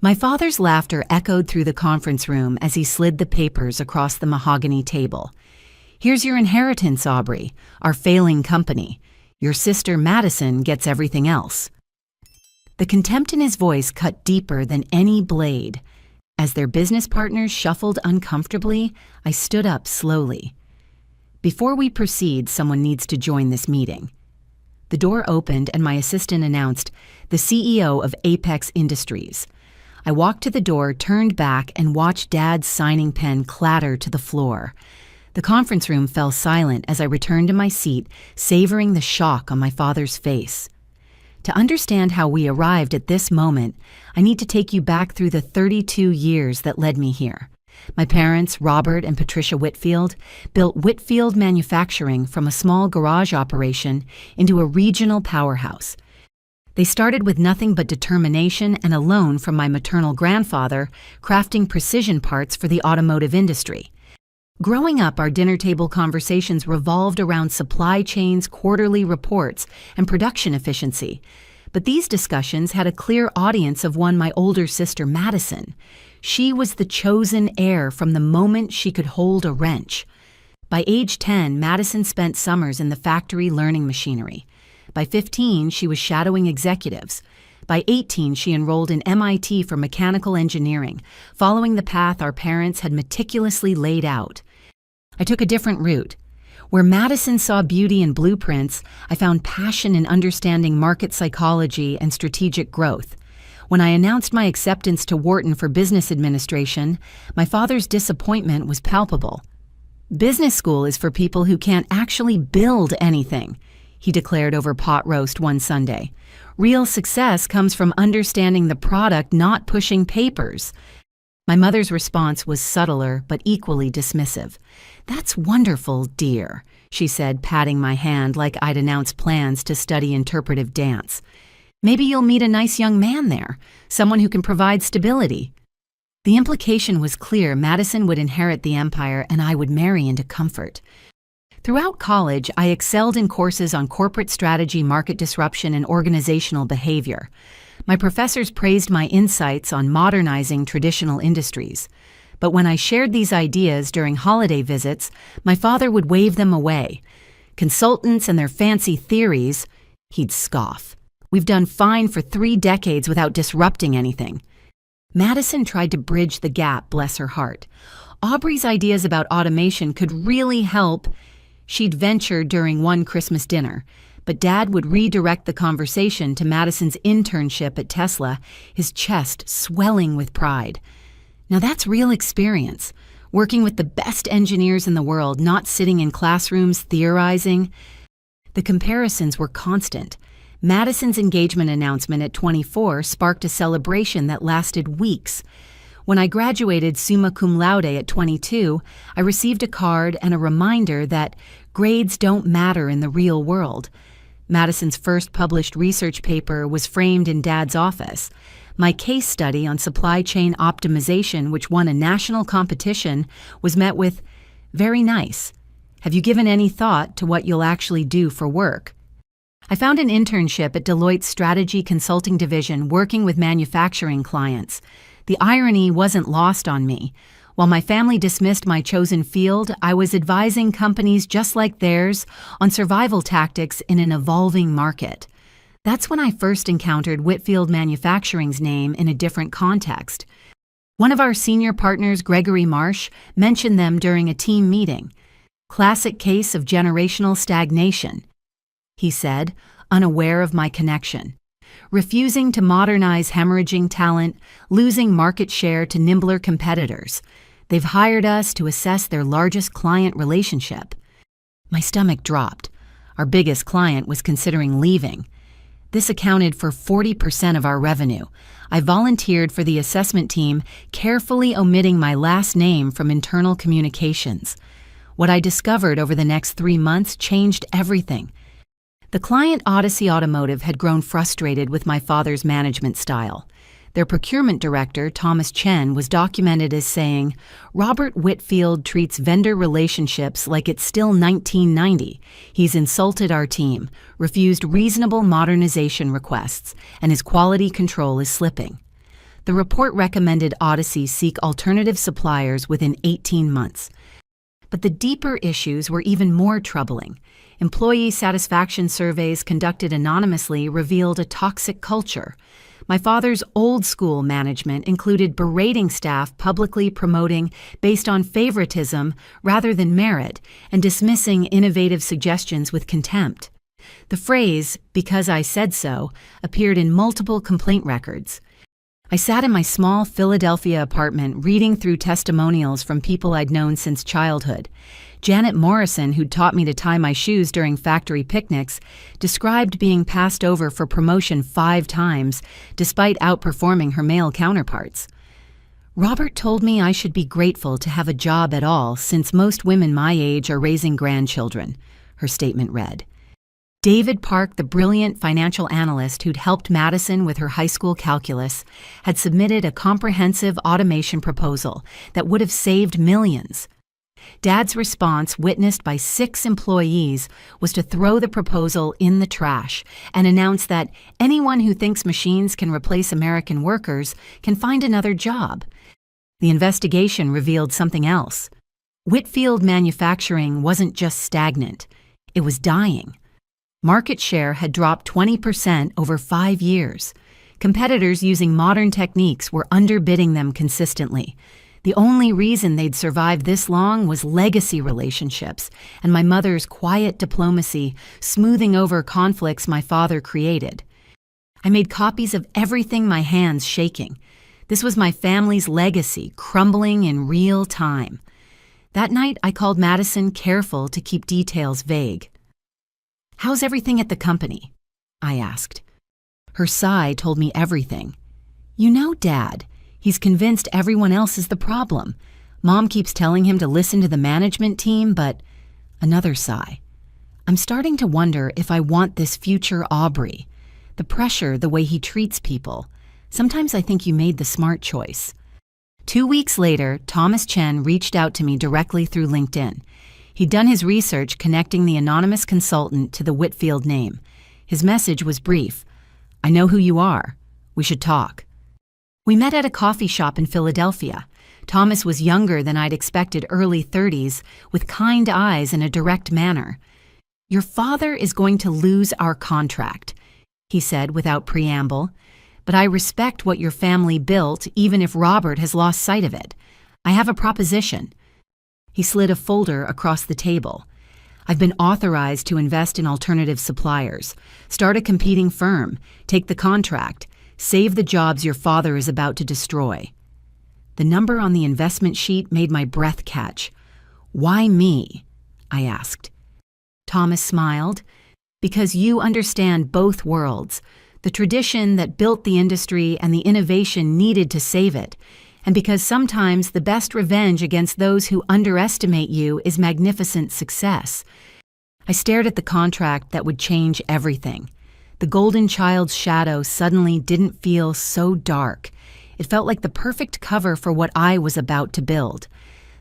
My father's laughter echoed through the conference room as he slid the papers across the mahogany table. "Here's your inheritance, Aubrey, our failing company. Your sister Madison gets everything else." The contempt in his voice cut deeper than any blade. As their business partners shuffled uncomfortably, I stood up slowly. "Before we proceed, someone needs to join this meeting." The door opened and my assistant announced, "The CEO of Apex Industries." I walked to the door, turned back, and watched Dad's signing pen clatter to the floor. The conference room fell silent as I returned to my seat, savoring the shock on my father's face. To understand how we arrived at this moment, I need to take you back through the 32 years that led me here. My parents, Robert and Patricia Whitfield, built Whitfield Manufacturing from a small garage operation into a regional powerhouse. They started with nothing but determination and a loan from my maternal grandfather, crafting precision parts for the automotive industry. Growing up, our dinner table conversations revolved around supply chains, quarterly reports, and production efficiency. But these discussions had a clear audience of one, my older sister, Madison. She was the chosen heir from the moment she could hold a wrench. By age 10, Madison spent summers in the factory learning machinery. By 15, she was shadowing executives. By 18, she enrolled in MIT for mechanical engineering, following the path our parents had meticulously laid out. I took a different route. Where Madison saw beauty in blueprints, I found passion in understanding market psychology and strategic growth. When I announced my acceptance to Wharton for business administration, my father's disappointment was palpable. "Business school is for people who can't actually build anything," he declared over pot roast one Sunday. "Real success comes from understanding the product, not pushing papers." My mother's response was subtler but equally dismissive. "That's wonderful, dear," she said, patting my hand like I'd announced plans to study interpretive dance. "Maybe you'll meet a nice young man there, someone who can provide stability." The implication was clear: Madison would inherit the empire and I would marry into comfort. Throughout college, I excelled in courses on corporate strategy, market disruption, and organizational behavior. My professors praised my insights on modernizing traditional industries. But when I shared these ideas during holiday visits, my father would wave them away. "Consultants and their fancy theories," he'd scoff. "We've done fine for 3 decades without disrupting anything." Madison tried to bridge the gap, bless her heart. Aubrey's ideas about automation could really help. She'd ventured during one Christmas dinner, but Dad would redirect the conversation to Madison's internship at Tesla, his chest swelling with pride. Now that's real experience, working with the best engineers in the world, not sitting in classrooms theorizing. The comparisons were constant. Madison's engagement announcement at 24 sparked a celebration that lasted weeks. When I graduated summa cum laude at 22, I received a card and a reminder that grades don't matter in the real world. Madison's first published research paper was framed in Dad's office. My case study on supply chain optimization, which won a national competition, was met with, "Very nice. Have you given any thought to what you'll actually do for work?" I found an internship at Deloitte's strategy consulting division, working with manufacturing clients. The irony wasn't lost on me. While my family dismissed my chosen field, I was advising companies just like theirs on survival tactics in an evolving market. That's when I first encountered Whitfield Manufacturing's name in a different context. One of our senior partners, Gregory Marsh, mentioned them during a team meeting. "Classic case of generational stagnation," he said, unaware of my connection. "Refusing to modernize hemorrhaging talent, losing market share to nimbler competitors. They've hired us to assess their largest client relationship." My stomach dropped. Our biggest client was considering leaving. This accounted for 40% of our revenue. I volunteered for the assessment team, carefully omitting my last name from internal communications. What I discovered over the next 3 months changed everything. The client, Odyssey Automotive, had grown frustrated with my father's management style. Their procurement director, Thomas Chen, was documented as saying, "Robert Whitfield treats vendor relationships like it's still 1990. He's insulted our team, refused reasonable modernization requests, and his quality control is slipping." The report recommended Odyssey seek alternative suppliers within 18 months. But the deeper issues were even more troubling. Employee satisfaction surveys conducted anonymously revealed a toxic culture. My father's old-school management included berating staff publicly promoting based on favoritism rather than merit and dismissing innovative suggestions with contempt. The phrase, "because I said so," appeared in multiple complaint records. I sat in my small Philadelphia apartment reading through testimonials from people I'd known since childhood. Janet Morrison, who'd taught me to tie my shoes during factory picnics, described being passed over for promotion 5 times, despite outperforming her male counterparts. Robert told me I should be grateful to have a job at all since most women my age are raising grandchildren, her statement read. David Park, the brilliant financial analyst who'd helped Madison with her high school calculus, had submitted a comprehensive automation proposal that would have saved millions. Dad's response, witnessed by 6 employees, was to throw the proposal in the trash and announce that anyone who thinks machines can replace American workers can find another job. The investigation revealed something else. Whitfield manufacturing wasn't just stagnant, it was dying. Market share had dropped 20% over 5 years. Competitors using modern techniques were underbidding them consistently. The only reason they'd survived this long was legacy relationships and my mother's quiet diplomacy smoothing over conflicts my father created. I made copies of everything, my hands shaking. This was my family's legacy, crumbling in real time. That night, I called Madison, careful to keep details vague. "How's everything at the company?" I asked. Her sigh told me everything. "You know, Dad, he's convinced everyone else is the problem. Mom keeps telling him to listen to the management team, but..." Another sigh. "I'm starting to wonder if I want this future Aubrey. The pressure, the way he treats people. Sometimes I think you made the smart choice." 2 weeks later, Thomas Chen reached out to me directly through LinkedIn. He'd done his research connecting the anonymous consultant to the Whitfield name. His message was brief. "I know who you are. We should talk." We met at a coffee shop in Philadelphia. Thomas was younger than I'd expected, early 30s, with kind eyes and a direct manner. "Your father is going to lose our contract," he said without preamble. "But I respect what your family built, even if Robert has lost sight of it. I have a proposition." He slid a folder across the table. "I've been authorized to invest in alternative suppliers, start a competing firm, take the contract, save the jobs your father is about to destroy." The number on the investment sheet made my breath catch. "Why me?" I asked. Thomas smiled. "Because you understand both worlds, the tradition that built the industry and the innovation needed to save it. And because sometimes the best revenge against those who underestimate you is magnificent success." I stared at the contract that would change everything. The golden child's shadow suddenly didn't feel so dark. It felt like the perfect cover for what I was about to build.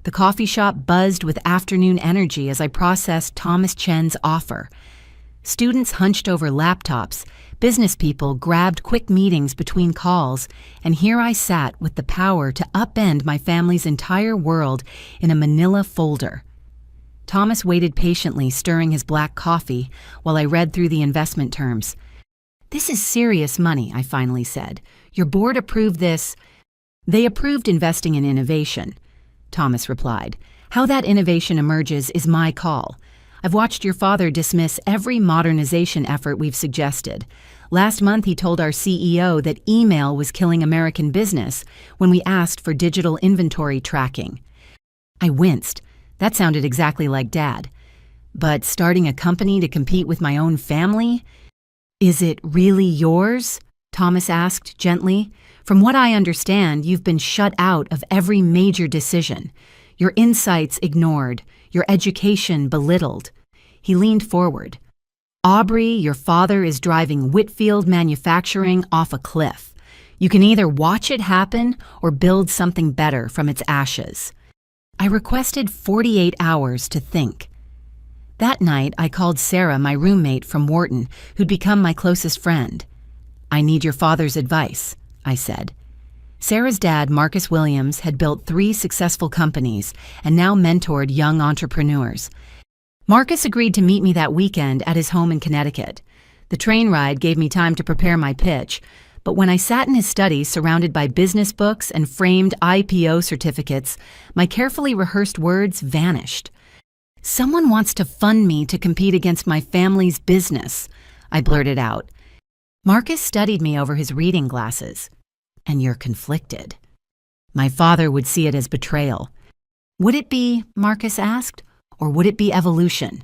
The coffee shop buzzed with afternoon energy as I processed Thomas Chen's offer. Students hunched over laptops, business people grabbed quick meetings between calls, and here I sat with the power to upend my family's entire world in a manila folder. Thomas waited patiently, stirring his black coffee, while I read through the investment terms. "This is serious money," I finally said. "Your board approved this." "They approved investing in innovation," Thomas replied. "How that innovation emerges is my call. I've watched your father dismiss every modernization effort we've suggested. Last month, he told our CEO that email was killing American business when we asked for digital inventory tracking." I winced. That sounded exactly like Dad. "But starting a company to compete with my own family? Is it really yours?" Thomas asked gently. "From what I understand, you've been shut out of every major decision. Your insights ignored, your education belittled." He leaned forward. "Aubrey, your father is driving Whitfield manufacturing off a cliff. You can either watch it happen or build something better from its ashes." I requested 48 hours to think. That night, I called Sarah, my roommate from Wharton, who'd become my closest friend. "I need your father's advice," I said. Sarah's dad, Marcus Williams, had built 3 successful companies and now mentored young entrepreneurs. Marcus agreed to meet me that weekend at his home in Connecticut. The train ride gave me time to prepare my pitch, but when I sat in his study surrounded by business books and framed IPO certificates, my carefully rehearsed words vanished. "Someone wants to fund me to compete against my family's business," I blurted out. Marcus studied me over his reading glasses. "And you're conflicted." My father would see it as betrayal. "Would it be," Marcus asked, "or would it be evolution?"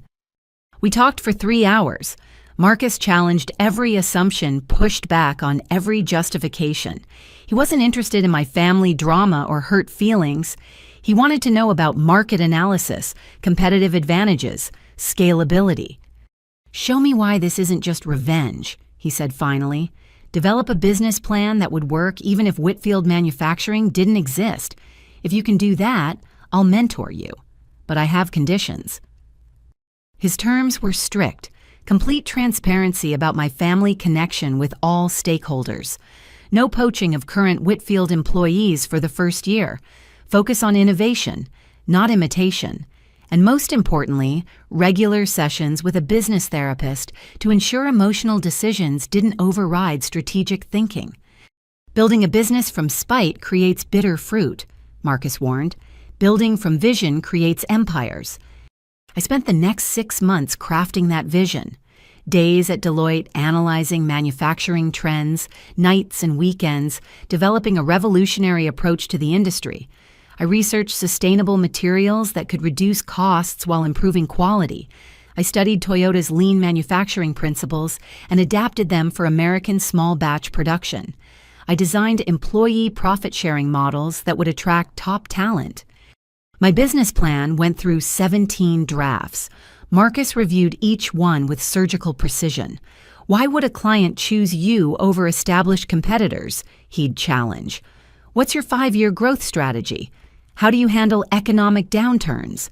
We talked for 3 hours. Marcus challenged every assumption, pushed back on every justification. He wasn't interested in my family drama or hurt feelings. He wanted to know about market analysis, competitive advantages, scalability. "Show me why this isn't just revenge," he said finally. "Develop a business plan that would work even if Whitfield Manufacturing didn't exist. If you can do that, I'll mentor you. But I have conditions." His terms were strict. Complete transparency about my family connection with all stakeholders. No poaching of current Whitfield employees for the first year. Focus on innovation, not imitation. And most importantly, regular sessions with a business therapist to ensure emotional decisions didn't override strategic thinking. "Building a business from spite creates bitter fruit," Marcus warned. "Building from vision creates empires." I spent the next 6 months crafting that vision. Days at Deloitte analyzing manufacturing trends, nights and weekends, developing a revolutionary approach to the industry. I researched sustainable materials that could reduce costs while improving quality. I studied Toyota's lean manufacturing principles and adapted them for American small batch production. I designed employee profit-sharing models that would attract top talent. My business plan went through 17 drafts. Marcus reviewed each one with surgical precision. "Why would a client choose you over established competitors?" he'd challenge. "What's your 5-year growth strategy? How do you handle economic downturns?"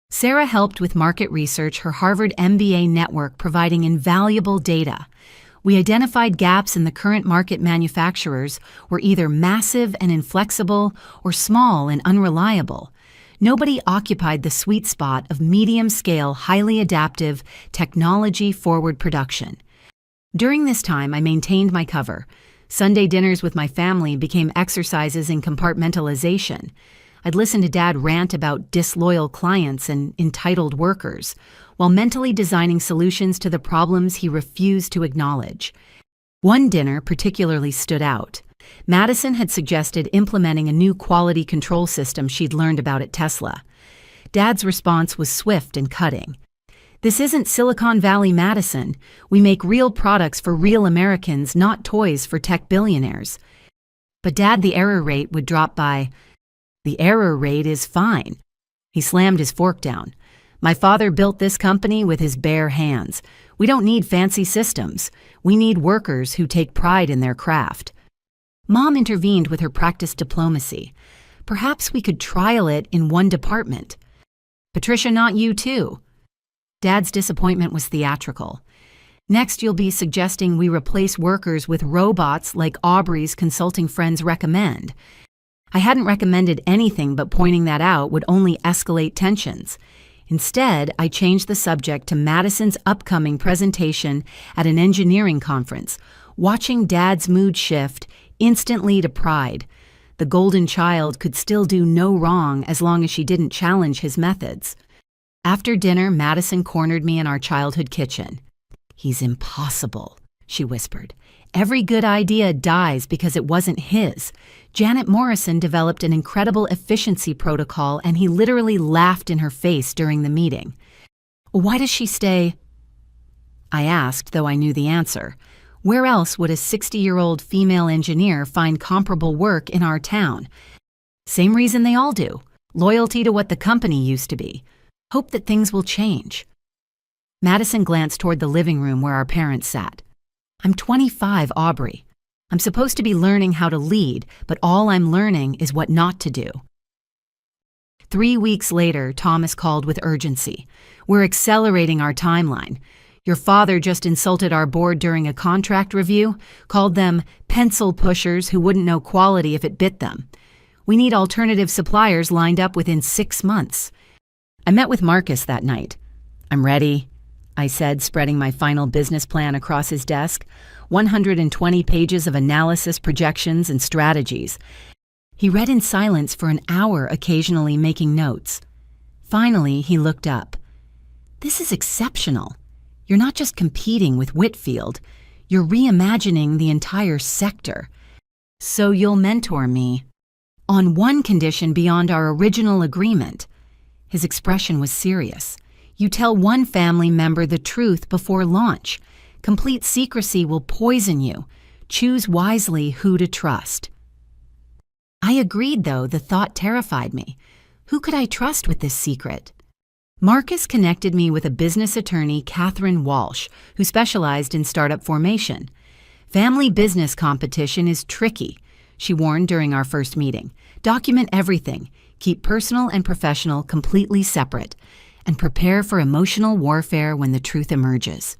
Sarah helped with market research, her Harvard MBA network providing invaluable data. We identified gaps in the current market. Manufacturers were either massive and inflexible or small and unreliable. Nobody occupied the sweet spot of medium-scale, highly adaptive, technology-forward production. During this time, I maintained my cover. Sunday dinners with my family became exercises in compartmentalization. I'd listen to Dad rant about disloyal clients and entitled workers, while mentally designing solutions to the problems he refused to acknowledge. One dinner particularly stood out. Madison had suggested implementing a new quality control system she'd learned about at Tesla. Dad's response was swift and cutting. "This isn't Silicon Valley, Madison. We make real products for real Americans, not toys for tech billionaires." But Dad, the error rate would drop by. "The error rate is fine." He slammed his fork down. "My father built this company with his bare hands. We don't need fancy systems. We need workers who take pride in their craft." Mom intervened with her practiced diplomacy. "Perhaps we could trial it in one department." "Patricia, not you too." Dad's disappointment was theatrical. "Next, you'll be suggesting we replace workers with robots like Aubrey's consulting friends recommend." I hadn't recommended anything, but pointing that out would only escalate tensions. Instead, I changed the subject to Madison's upcoming presentation at an engineering conference. Watching Dad's mood shift instantly to pride. The golden child could still do no wrong as long as she didn't challenge his methods. After dinner, Madison cornered me in our childhood kitchen. "He's impossible," she whispered. "Every good idea dies because it wasn't his. Janet Morrison developed an incredible efficiency protocol and he literally laughed in her face during the meeting." "Why does she stay?" I asked, though I knew the answer. Where else would a 60-year-old female engineer find comparable work in our town? Same reason they all do. Loyalty to what the company used to be. Hope that things will change. Madison glanced toward the living room where our parents sat. "I'm 25, Aubrey. I'm supposed to be learning how to lead, but all I'm learning is what not to do." 3 weeks later, Thomas called with urgency. "We're accelerating our timeline. Your father just insulted our board during a contract review, called them pencil pushers who wouldn't know quality if it bit them. We need alternative suppliers lined up within 6 months. I met with Marcus that night. I'm ready, I said, spreading my final business plan across his desk, 120 pages of analysis, projections, and strategies. He read in silence for an hour, occasionally making notes. Finally, he looked up. This is exceptional. You're not just competing with Whitfield, you're reimagining the entire sector. So you'll mentor me. On one condition beyond our original agreement. His expression was serious. You tell one family member the truth before launch. Complete secrecy will poison you. Choose wisely who to trust. I agreed, though the thought terrified me. Who could I trust with this secret? Marcus connected me with a business attorney, Catherine Walsh, who specialized in startup formation. Family business competition is tricky, she warned during our first meeting. Document everything, keep personal and professional completely separate, and prepare for emotional warfare when the truth emerges.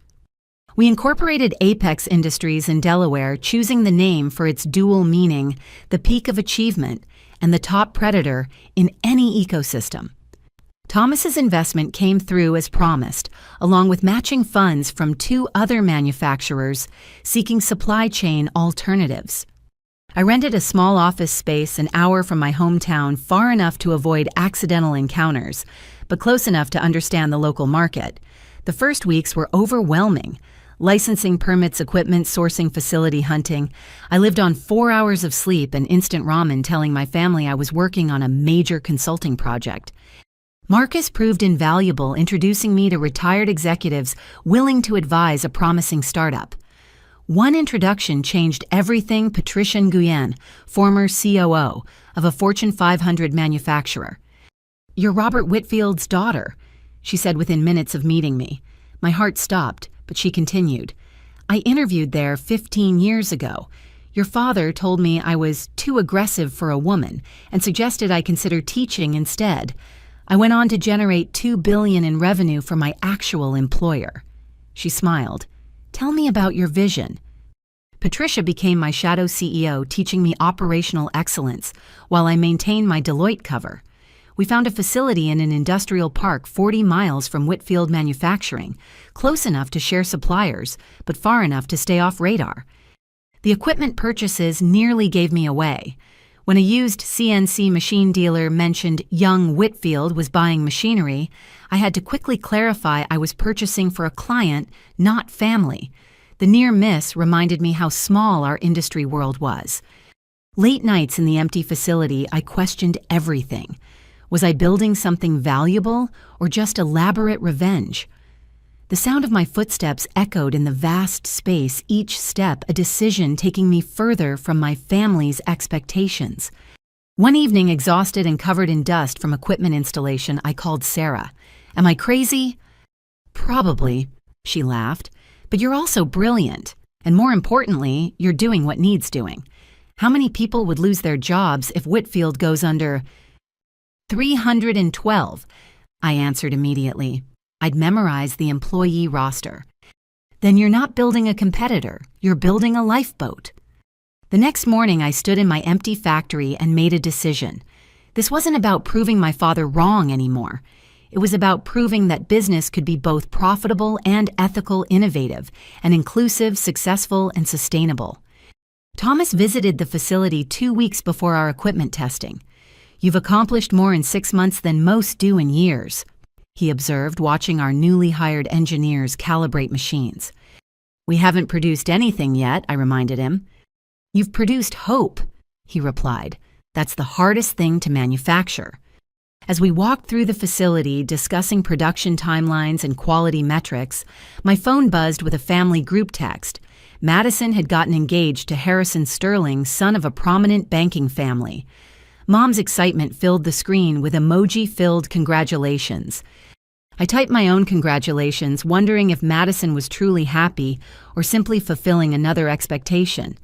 We incorporated Apex Industries in Delaware, choosing the name for its dual meaning, the peak of achievement, and the top predator in any ecosystem. Thomas's investment came through as promised, along with matching funds from 2 other manufacturers seeking supply chain alternatives. I rented a small office space an hour from my hometown, far enough to avoid accidental encounters, but close enough to understand the local market. The first weeks were overwhelming. Licensing permits, equipment, sourcing, facility hunting. I lived on 4 hours of sleep and instant ramen, telling my family I was working on a major consulting project. Marcus proved invaluable, introducing me to retired executives willing to advise a promising startup. One introduction changed everything. Patricia Nguyen, former COO of a Fortune 500 manufacturer. "You're Robert Whitfield's daughter," she said within minutes of meeting me. My heart stopped, but she continued. "I interviewed there 15 years ago. Your father told me I was too aggressive for a woman and suggested I consider teaching instead. I went on to generate $2 billion in revenue for my actual employer." She smiled. "Tell me about your vision." Patricia became my shadow CEO, teaching me operational excellence while I maintained my Deloitte cover. We found a facility in an industrial park 40 miles from Whitfield Manufacturing, close enough to share suppliers, but far enough to stay off radar. The equipment purchases nearly gave me away. When a used CNC machine dealer mentioned young Whitfield was buying machinery, I had to quickly clarify I was purchasing for a client, not family. The near miss reminded me how small our industry world was. Late nights in the empty facility, I questioned everything. Was I building something valuable or just elaborate revenge? The sound of my footsteps echoed in the vast space, each step a decision taking me further from my family's expectations. One evening, exhausted and covered in dust from equipment installation, I called Sarah. "Am I crazy?" "Probably," she laughed. "But you're also brilliant. And more importantly, you're doing what needs doing. How many people would lose their jobs if Whitfield goes under?" 312, I answered immediately. I'd memorized the employee roster. "Then you're not building a competitor, you're building a lifeboat." The next morning, I stood in my empty factory and made a decision. This wasn't about proving my father wrong anymore. It was about proving that business could be both profitable and ethical, innovative, and inclusive, successful, and sustainable. Thomas visited the facility 2 weeks before our equipment testing. "You've accomplished more in 6 months than most do in years," he observed, watching our newly hired engineers calibrate machines. "We haven't produced anything yet," I reminded him. "You've produced hope," he replied. "That's the hardest thing to manufacture." As we walked through the facility, discussing production timelines and quality metrics, my phone buzzed with a family group text. Madison had gotten engaged to Harrison Sterling, son of a prominent banking family. Mom's excitement filled the screen with emoji-filled congratulations. I typed my own congratulations, wondering if Madison was truly happy or simply fulfilling another expectation.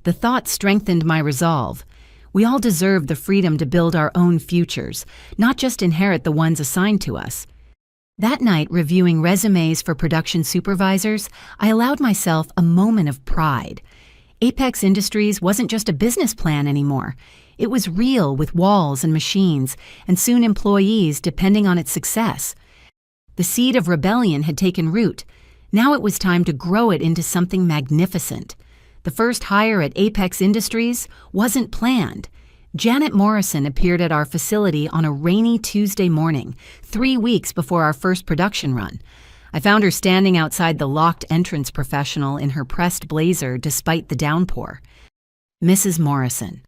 The thought strengthened my resolve. We all deserve the freedom to build our own futures, not just inherit the ones assigned to us. That night, reviewing resumes for production supervisors, I allowed myself a moment of pride. Apex Industries wasn't just a business plan anymore. It was real, with walls and machines, and soon employees depending on its success. The seed of rebellion had taken root. Now it was time to grow it into something magnificent. The first hire at Apex Industries wasn't planned. Janet Morrison appeared at our facility on a rainy Tuesday morning, 3 weeks before our first production run. I found her standing outside the locked entrance professional in her pressed blazer despite the downpour. Mrs. Morrison.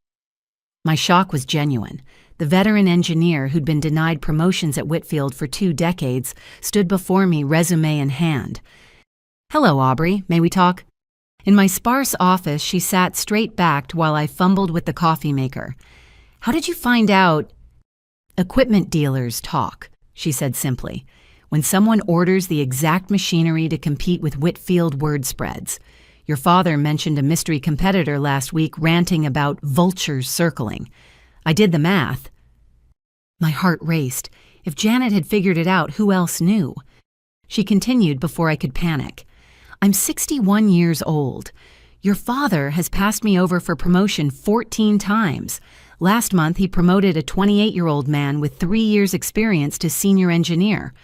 My shock was genuine. The veteran engineer who'd been denied promotions at Whitfield for 2 decades stood before me, resume in hand. "Hello, Aubrey. May we talk?" In my sparse office, she sat straight-backed while I fumbled with the coffee maker. "How did you find out?" "Equipment dealers talk," she said simply. "When someone orders the exact machinery to compete with Whitfield, word spreads. Your father mentioned a mystery competitor last week ranting about vultures circling. I did the math." My heart raced. If Janet had figured it out, who else knew? She continued before I could panic. "I'm 61 years old. Your father has passed me over for promotion 14 times. Last month, he promoted a 28-year-old man with 3 years' experience to senior engineer.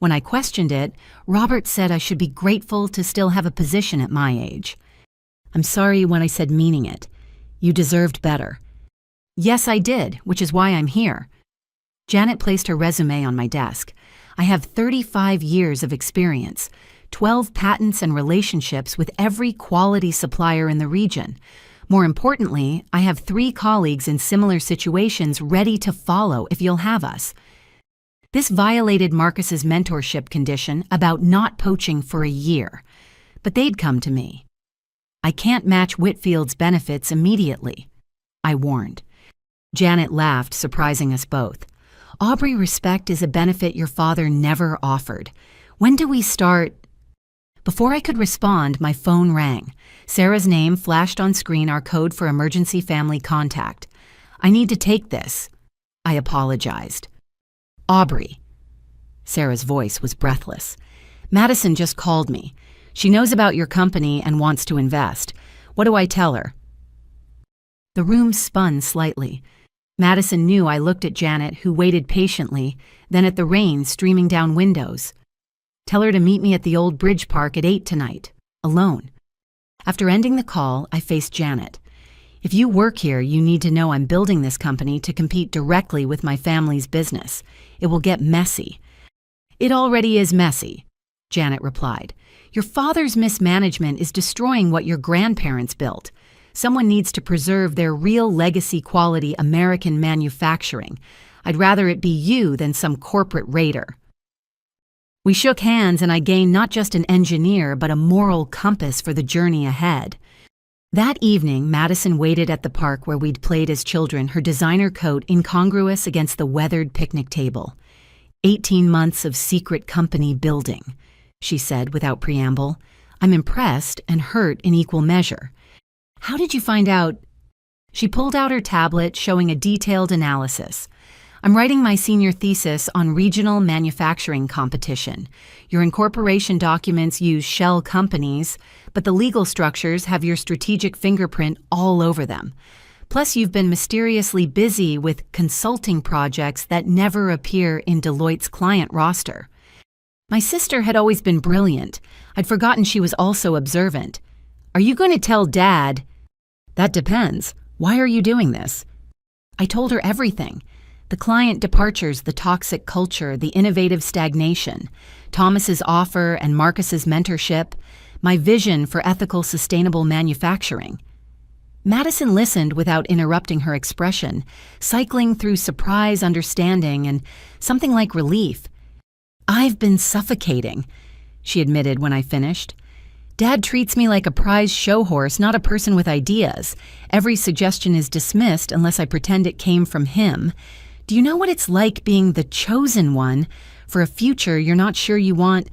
When I questioned it, Robert said I should be grateful to still have a position at my age. I'm sorry when I said meaning it. You deserved better." "Yes, I did, which is why I'm here." Janet placed her resume on my desk. "I have 35 years of experience, 12 patents and relationships with every quality supplier in the region. More importantly, I have 3 colleagues in similar situations ready to follow if you'll have us." This violated Marcus's mentorship condition about not poaching for a year. But they'd come to me. "I can't match Whitfield's benefits immediately," I warned. Janet laughed, surprising us both. "Aubrey, respect is a benefit your father never offered. When do we start?" Before I could respond, my phone rang. Sarah's name flashed on screen, our code for emergency family contact. "I need to take this." I apologized. "Aubrey." Sarah's voice was breathless. "Madison just called me. She knows about your company and wants to invest. What do I tell her?" The room spun slightly. Madison knew I looked at Janet, who waited patiently, then at the rain streaming down windows. "Tell her to meet me at the old bridge park at 8 tonight, alone." After ending the call, I faced Janet. "If you work here, you need to know I'm building this company to compete directly with my family's business. It will get messy." "It already is messy," Janet replied. "Your father's mismanagement is destroying what your grandparents built. Someone needs to preserve their real legacy quality American manufacturing. I'd rather it be you than some corporate raider." We shook hands, and I gained not just an engineer, but a moral compass for the journey ahead. That evening, Madison waited at the park where we'd played as children, her designer coat incongruous against the weathered picnic table. 18 months of secret company building," she said without preamble. "I'm impressed and hurt in equal measure. How did you find out?" She pulled out her tablet, showing a detailed analysis. "I'm writing my senior thesis on regional manufacturing competition. Your incorporation documents use shell companies, but the legal structures have your strategic fingerprint all over them. Plus, you've been mysteriously busy with consulting projects that never appear in Deloitte's client roster." My sister had always been brilliant. I'd forgotten she was also observant. "Are you going to tell Dad?" "That depends. Why are you doing this?" I told her everything. The client departures, the toxic culture, the innovative stagnation, Thomas's offer and Marcus's mentorship, my vision for ethical, sustainable manufacturing. Madison listened without interrupting her expression, cycling through surprise, understanding, and something like relief. "I've been suffocating," she admitted when I finished. "Dad treats me like a prize show horse, not a person with ideas. Every suggestion is dismissed unless I pretend it came from him. Do you know what it's like being the chosen one for a future you're not sure you want?"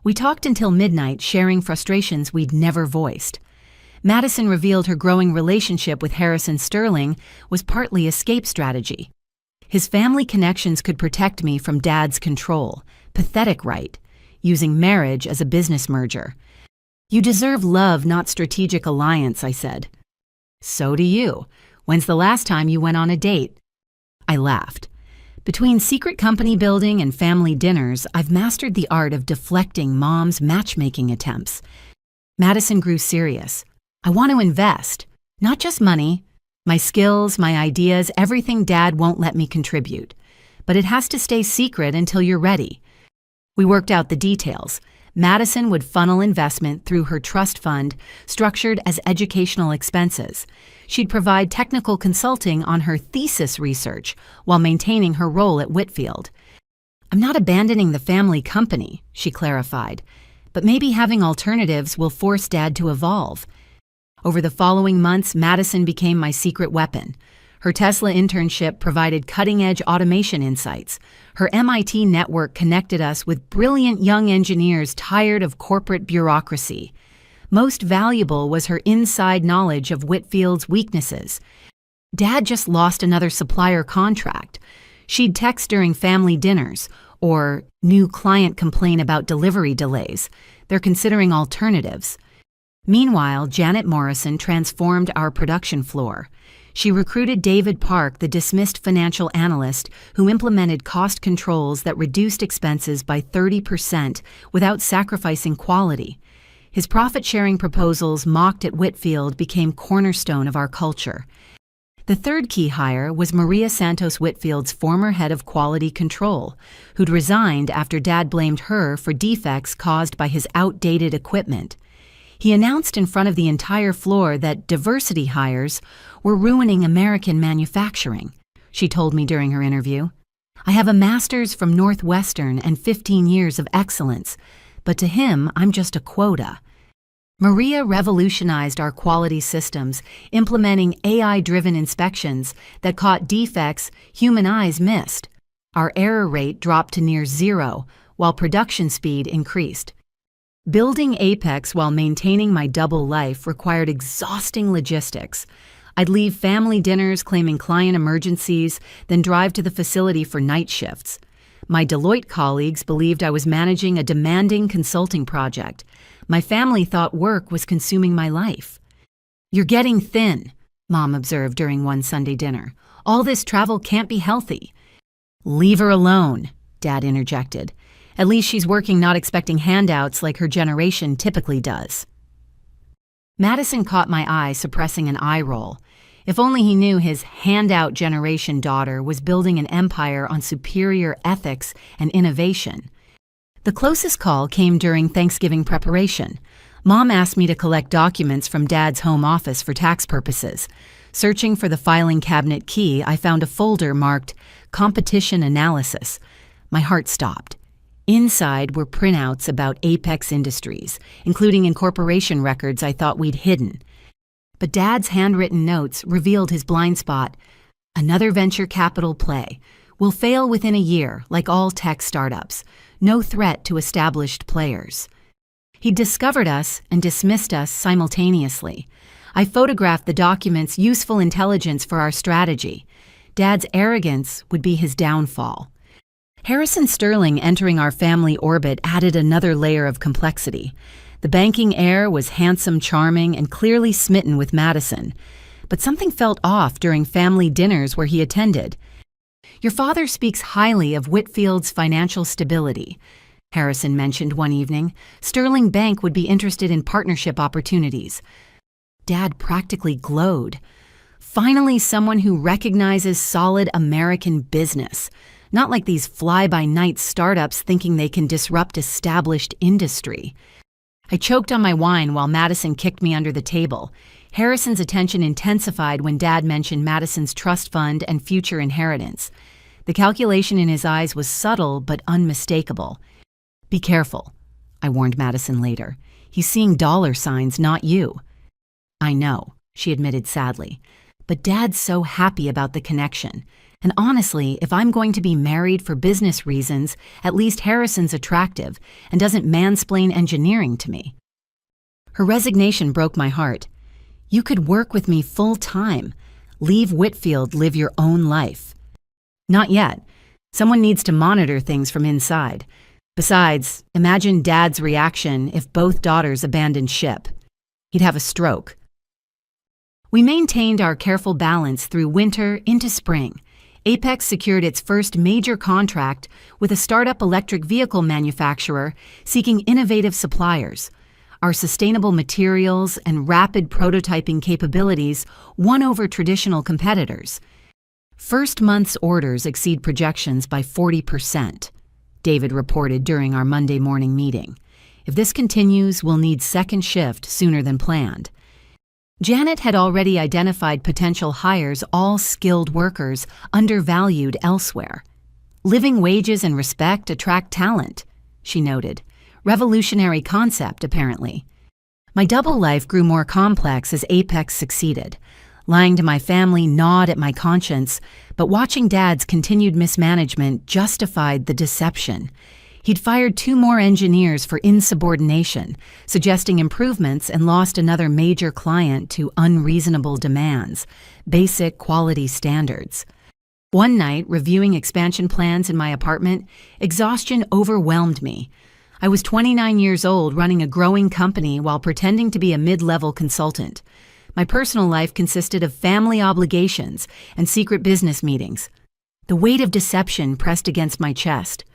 We talked until midnight, sharing frustrations we'd never voiced. Madison revealed her growing relationship with Harrison Sterling was partly escape strategy. His family connections could protect me from Dad's control, pathetic right, using marriage as a business merger. You deserve love, not strategic alliance, I said. So do you. When's the last time you went on a date? I laughed. Between secret company building and family dinners, I've mastered the art of deflecting Mom's matchmaking attempts. Madison grew serious. I want to invest. Not just money. My skills, my ideas, everything Dad won't let me contribute. But it has to stay secret until you're ready. We worked out the details. Madison would funnel investment through her trust fund, structured as educational expenses. She'd provide technical consulting on her thesis research while maintaining her role at Whitfield. I'm not abandoning the family company, she clarified, but maybe having alternatives will force Dad to evolve. Over the following months, Madison became my secret weapon. Her Tesla internship provided cutting-edge automation insights. Her MIT network connected us with brilliant young engineers tired of corporate bureaucracy. Most valuable was her inside knowledge of Whitfield's weaknesses. Dad just lost another supplier contract. She'd text during family dinners, or new client complain about delivery delays. They're considering alternatives. Meanwhile, Janet Morrison transformed our production floor. She recruited David Park, the dismissed financial analyst, who implemented cost controls that reduced expenses by 30% without sacrificing quality. His profit-sharing proposals mocked at Whitfield became cornerstone of our culture. The third key hire was Maria Santos Whitfield's former head of quality control, who'd resigned after Dad blamed her for defects caused by his outdated equipment. He announced in front of the entire floor that diversity hires were ruining American manufacturing, she told me during her interview. I have a master's from Northwestern and 15 years of excellence, but to him, I'm just a quota. Maria revolutionized our quality systems, implementing AI-driven inspections that caught defects human eyes missed. Our error rate dropped to near zero, while production speed increased. Building Apex while maintaining my double life required exhausting logistics. I'd leave family dinners claiming client emergencies, then drive to the facility for night shifts. My Deloitte colleagues believed I was managing a demanding consulting project. My family thought work was consuming my life. You're getting thin, Mom observed during one Sunday dinner. All this travel can't be healthy. Leave her alone, Dad interjected. At least she's working not expecting handouts like her generation typically does. Madison caught my eye, suppressing an eye roll. If only he knew his handout generation daughter was building an empire on superior ethics and innovation. The closest call came during Thanksgiving preparation. Mom asked me to collect documents from Dad's home office for tax purposes. Searching for the filing cabinet key, I found a folder marked Competition Analysis. My heart stopped. Inside were printouts about Apex Industries, including incorporation records I thought we'd hidden. But Dad's handwritten notes revealed his blind spot. Another venture capital play. Will fail within a year, like all tech startups. No threat to established players. He discovered us and dismissed us simultaneously. I photographed the document's useful intelligence for our strategy. Dad's arrogance would be his downfall. Harrison Sterling entering our family orbit added another layer of complexity. The banking heir was handsome, charming, and clearly smitten with Madison. But something felt off during family dinners where he attended. Your father speaks highly of Whitfield's financial stability, Harrison mentioned one evening. Sterling Bank would be interested in partnership opportunities. Dad practically glowed. Finally, someone who recognizes solid American business. Not like these fly-by-night startups thinking they can disrupt established industry. I choked on my wine while Madison kicked me under the table. Harrison's attention intensified when Dad mentioned Madison's trust fund and future inheritance. The calculation in his eyes was subtle but unmistakable. Be careful, I warned Madison later. He's seeing dollar signs, not you. I know, she admitted sadly. But Dad's so happy about the connection. And honestly, if I'm going to be married for business reasons, at least Harrison's attractive and doesn't mansplain engineering to me. Her resignation broke my heart. You could work with me full time. Leave Whitfield, live your own life. Not yet. Someone needs to monitor things from inside. Besides, imagine Dad's reaction if both daughters abandoned ship. He'd have a stroke. We maintained our careful balance through winter into spring. Apex secured its first major contract with a startup electric vehicle manufacturer seeking innovative suppliers. Our sustainable materials and rapid prototyping capabilities won over traditional competitors. First month's orders exceed projections by 40%, David reported during our Monday morning meeting. If this continues, we'll need second shift sooner than planned. Janet had already identified potential hires, all skilled workers, undervalued elsewhere. Living wages and respect attract talent, she noted. Revolutionary concept, apparently. My double life grew more complex as Apex succeeded. Lying to my family gnawed at my conscience, but watching Dad's continued mismanagement justified the deception. He'd fired 2 more engineers for insubordination, suggesting improvements, and lost another major client to unreasonable demands, basic quality standards. One night, reviewing expansion plans in my apartment, exhaustion overwhelmed me. I was 29 years old, running a growing company while pretending to be a mid-level consultant. My personal life consisted of family obligations and secret business meetings. The weight of deception pressed against my chest.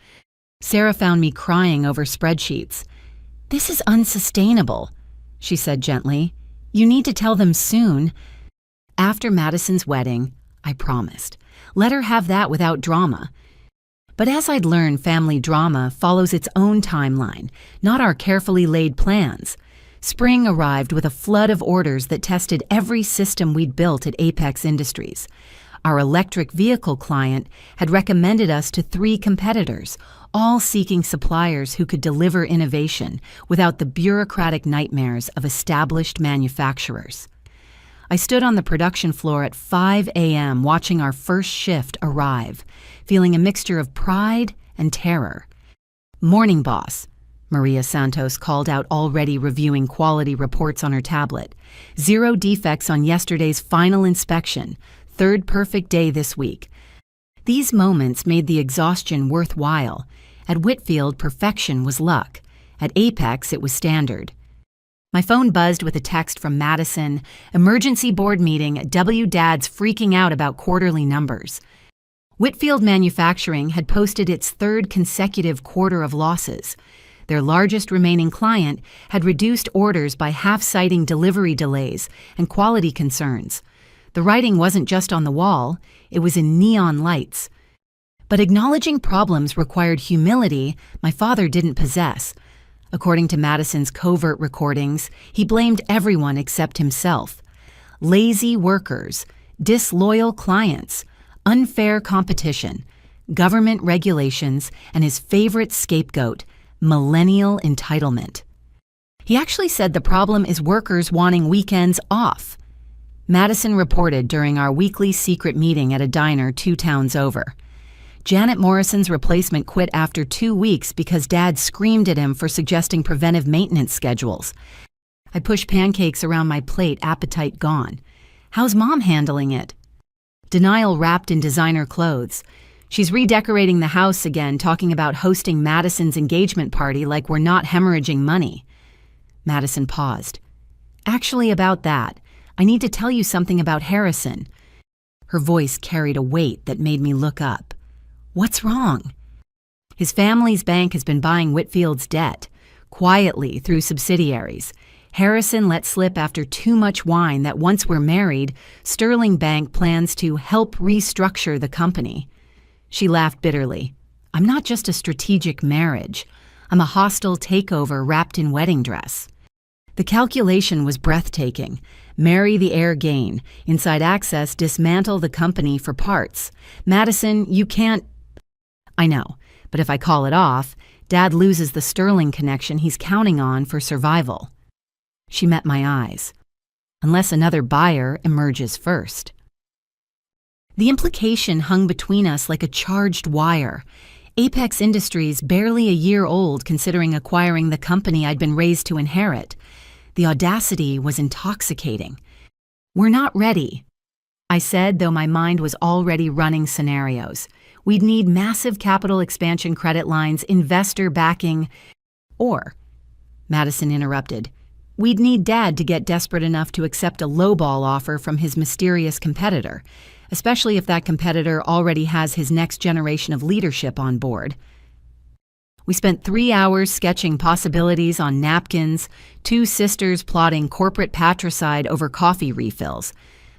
Sarah found me crying over spreadsheets. "This is unsustainable," she said gently. "You need to tell them soon." After Madison's wedding, I promised. Let her have that without drama. But as I'd learned, family drama follows its own timeline, not our carefully laid plans. Spring arrived with a flood of orders that tested every system we'd built at Apex Industries. Our electric vehicle client had recommended us to 3 competitors, all seeking suppliers who could deliver innovation without the bureaucratic nightmares of established manufacturers. I stood on the production floor at 5 a.m. watching our first shift arrive, feeling a mixture of pride and terror. "Morning, boss," Maria Santos called out, already reviewing quality reports on her tablet. "0 defects on yesterday's final inspection. 3rd perfect day this week." These moments made the exhaustion worthwhile. At Whitfield, perfection was luck. At Apex, it was standard. My phone buzzed with a text from Madison. "Emergency board meeting. Dad's freaking out about quarterly numbers." Whitfield Manufacturing had posted its 3rd consecutive quarter of losses. Their largest remaining client had reduced orders by half, citing delivery delays and quality concerns. The writing wasn't just on the wall, it was in neon lights. But acknowledging problems required humility my father didn't possess. According to Madison's covert recordings, he blamed everyone except himself. Lazy workers, disloyal clients, unfair competition, government regulations, and his favorite scapegoat, millennial entitlement. He actually said the problem is workers wanting weekends off. Madison reported during our weekly secret meeting at a diner 2 towns over. Janet Morrison's replacement quit after 2 weeks because Dad screamed at him for suggesting preventive maintenance schedules. I pushed pancakes around my plate, appetite gone. "How's Mom handling it?" Denial wrapped in designer clothes. She's redecorating the house again, talking about hosting Madison's engagement party like we're not hemorrhaging money. Madison paused. "Actually, about that, I need to tell you something about Harrison." Her voice carried a weight that made me look up. "What's wrong?" "His family's bank has been buying Whitfield's debt, quietly through subsidiaries. Harrison let slip after too much wine that once we're married, Sterling Bank plans to help restructure the company." She laughed bitterly. "I'm not just a strategic marriage. I'm a hostile takeover wrapped in wedding dress." The calculation was breathtaking. Marry the heir gain. Inside access, dismantle the company for parts. "Madison, you can't—" "I know, but if I call it off, Dad loses the Sterling connection he's counting on for survival." She met my eyes. "Unless another buyer emerges first." The implication hung between us like a charged wire. Apex Industries, barely a year old considering acquiring the company I'd been raised to inherit. The audacity was intoxicating. "We're not ready." I said, though my mind was already running scenarios. We'd need massive capital expansion credit lines, investor backing, or, Madison interrupted, we'd need Dad to get desperate enough to accept a lowball offer from his mysterious competitor, especially if that competitor already has his next generation of leadership on board. We spent 3 hours sketching possibilities on napkins, two sisters plotting corporate patricide over coffee refills.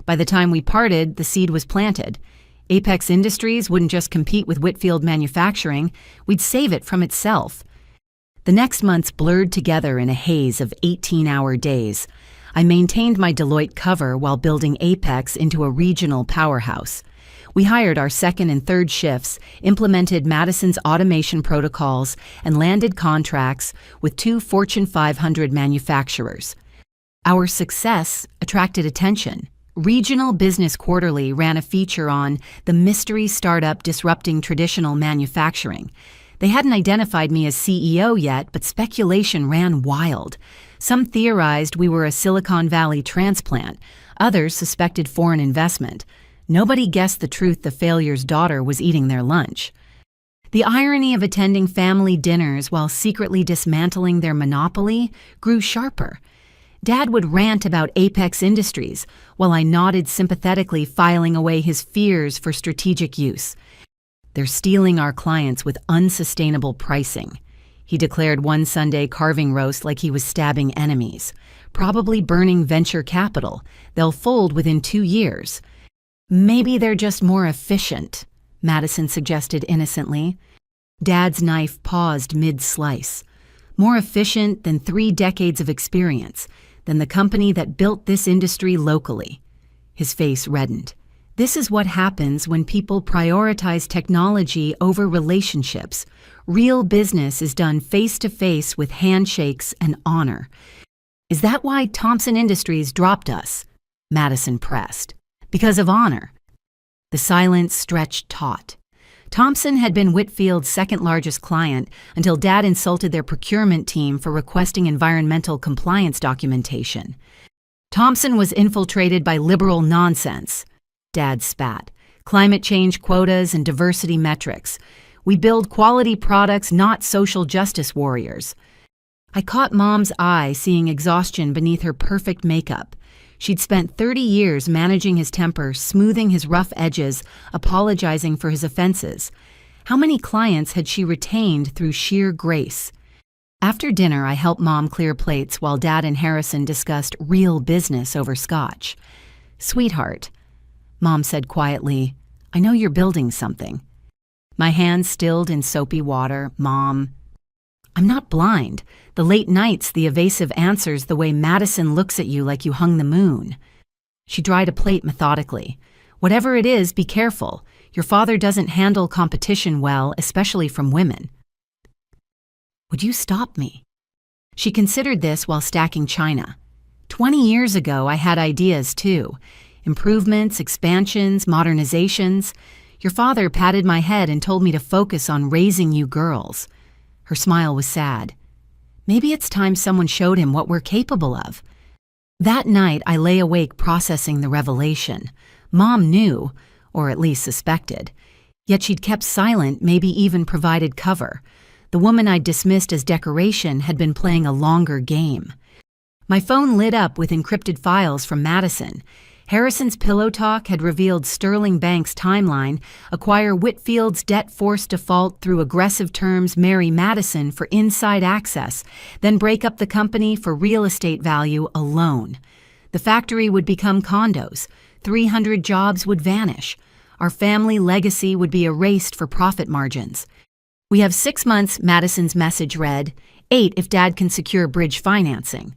By the time we parted, the seed was planted. Apex Industries wouldn't just compete with Whitfield Manufacturing, we'd save it from itself. The next months blurred together in a haze of 18-hour days. I maintained my Deloitte cover while building Apex into a regional powerhouse. We hired our second and third shifts, implemented Madison's automation protocols, and landed contracts with 2 Fortune 500 manufacturers. Our success attracted attention. Regional Business Quarterly ran a feature on the mystery startup disrupting traditional manufacturing. They hadn't identified me as CEO yet, but speculation ran wild. Some theorized we were a Silicon Valley transplant. Others suspected foreign investment. Nobody guessed the truth: the failure's daughter was eating their lunch. The irony of attending family dinners while secretly dismantling their monopoly grew sharper. Dad would rant about Apex Industries, while I nodded sympathetically, filing away his fears for strategic use. They're stealing our clients with unsustainable pricing, he declared one Sunday, carving roast like he was stabbing enemies. Probably burning venture capital. They'll fold within 2 years. Maybe they're just more efficient, Madison suggested innocently. Dad's knife paused mid-slice. More efficient than 3 decades of experience, than the company that built this industry locally. His face reddened. This is what happens when people prioritize technology over relationships. Real business is done face-to-face with handshakes and honor. Is that why Thompson Industries dropped us? Madison pressed. Because of honor. The silence stretched taut. Thompson had been Whitfield's second-largest client until Dad insulted their procurement team for requesting environmental compliance documentation. Thompson was infiltrated by liberal nonsense. Dad spat. Climate change quotas and diversity metrics. We build quality products, not social justice warriors. I caught Mom's eye, seeing exhaustion beneath her perfect makeup. She'd spent 30 years managing his temper, smoothing his rough edges, apologizing for his offenses. How many clients had she retained through sheer grace? After dinner, I helped Mom clear plates while Dad and Harrison discussed real business over scotch. "Sweetheart," Mom said quietly, "I know you're building something." My hands stilled in soapy water. "Mom, I'm not blind. The late nights, the evasive answers, the way Madison looks at you like you hung the moon." She dried a plate methodically. "Whatever it is, be careful. Your father doesn't handle competition well, especially from women." "Would you stop me?" She considered this while stacking china. 20 years ago, I had ideas too. Improvements, expansions, modernizations. Your father patted my head and told me to focus on raising you girls. Her smile was sad. Maybe it's time someone showed him what we're capable of. That night, I lay awake processing the revelation. Mom knew, or at least suspected. Yet she'd kept silent, maybe even provided cover. The woman I'd dismissed as decoration had been playing a longer game. My phone lit up with encrypted files from Madison. Harrison's pillow talk had revealed Sterling Bank's timeline: acquire Whitfield's debt force default through aggressive terms, marry Madison for inside access, then break up the company for real estate value alone. The factory would become condos. 300 jobs would vanish. Our family legacy would be erased for profit margins. "We have 6 months," Madison's message read, 8 if Dad can secure bridge financing.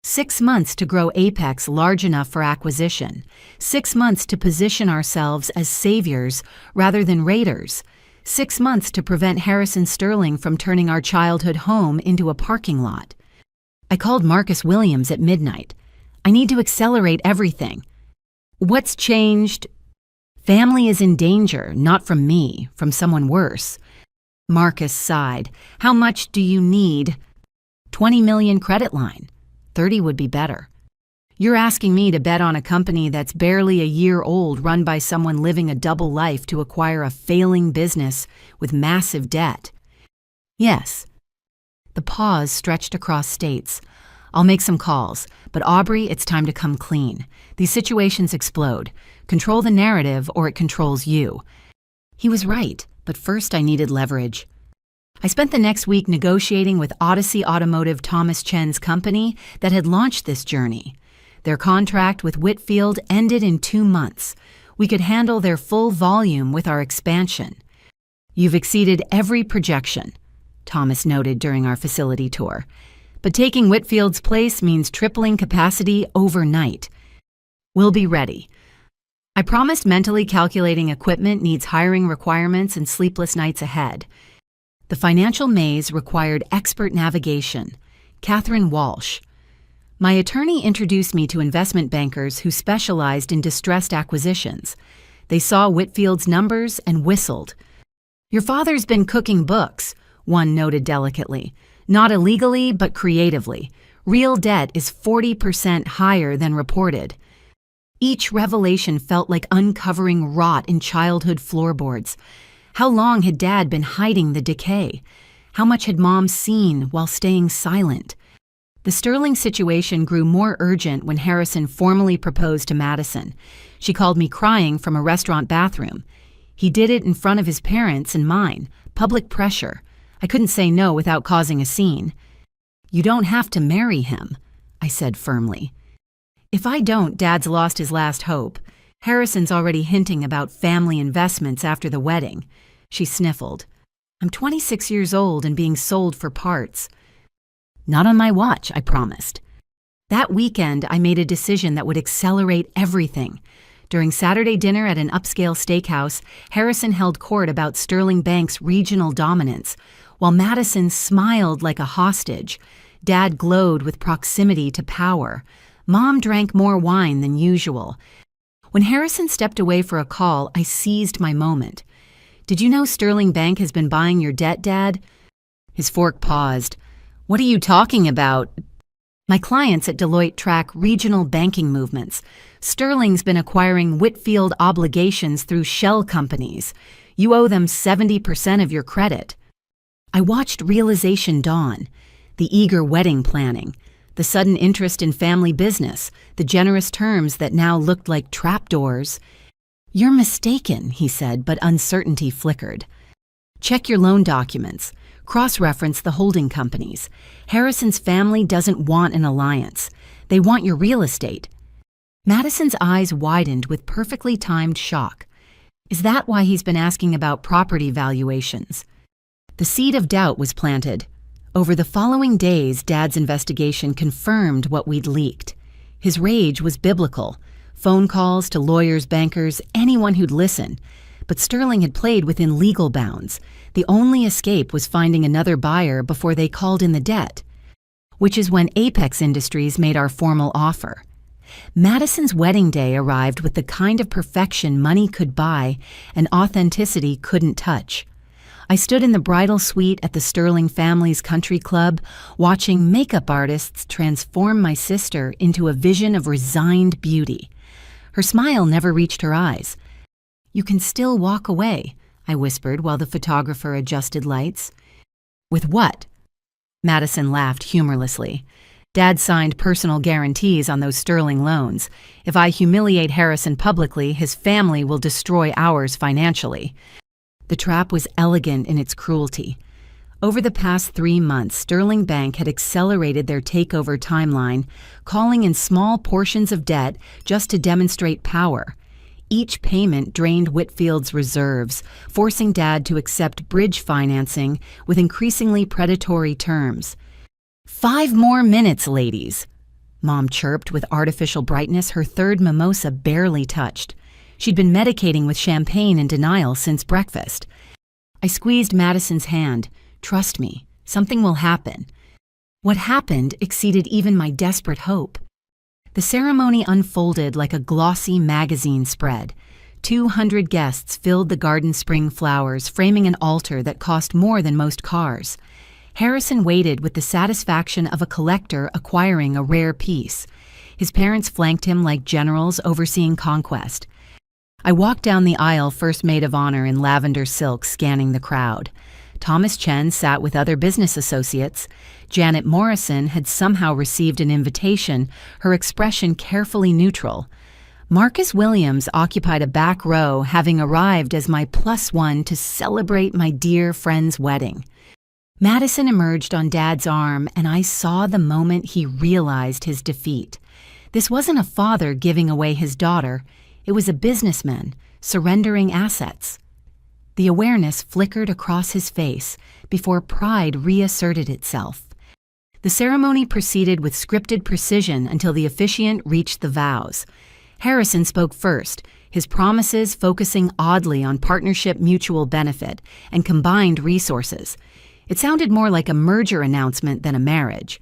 6 months to grow Apex large enough for acquisition. 6 months to position ourselves as saviors rather than raiders. 6 months to prevent Harrison Sterling from turning our childhood home into a parking lot. I called Marcus Williams at midnight. "I need to accelerate everything." "What's changed?" "Family is in danger, not from me, from someone worse." Marcus sighed. "How much do you need?" 20 million credit line. 30 would be better. You're asking me to bet on a company that's barely a year old, run by someone living a double life to acquire a failing business with massive debt. Yes. The pause stretched across states. I'll make some calls, but Aubrey, it's time to come clean. These situations explode. Control the narrative or it controls you. He was right, but first I needed leverage. I spent the next week negotiating with Odyssey Automotive, Thomas Chen's company that had launched this journey. Their contract with Whitfield ended in 2 months. We could handle their full volume with our expansion. You've exceeded every projection, Thomas noted during our facility tour. But taking Whitfield's place means tripling capacity overnight. We'll be ready. I promised mentally calculating equipment needs hiring requirements and sleepless nights ahead. The financial maze required expert navigation. Catherine Walsh. My attorney introduced me to investment bankers who specialized in distressed acquisitions. They saw Whitfield's numbers and whistled. Your father's been cooking books, one noted delicately. Not illegally, but creatively. Real debt is 40% higher than reported. Each revelation felt like uncovering rot in childhood floorboards. How long had Dad been hiding the decay? How much had Mom seen while staying silent? The Sterling situation grew more urgent when Harrison formally proposed to Madison. She called me crying from a restaurant bathroom. He did it in front of his parents and mine. Public pressure. I couldn't say no without causing a scene. You don't have to marry him, I said firmly. If I don't, Dad's lost his last hope. Harrison's already hinting about family investments after the wedding. She sniffled. I'm 26 years old and being sold for parts. Not on my watch, I promised. That weekend, I made a decision that would accelerate everything. During Saturday dinner at an upscale steakhouse, Harrison held court about Sterling Bank's regional dominance, while Madison smiled like a hostage. Dad glowed with proximity to power. Mom drank more wine than usual. When Harrison stepped away for a call, I seized my moment. Did you know Sterling Bank has been buying your debt, Dad? His fork paused. What are you talking about? My clients at Deloitte track regional banking movements. Sterling's been acquiring Whitfield obligations through shell companies. You owe them 70% of your credit. I watched realization dawn. The eager wedding planning. The sudden interest in family business, the generous terms that now looked like trapdoors. You're mistaken, he said, but uncertainty flickered. Check your loan documents. Cross-reference the holding companies. Harrison's family doesn't want an alliance. They want your real estate. Madison's eyes widened with perfectly timed shock. Is that why he's been asking about property valuations? The seed of doubt was planted. Over the following days, Dad's investigation confirmed what we'd leaked. His rage was biblical. Phone calls to lawyers, bankers, anyone who'd listen. But Sterling had played within legal bounds. The only escape was finding another buyer before they called in the debt. Which is when Apex Industries made our formal offer. Madison's wedding day arrived with the kind of perfection money could buy and authenticity couldn't touch. I stood in the bridal suite at the Sterling family's country club, watching makeup artists transform my sister into a vision of resigned beauty. Her smile never reached her eyes. You can still walk away, I whispered while the photographer adjusted lights. With what? Madison laughed humorlessly. Dad signed personal guarantees on those Sterling loans. If I humiliate Harrison publicly, his family will destroy ours financially. The trap was elegant in its cruelty. Over the past 3 months, Sterling Bank had accelerated their takeover timeline, calling in small portions of debt just to demonstrate power. Each payment drained Whitfield's reserves, forcing Dad to accept bridge financing with increasingly predatory terms. 5 more minutes, ladies, Mom chirped with artificial brightness, her third mimosa barely touched. She'd been medicating with champagne in denial since breakfast. I squeezed Madison's hand. Trust me, something will happen. What happened exceeded even my desperate hope. The ceremony unfolded like a glossy magazine spread. 200 guests filled the garden spring flowers, framing an altar that cost more than most cars. Harrison waited with the satisfaction of a collector acquiring a rare piece. His parents flanked him like generals overseeing conquest. I walked down the aisle, first maid of honor in lavender silk, scanning the crowd. Thomas Chen sat with other business associates. Janet Morrison had somehow received an invitation, her expression carefully neutral. Marcus Williams occupied a back row, having arrived as my +1 to celebrate my dear friend's wedding. Madison emerged on Dad's arm, and I saw the moment he realized his defeat. This wasn't a father giving away his daughter. It was a businessman surrendering assets. The awareness flickered across his face before pride reasserted itself. The ceremony proceeded with scripted precision until the officiant reached the vows. Harrison spoke first, his promises focusing oddly on partnership, mutual benefit, and combined resources. It sounded more like a merger announcement than a marriage.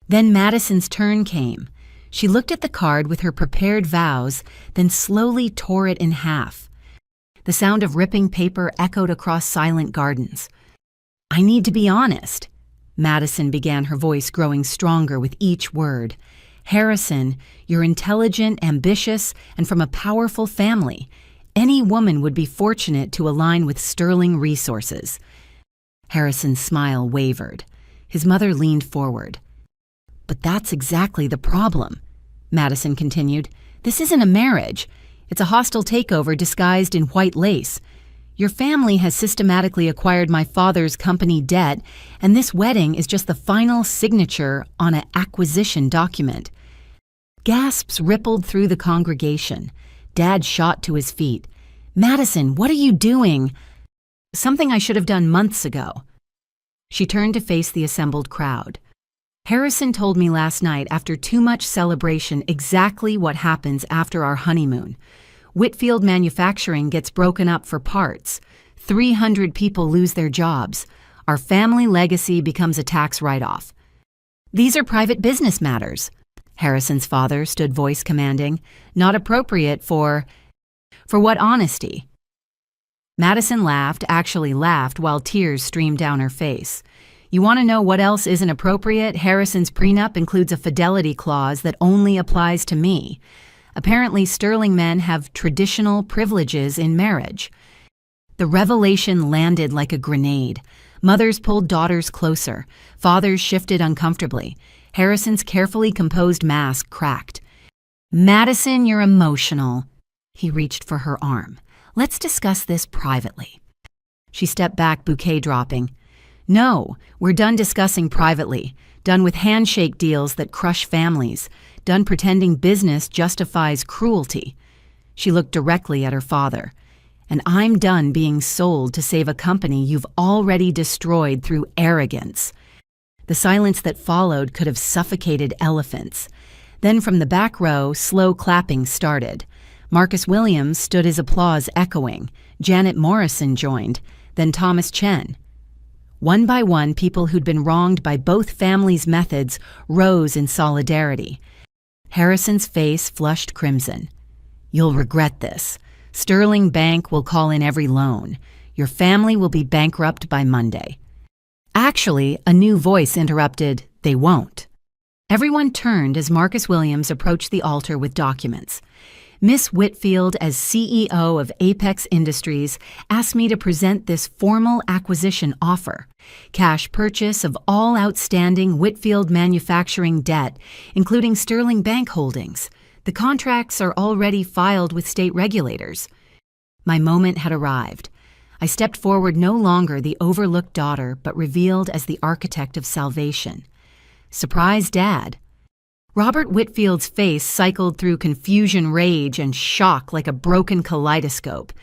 Then Madison's turn came. She looked at the card with her prepared vows, then slowly tore it in half. The sound of ripping paper echoed across silent gardens. "I need to be honest," Madison began, her voice growing stronger with each word. "Harrison, you're intelligent, ambitious, and from a powerful family. Any woman would be fortunate to align with sterling resources." Harrison's smile wavered. His mother leaned forward. "But that's exactly the problem," Madison continued. "This isn't a marriage. It's a hostile takeover disguised in white lace. Your family has systematically acquired my father's company debt, and this wedding is just the final signature on an acquisition document." Gasps rippled through the congregation. Dad shot to his feet. "Madison, what are you doing?" "Something I should have done months ago." She turned to face the assembled crowd. "Harrison told me last night, after too much celebration, exactly what happens after our honeymoon. Whitfield Manufacturing gets broken up for parts. 300 people lose their jobs. Our family legacy becomes a tax write-off." "These are private business matters," Harrison's father stood, voice commanding. "Not appropriate for what honesty?" Madison laughed, actually laughed, while tears streamed down her face. "You want to know what else isn't appropriate? Harrison's prenup includes a fidelity clause that only applies to me. Apparently, sterling men have traditional privileges in marriage." The revelation landed like a grenade. Mothers pulled daughters closer. Fathers shifted uncomfortably. Harrison's carefully composed mask cracked. "Madison, you're emotional." He reached for her arm. "Let's discuss this privately." She stepped back, bouquet dropping. "No, we're done discussing privately. Done with handshake deals that crush families. Done pretending business justifies cruelty." She looked directly at her father. "And I'm done being sold to save a company you've already destroyed through arrogance." The silence that followed could have suffocated elephants. Then from the back row, slow clapping started. Marcus Williams stood, his applause echoing. Janet Morrison joined, then Thomas Chen. One by one, people who'd been wronged by both families' methods rose in solidarity. Harrison's face flushed crimson. "You'll regret this. Sterling Bank will call in every loan. Your family will be bankrupt by Monday." Actually, a new voice interrupted, "They won't." Everyone turned as Marcus Williams approached the altar with documents. "Miss Whitfield, as CEO of Apex Industries, asked me to present this formal acquisition offer. Cash purchase of all outstanding Whitfield Manufacturing debt, including Sterling Bank holdings. The contracts are already filed with state regulators." My moment had arrived. I stepped forward, no longer the overlooked daughter, but revealed as the architect of salvation. "Surprise, Dad." Robert Whitfield's face cycled through confusion, rage, and shock like a broken kaleidoscope.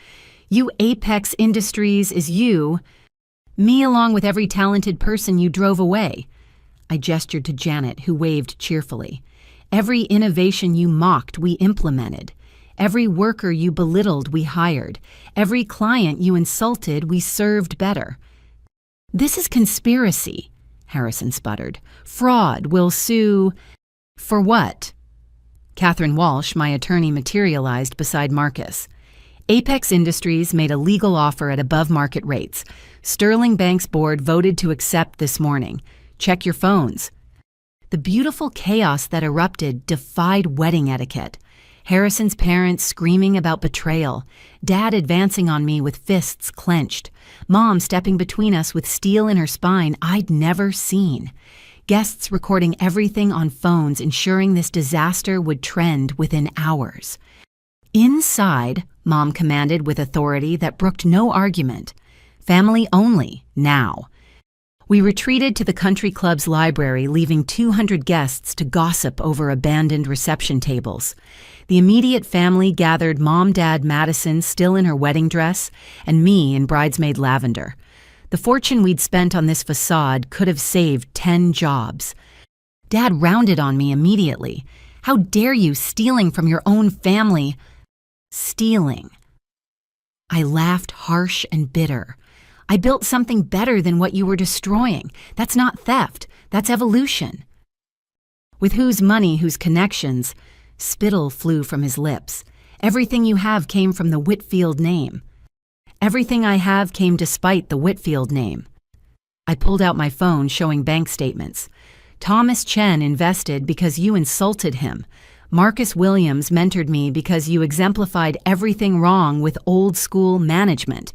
"You Apex Industries is you. Me along with every talented person you drove away." I gestured to Janet, who waved cheerfully. "Every innovation you mocked, we implemented. Every worker you belittled, we hired. Every client you insulted, we served better." "This is conspiracy," Harrison sputtered. "Fraud. Will sue." "For what?" Catherine Walsh, my attorney, materialized beside Marcus. "Apex Industries made a legal offer at above-market rates. Sterling Bank's board voted to accept this morning. Check your phones." The beautiful chaos that erupted defied wedding etiquette. Harrison's parents screaming about betrayal, Dad advancing on me with fists clenched, Mom stepping between us with steel in her spine I'd never seen. Guests recording everything on phones, ensuring this disaster would trend within hours. "Inside," Mom commanded with authority that brooked no argument. "Family only, now." We retreated to the country club's library, leaving 200 guests to gossip over abandoned reception tables. The immediate family gathered Mom, Dad, Madison still in her wedding dress, and me in bridesmaid lavender. The fortune we'd spent on this facade could have saved 10 jobs. Dad rounded on me immediately. "How dare you, stealing from your own family?" Stealing. I laughed, harsh and bitter. "I built something better than what you were destroying. That's not theft, that's evolution." "With whose money, whose connections?" Spittle flew from his lips. "Everything you have came from the Whitfield name." "Everything I have came despite the Whitfield name." I pulled out my phone, showing bank statements. "Thomas Chen invested because you insulted him. Marcus Williams mentored me because you exemplified everything wrong with old-school management.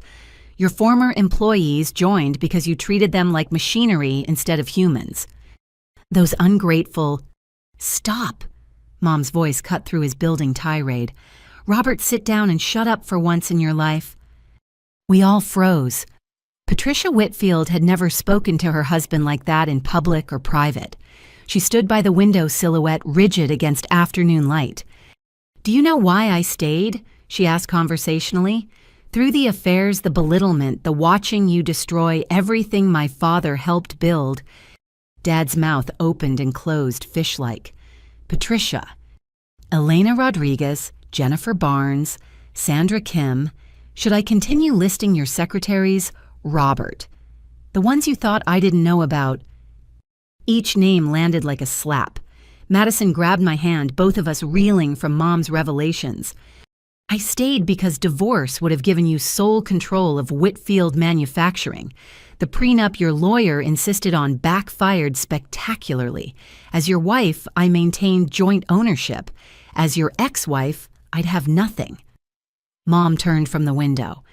Your former employees joined because you treated them like machinery instead of humans. Those ungrateful—" "Stop!" Mom's voice cut through his building tirade. "Robert, sit down and shut up for once in your life." We all froze. Patricia Whitfield had never spoken to her husband like that in public or private. She stood by the window silhouette, rigid against afternoon light. "Do you know why I stayed?" she asked conversationally. "Through the affairs, the belittlement, the watching you destroy everything my father helped build." Dad's mouth opened and closed fish-like. "Patricia, Elena Rodriguez, Jennifer Barnes, Sandra Kim. Should I continue listing your secretaries? Robert. The ones you thought I didn't know about." Each name landed like a slap. Madison grabbed my hand, both of us reeling from Mom's revelations. "I stayed because divorce would have given you sole control of Whitfield Manufacturing. The prenup your lawyer insisted on backfired spectacularly. As your wife, I maintained joint ownership. As your ex-wife, I'd have nothing." Mom turned from the window.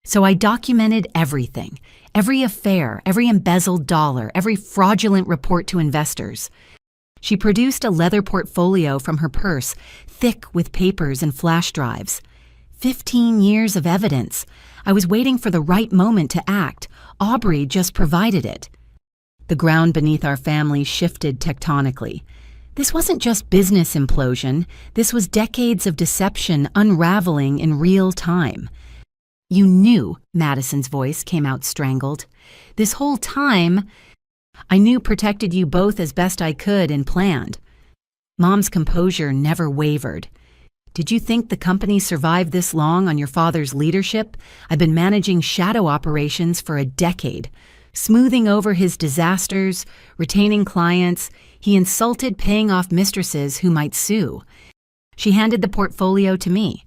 "So I documented everything, every affair, every embezzled dollar, every fraudulent report to investors." She produced a leather portfolio from her purse, thick with papers and flash drives. 15 years of evidence. I was waiting for the right moment to act. Aubrey just provided it. The ground beneath our family shifted tectonically. This wasn't just business implosion. This was decades of deception unraveling in real time. "You knew," Madison's voice came out strangled. "This whole time, I knew protected you both as best I could and planned." Mom's composure never wavered. "Did you think the company survived this long on your father's leadership? I've been managing shadow operations for a decade, smoothing over his disasters, retaining clients. He insulted paying off mistresses who might sue." She handed the portfolio to me.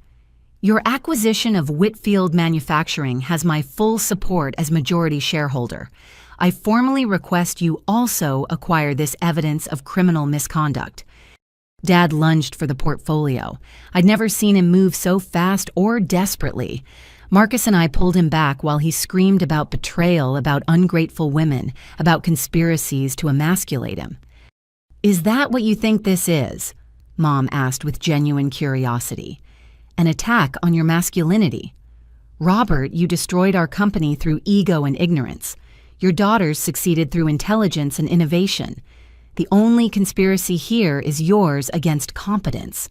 "Your acquisition of Whitfield Manufacturing has my full support as majority shareholder. I formally request you also acquire this evidence of criminal misconduct." Dad lunged for the portfolio. I'd never seen him move so fast or desperately. Marcus and I pulled him back while he screamed about betrayal, about ungrateful women, about conspiracies to emasculate him. "Is that what you think this is?" Mom asked with genuine curiosity. "An attack on your masculinity? Robert, you destroyed our company through ego and ignorance. Your daughters succeeded through intelligence and innovation. The only conspiracy here is yours against competence."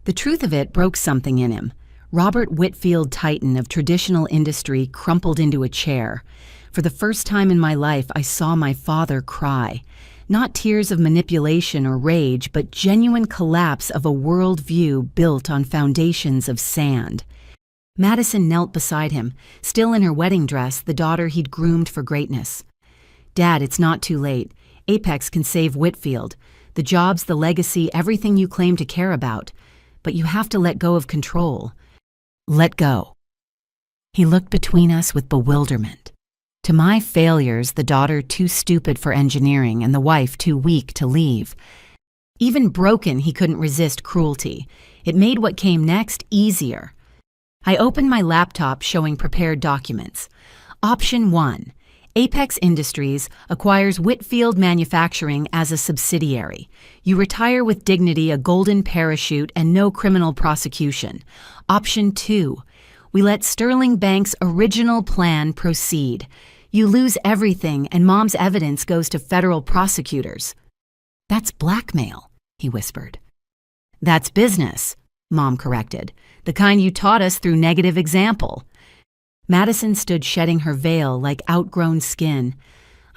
The truth of it broke something in him. Robert Whitfield, titan of traditional industry, crumpled into a chair. For the first time in my life, I saw my father cry. Not tears of manipulation or rage, but genuine collapse of a worldview built on foundations of sand. Madison knelt beside him, still in her wedding dress, the daughter he'd groomed for greatness. "Dad, it's not too late. Apex can save Whitfield. The jobs, the legacy, everything you claim to care about. But you have to let go of control." "Let go." He looked between us with bewilderment. To my failures, the daughter too stupid for engineering and the wife too weak to leave. Even broken, he couldn't resist cruelty. It made what came next easier. I opened my laptop showing prepared documents. Option 1. Apex Industries acquires Whitfield Manufacturing as a subsidiary. You retire with dignity, a golden parachute, and no criminal prosecution. Option 2. We let Sterling Bank's original plan proceed. You lose everything, and Mom's evidence goes to federal prosecutors. That's blackmail, he whispered. That's business, Mom corrected. The kind you taught us through negative example. Madison stood shedding her veil like outgrown skin.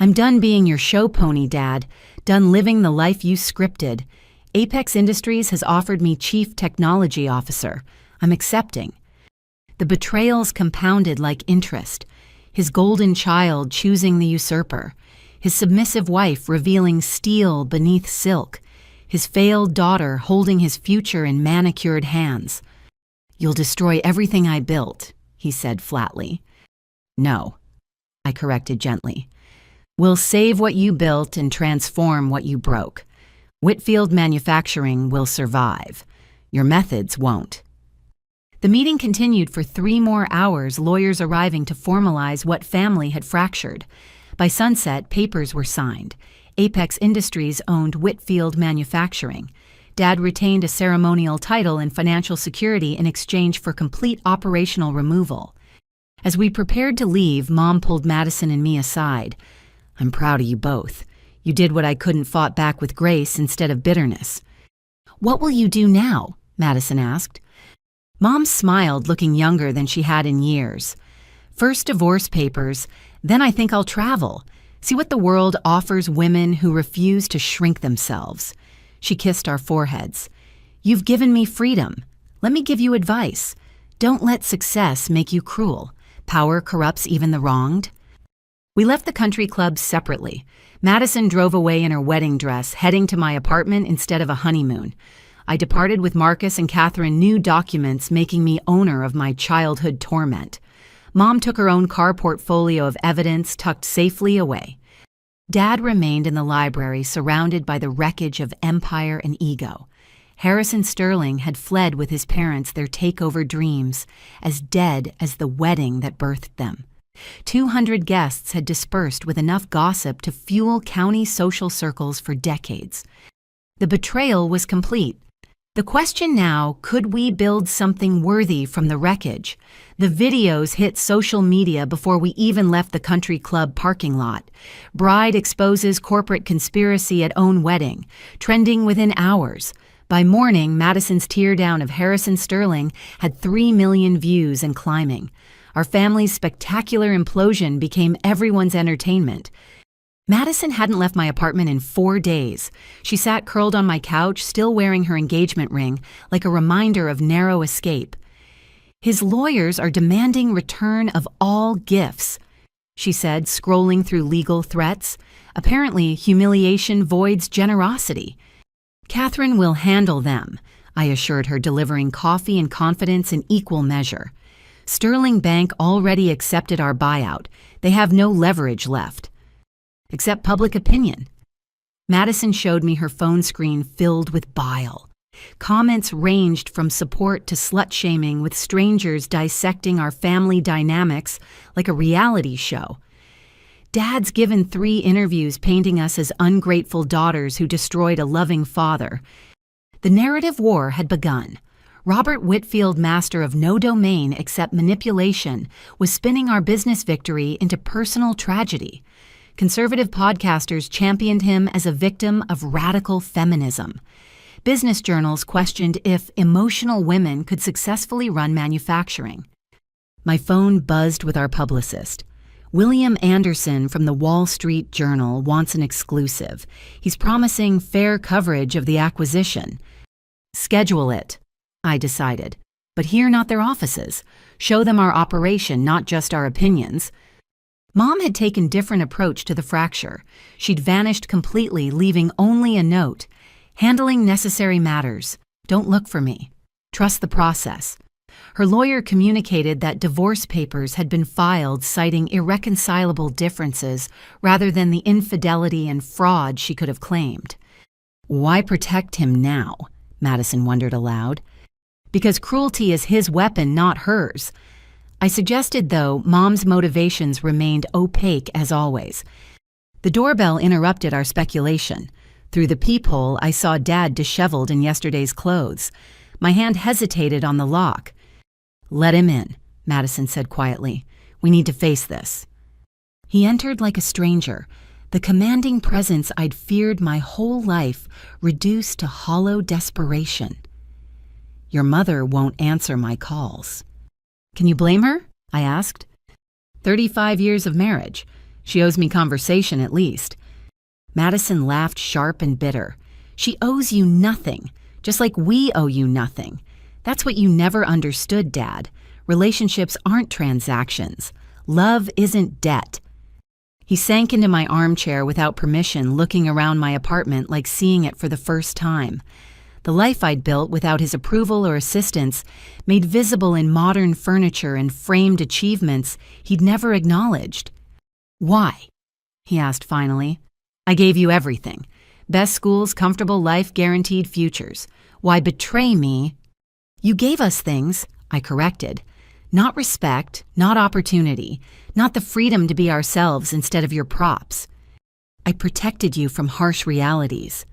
I'm done being your show pony, Dad. Done living the life you scripted. Apex Industries has offered me Chief Technology Officer. I'm accepting. The betrayals compounded like interest. His golden child choosing the usurper. His submissive wife revealing steel beneath silk. His failed daughter holding his future in manicured hands. You'll destroy everything I built, he said flatly. No, I corrected gently. We'll save what you built and transform what you broke. Whitfield Manufacturing will survive. Your methods won't. The meeting continued for 3 more hours, lawyers arriving to formalize what family had fractured. By sunset, papers were signed. Apex Industries owned Whitfield Manufacturing. Dad retained a ceremonial title and financial security in exchange for complete operational removal. As we prepared to leave, Mom pulled Madison and me aside. I'm proud of you both. You did what I couldn't, fought back with grace instead of bitterness. What will you do now? Madison asked. Mom smiled, looking younger than she had in years. First divorce papers, then I think I'll travel. See what the world offers women who refuse to shrink themselves. She kissed our foreheads. You've given me freedom. Let me give you advice. Don't let success make you cruel. Power corrupts even the wronged. We left the country club separately. Madison drove away in her wedding dress, heading to my apartment instead of a honeymoon. I departed with Marcus and Catherine new documents making me owner of my childhood torment. Mom took her own car portfolio of evidence tucked safely away. Dad remained in the library surrounded by the wreckage of empire and ego. Harrison Sterling had fled with his parents, their takeover dreams, as dead as the wedding that birthed them. 200 guests had dispersed with enough gossip to fuel county social circles for decades. The betrayal was complete. The question now, could we build something worthy from the wreckage? The videos hit social media before we even left the country club parking lot. Bride exposes corporate conspiracy at own wedding, trending within hours. By morning, Madison's teardown of Harrison Sterling had 3 million views and climbing. Our family's spectacular implosion became everyone's entertainment. Madison hadn't left my apartment in 4 days. She sat curled on my couch, still wearing her engagement ring, like a reminder of narrow escape. His lawyers are demanding return of all gifts, she said, scrolling through legal threats. Apparently, humiliation voids generosity. Catherine will handle them, I assured her, delivering coffee and confidence in equal measure. Sterling Bank already accepted our buyout. They have no leverage left. Except public opinion. Madison showed me her phone screen filled with bile. Comments ranged from support to slut-shaming, with strangers dissecting our family dynamics like a reality show. Dad's given 3 interviews painting us as ungrateful daughters who destroyed a loving father. The narrative war had begun. Robert Whitfield, master of no domain except manipulation, was spinning our business victory into personal tragedy. Conservative podcasters championed him as a victim of radical feminism. Business journals questioned if emotional women could successfully run manufacturing. My phone buzzed with our publicist. William Anderson from the Wall Street Journal wants an exclusive. He's promising fair coverage of the acquisition. Schedule it, I decided. But here, not their offices. Show them our operation, not just our opinions. Mom had taken a different approach to the fracture. She'd vanished completely, leaving only a note. Handling necessary matters. Don't look for me. Trust the process. Her lawyer communicated that divorce papers had been filed citing irreconcilable differences rather than the infidelity and fraud she could have claimed. Why protect him now? Madison wondered aloud. Because cruelty is his weapon, not hers. I suggested, though, Mom's motivations remained opaque as always. The doorbell interrupted our speculation. Through the peephole, I saw Dad disheveled in yesterday's clothes. My hand hesitated on the lock. "Let him in," Madison said quietly. "We need to face this." He entered like a stranger, the commanding presence I'd feared my whole life reduced to hollow desperation. "Your mother won't answer my calls." "Can you blame her?" I asked. 35 years of marriage. She owes me conversation at least. Madison laughed sharp and bitter. "She owes you nothing, just like we owe you nothing. That's what you never understood, Dad. Relationships aren't transactions. Love isn't debt." He sank into my armchair without permission, looking around my apartment like seeing it for the first time. The life I'd built without his approval or assistance, made visible in modern furniture and framed achievements he'd never acknowledged. "Why?" he asked finally. "I gave you everything. Best schools, comfortable life, guaranteed futures. Why betray me?" "You gave us things," I corrected. "Not respect, not opportunity, not the freedom to be ourselves instead of your props. I protected you from harsh realities."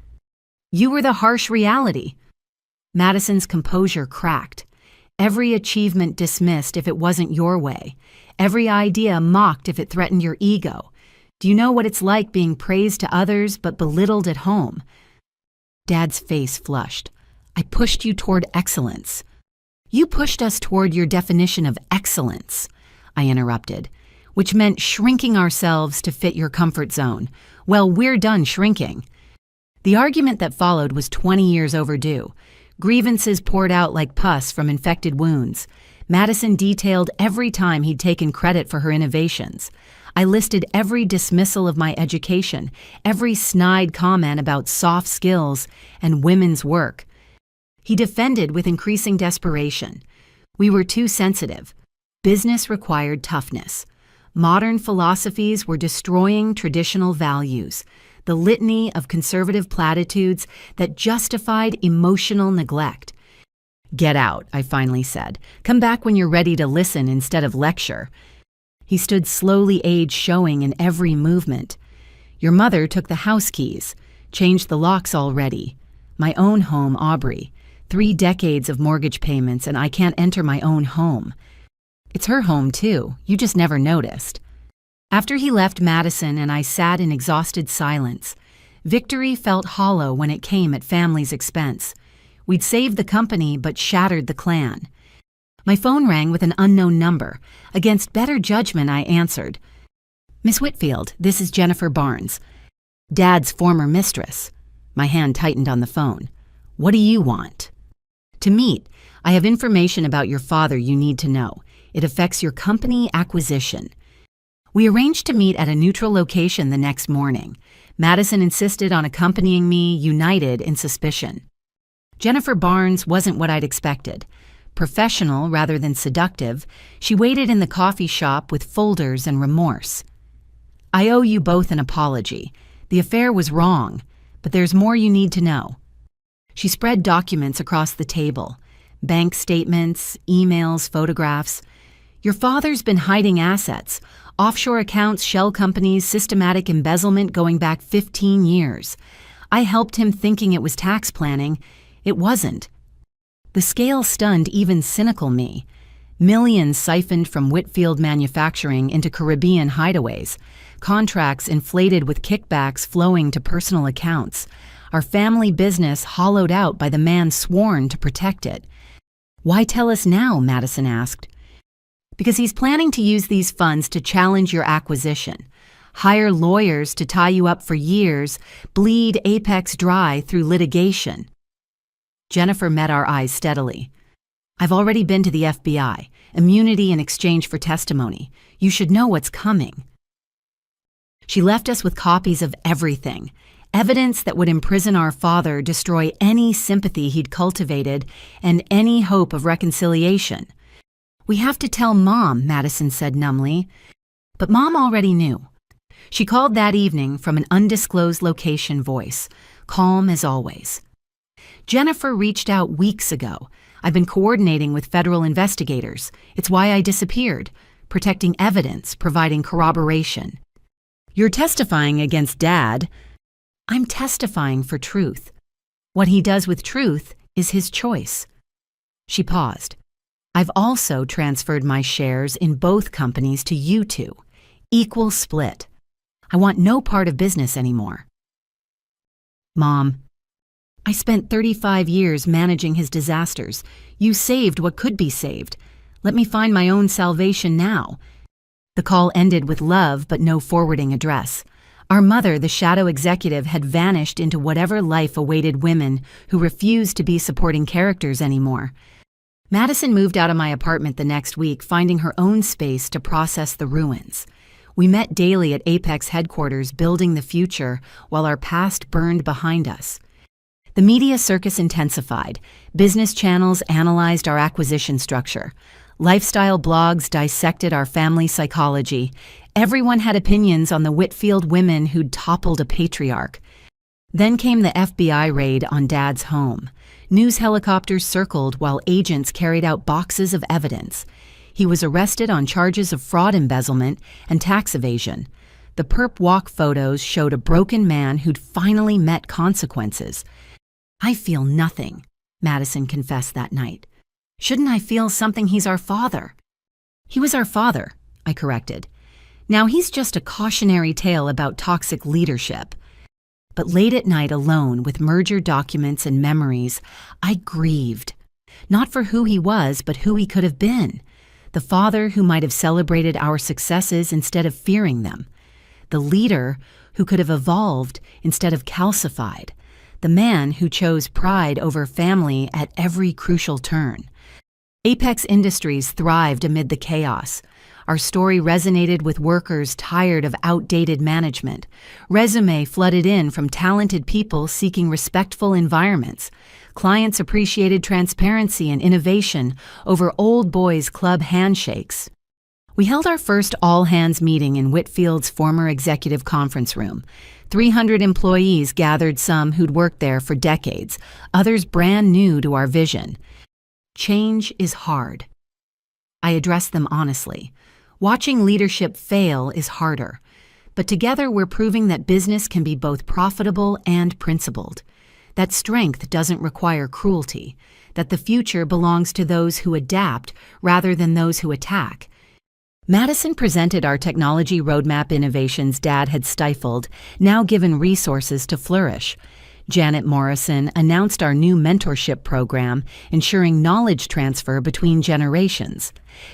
"You were the harsh reality." Madison's composure cracked. "Every achievement dismissed if it wasn't your way. Every idea mocked if it threatened your ego. Do you know what it's like being praised to others but belittled at home?" Dad's face flushed. "I pushed you toward excellence." "You pushed us toward your definition of excellence," I interrupted, "which meant shrinking ourselves to fit your comfort zone. Well, we're done shrinking." The argument that followed was 20 years overdue. Grievances poured out like pus from infected wounds. Madison detailed every time he'd taken credit for her innovations. I listed every dismissal of my education, every snide comment about soft skills and women's work. He defended with increasing desperation. We were too sensitive. Business required toughness. Modern philosophies were destroying traditional values. The litany of conservative platitudes that justified emotional neglect. "Get out," I finally said. "Come back when you're ready to listen instead of lecture." He stood slowly, age showing in every movement. "Your mother took the house keys, changed the locks already. My own home, Aubrey. 3 decades of mortgage payments and I can't enter my own home." "It's her home too, you just never noticed." After he left Madison and I sat in exhausted silence, victory felt hollow when it came at family's expense. We'd saved the company but shattered the clan. My phone rang with an unknown number. Against better judgment, I answered. "Miss Whitfield, this is Jennifer Barnes, Dad's former mistress." My hand tightened on the phone. "What do you want?" "To meet. I have information about your father you need to know. It affects your company acquisition." We arranged to meet at a neutral location the next morning. Madison insisted on accompanying me, united in suspicion. Jennifer Barnes wasn't what I'd expected. Professional rather than seductive, she waited in the coffee shop with folders and remorse. "I owe you both an apology. The affair was wrong, but there's more you need to know." She spread documents across the table. Bank statements, emails, photographs. "Your father's been hiding assets. Offshore accounts, shell companies, systematic embezzlement going back 15 years. I helped him thinking it was tax planning. It wasn't." The scale stunned even cynical me. Millions siphoned from Whitfield Manufacturing into Caribbean hideaways. Contracts inflated with kickbacks flowing to personal accounts. Our family business hollowed out by the man sworn to protect it. "Why tell us now?" Madison asked. "Because he's planning to use these funds to challenge your acquisition. Hire lawyers to tie you up for years, bleed Apex dry through litigation." Jennifer met our eyes steadily. "I've already been to the FBI. Immunity in exchange for testimony. You should know what's coming." She left us with copies of everything. Evidence that would imprison our father, destroy any sympathy he'd cultivated, and any hope of reconciliation. "We have to tell Mom," Madison said numbly. But Mom already knew. She called that evening from an undisclosed location, voice calm as always. "Jennifer reached out weeks ago. I've been coordinating with federal investigators. It's why I disappeared, protecting evidence, providing corroboration." "You're testifying against Dad." "I'm testifying for truth. What he does with truth is his choice." She paused. "I've also transferred my shares in both companies to you two. Equal split. I want no part of business anymore." "Mom, I spent 35 years managing his disasters. You saved what could be saved. Let me find my own salvation now." The call ended with love but no forwarding address. Our mother, the shadow executive, had vanished into whatever life awaited women who refused to be supporting characters anymore. Madison moved out of my apartment the next week, finding her own space to process the ruins. We met daily at Apex headquarters, building the future while our past burned behind us. The media circus intensified. Business channels analyzed our acquisition structure. Lifestyle blogs dissected our family psychology. Everyone had opinions on the Whitfield women who'd toppled a patriarch. Then came the FBI raid on Dad's home. News helicopters circled while agents carried out boxes of evidence. He was arrested on charges of fraud, embezzlement, and tax evasion. The perp walk photos showed a broken man who'd finally met consequences. "I feel nothing," Madison confessed that night. "Shouldn't I feel something? He's our father." "He was our father," I corrected. "Now he's just a cautionary tale about toxic leadership." But late at night, alone with merger documents and memories, I grieved. Not for who he was, but who he could have been. The father who might have celebrated our successes instead of fearing them. The leader who could have evolved instead of calcified. The man who chose pride over family at every crucial turn. Apex Industries thrived amid the chaos. Our story resonated with workers tired of outdated management. Resume flooded in from talented people seeking respectful environments. Clients appreciated transparency and innovation over old boys club handshakes. We held our first all-hands meeting in Whitfield's former executive conference room. 300 employees gathered, some who'd worked there for decades, others brand new to our vision. Change is hard. I addressed them honestly. Watching leadership fail is harder. But together we're proving that business can be both profitable and principled. That strength doesn't require cruelty. That the future belongs to those who adapt rather than those who attack. Madison presented our technology roadmap innovations Dad had stifled, now given resources to flourish. Janet Morrison announced our new mentorship program, ensuring knowledge transfer between generations.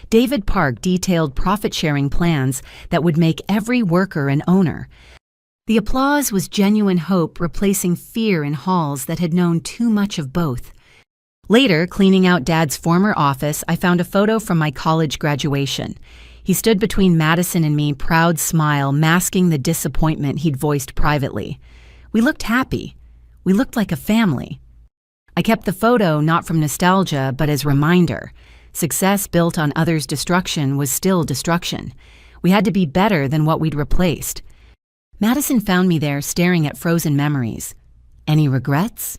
David Park detailed profit-sharing plans that would make every worker an owner. The applause was genuine hope, replacing fear in halls that had known too much of both. Later, cleaning out Dad's former office, I found a photo from my college graduation. He stood between Madison and me, proud smile masking the disappointment he'd voiced privately. We looked happy. We looked like a family. I kept the photo not from nostalgia, but as reminder. Success built on others' destruction was still destruction. We had to be better than what we'd replaced. Madison found me there staring at frozen memories. "Any regrets?"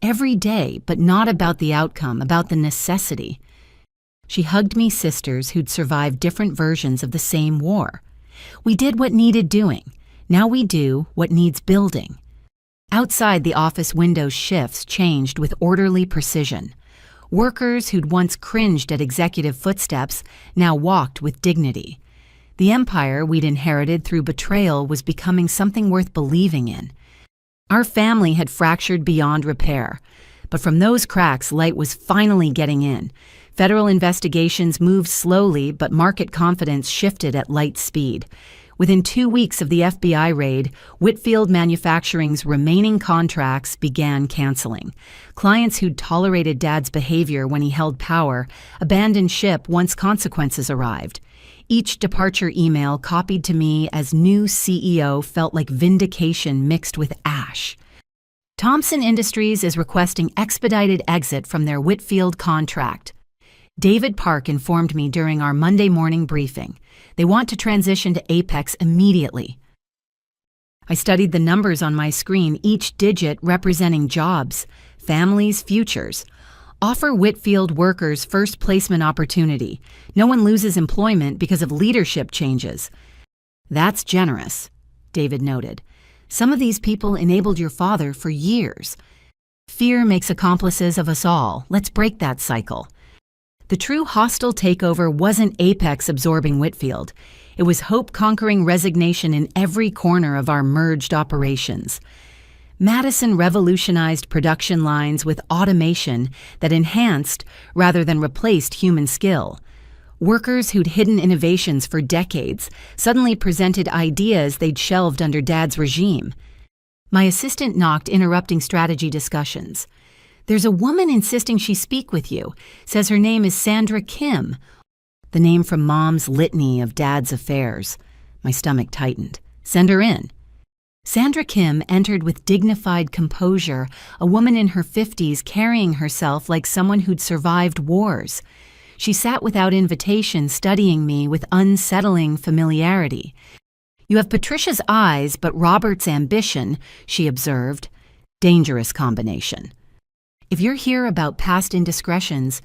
"Every day, but not about the outcome, about the necessity." She hugged me sisters who'd survived different versions of the same war. We did what needed doing. Now we do what needs building. Outside, the office window shifts changed with orderly precision. Workers who'd once cringed at executive footsteps now walked with dignity. The empire we'd inherited through betrayal was becoming something worth believing in. Our family had fractured beyond repair, but from those cracks, light was finally getting in. Federal investigations moved slowly, but market confidence shifted at light speed. Within 2 weeks of the FBI raid, Whitfield Manufacturing's remaining contracts began canceling. Clients who'd tolerated Dad's behavior when he held power abandoned ship once consequences arrived. Each departure email copied to me as new CEO felt like vindication mixed with ash. Thompson Industries is requesting expedited exit from their Whitfield contract. David Park informed me during our Monday morning briefing. They want to transition to Apex immediately. I studied the numbers on my screen, each digit representing jobs, families, futures. Offer Whitfield workers first placement opportunity. No one loses employment because of leadership changes. That's generous, David noted. Some of these people enabled your father for years. Fear makes accomplices of us all. Let's break that cycle. The true hostile takeover wasn't Apex absorbing Whitfield. It was hope conquering resignation in every corner of our merged operations. Madison revolutionized production lines with automation that enhanced rather than replaced human skill. Workers who'd hidden innovations for decades suddenly presented ideas they'd shelved under Dad's regime. My assistant knocked, interrupting strategy discussions. There's a woman insisting she speak with you, says her name is Sandra Kim. The name from Mom's litany of Dad's affairs. My stomach tightened. Send her in. Sandra Kim entered with dignified composure, a woman in her 50s carrying herself like someone who'd survived wars. She sat without invitation, studying me with unsettling familiarity. You have Patricia's eyes, but Robert's ambition, she observed. Dangerous combination. If you're here about past indiscretions,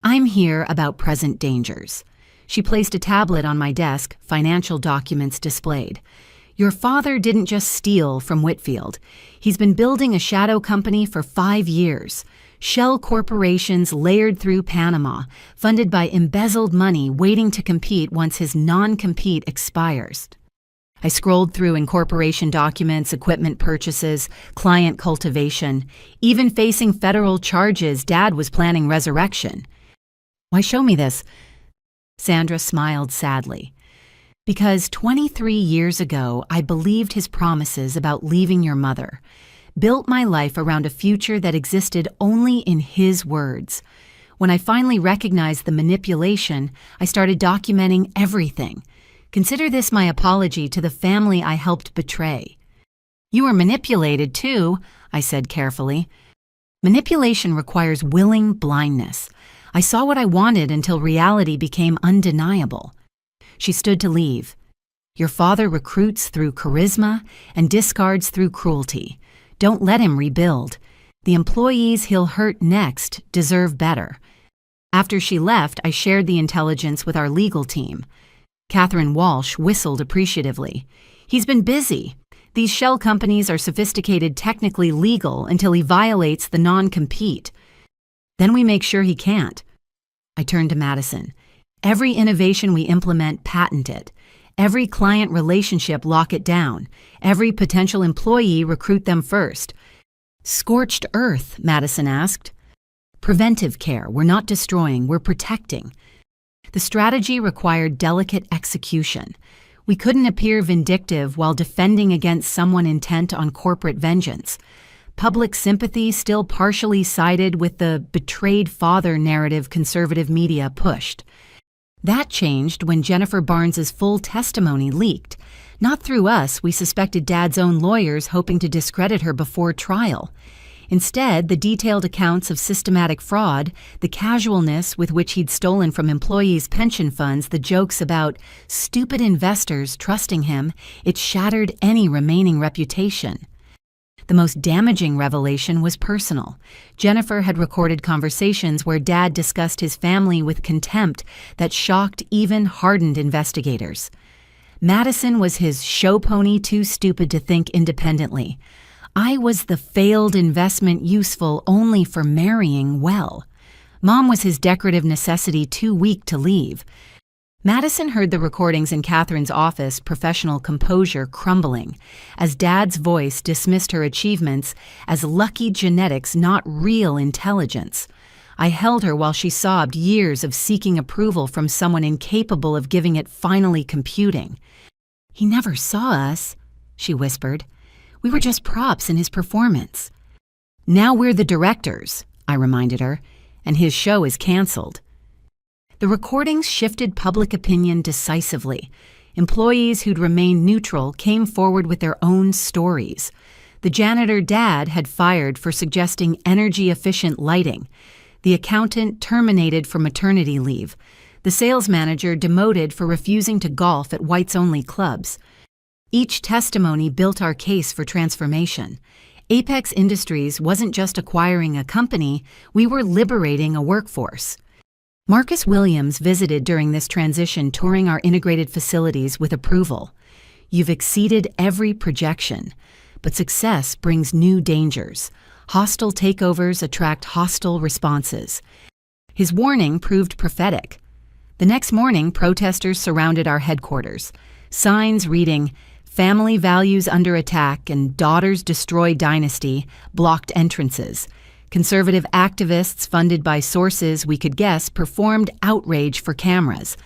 I'm here about present dangers. She placed a tablet on my desk, financial documents displayed. Your father didn't just steal from Whitfield. He's been building a shadow company for 5 years. Shell corporations layered through Panama, funded by embezzled money waiting to compete once his non-compete expires. I scrolled through incorporation documents, equipment purchases, client cultivation. Even facing federal charges, Dad was planning resurrection. Why show me this? Sandra smiled sadly. Because 23 years ago, I believed his promises about leaving your mother. Built my life around a future that existed only in his words. When I finally recognized the manipulation, I started documenting everything. Consider this my apology to the family I helped betray. You were manipulated too, I said carefully. Manipulation requires willing blindness. I saw what I wanted until reality became undeniable. She stood to leave. Your father recruits through charisma and discards through cruelty. Don't let him rebuild. The employees he'll hurt next deserve better. After she left, I shared the intelligence with our legal team. Catherine Walsh whistled appreciatively. He's been busy. These shell companies are sophisticated, technically legal until he violates the non-compete. Then we make sure he can't. I turned to Madison. Every innovation we implement, patent it. Every client relationship, lock it down. Every potential employee, recruit them first. Scorched earth, Madison asked. Preventive care. We're not destroying, we're protecting. The strategy required delicate execution. We couldn't appear vindictive while defending against someone intent on corporate vengeance. Public sympathy still partially sided with the betrayed father narrative conservative media pushed. That changed when Jennifer Barnes's full testimony leaked. Not through us, we suspected Dad's own lawyers hoping to discredit her before trial. Instead, the detailed accounts of systematic fraud, the casualness with which he'd stolen from employees' pension funds, the jokes about stupid investors trusting him, it shattered any remaining reputation. The most damaging revelation was personal. Jennifer had recorded conversations where Dad discussed his family with contempt that shocked even hardened investigators. Madison was his show pony, too stupid to think independently. I was the failed investment useful only for marrying well. Mom was his decorative necessity, too weak to leave. Madison heard the recordings in Catherine's office, professional composure crumbling, as Dad's voice dismissed her achievements as lucky genetics, not real intelligence. I held her while she sobbed years of seeking approval from someone incapable of giving it finally computing. "He never saw us," she whispered. "We were just props in his performance." "Now we're the directors," I reminded her, "and his show is canceled." The recordings shifted public opinion decisively. Employees who'd remained neutral came forward with their own stories. The janitor Dad had fired for suggesting energy-efficient lighting. The accountant terminated for maternity leave. The sales manager demoted for refusing to golf at whites-only clubs. Each testimony built our case for transformation. Apex Industries wasn't just acquiring a company, we were liberating a workforce. Marcus Williams visited during this transition, touring our integrated facilities with approval. "You've exceeded every projection, but success brings new dangers. Hostile takeovers attract hostile responses." His warning proved prophetic. The next morning, protesters surrounded our headquarters. Signs reading, "Family values under attack" and "Daughters destroy dynasty" blocked entrances. Conservative activists, funded by sources we could guess, performed outrage for cameras.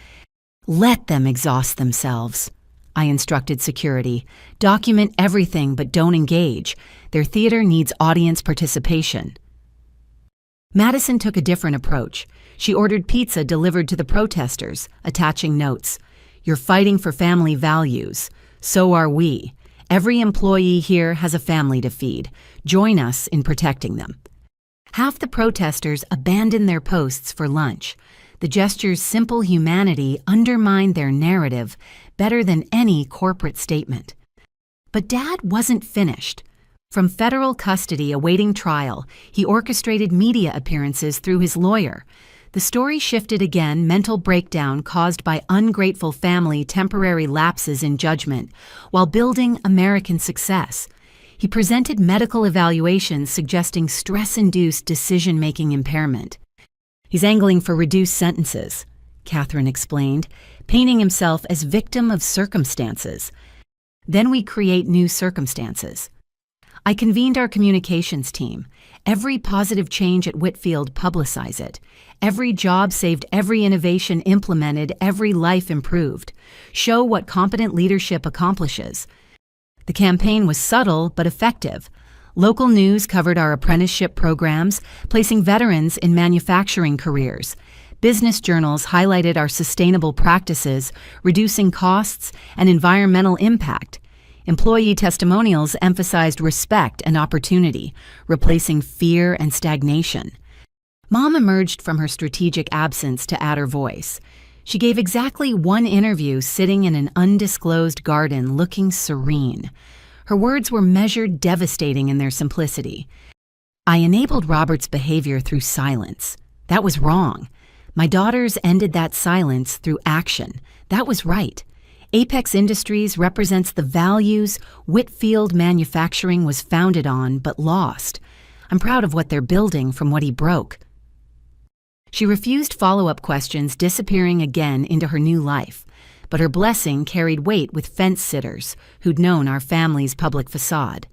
"Let them exhaust themselves," I instructed security. "Document everything but don't engage. Their theater needs audience participation." Madison took a different approach. She ordered pizza delivered to the protesters, attaching notes. "You're fighting for family values. So are we. Every employee here has a family to feed. Join us in protecting them." Half the protesters abandoned their posts for lunch. The gesture's simple humanity undermined their narrative better than any corporate statement. But Dad wasn't finished. From federal custody awaiting trial, he orchestrated media appearances through his lawyer. The story shifted again, mental breakdown caused by ungrateful family temporary lapses in judgment, while building American success. He presented medical evaluations suggesting stress-induced decision-making impairment. "He's angling for reduced sentences," Catherine explained, painting himself as victim of circumstances. Then we create new circumstances. I convened our communications team. Every positive change at Whitfield, publicize it. Every job saved, every innovation implemented, every life improved. Show what competent leadership accomplishes. The campaign was subtle but effective. Local news covered our apprenticeship programs, placing veterans in manufacturing careers. Business journals highlighted our sustainable practices, reducing costs and environmental impact. Employee testimonials emphasized respect and opportunity, replacing fear and stagnation. Mom emerged from her strategic absence to add her voice. She gave exactly one interview sitting in an undisclosed garden looking serene. Her words were measured, devastating in their simplicity. "I enabled Robert's behavior through silence. That was wrong. My daughters ended that silence through action. That was right. Apex Industries represents the values Whitfield Manufacturing was founded on but lost. I'm proud of what they're building from what he broke." She refused follow-up questions, disappearing again into her new life. But her blessing carried weight with fence-sitters who'd known our family's public facade.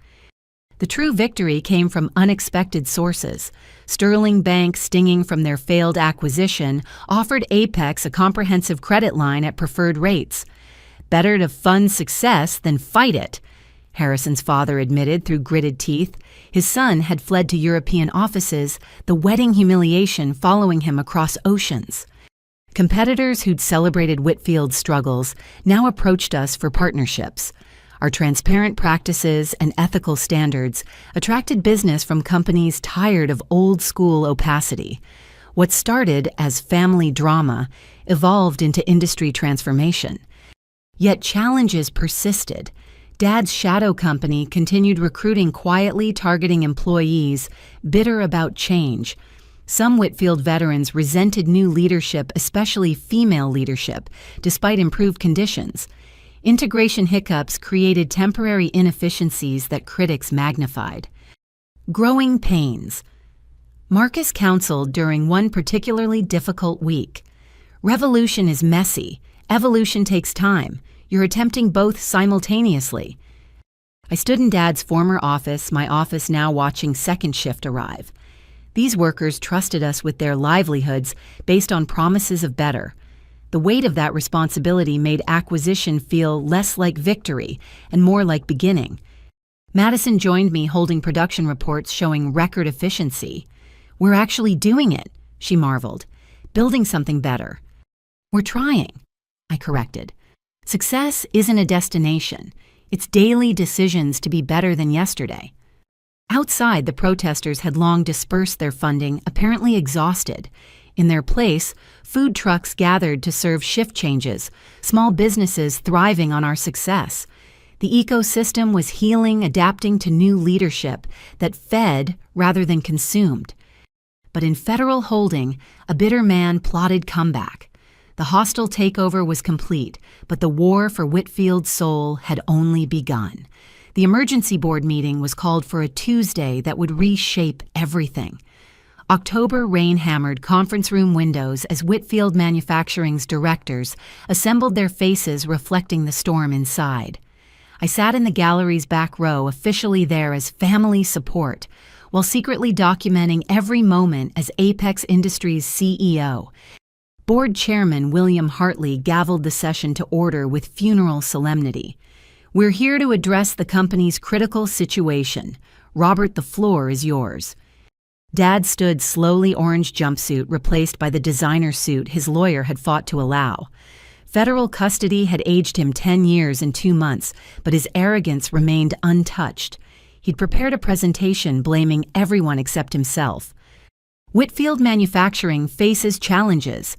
The true victory came from unexpected sources. Sterling Bank, stinging from their failed acquisition, offered Apex a comprehensive credit line at preferred rates. "Better to fund success than fight it," Harrison's father admitted through gritted teeth. His son had fled to European offices, the wedding humiliation following him across oceans. Competitors who'd celebrated Whitfield's struggles now approached us for partnerships. Our transparent practices and ethical standards attracted business from companies tired of old-school opacity. What started as family drama evolved into industry transformation. Yet challenges persisted. Dad's shadow company continued recruiting quietly, targeting employees, bitter about change. Some Whitfield veterans resented new leadership, especially female leadership, despite improved conditions. Integration hiccups created temporary inefficiencies that critics magnified. Growing pains. Marcus counseled during one particularly difficult week. "Revolution is messy. Evolution takes time. You're attempting both simultaneously." I stood in Dad's former office, my office now watching second shift arrive. These workers trusted us with their livelihoods based on promises of better. The weight of that responsibility made acquisition feel less like victory and more like beginning. Madison joined me holding production reports showing record efficiency. "We're actually doing it," she marveled. "Building something better." "We're trying," I corrected. "Success isn't a destination. It's daily decisions to be better than yesterday." Outside, the protesters had long dispersed their funding, apparently exhausted. In their place, food trucks gathered to serve shift changes, small businesses thriving on our success. The ecosystem was healing, adapting to new leadership that fed rather than consumed. But in federal holding, a bitter man plotted comeback. The hostile takeover was complete, but the war for Whitfield's soul had only begun. The emergency board meeting was called for a Tuesday that would reshape everything. October rain-hammered conference room windows as Whitfield Manufacturing's directors assembled their faces reflecting the storm inside. I sat in the gallery's back row, officially there as family support, while secretly documenting every moment as Apex Industries' CEO. Board Chairman William Hartley gavelled the session to order with funeral solemnity. "We're here to address the company's critical situation. Robert, the floor is yours." Dad stood slowly orange jumpsuit replaced by the designer suit his lawyer had fought to allow. Federal custody had aged him 10 years and 2 months, but his arrogance remained untouched. He'd prepared a presentation blaming everyone except himself. Whitfield Manufacturing faces challenges.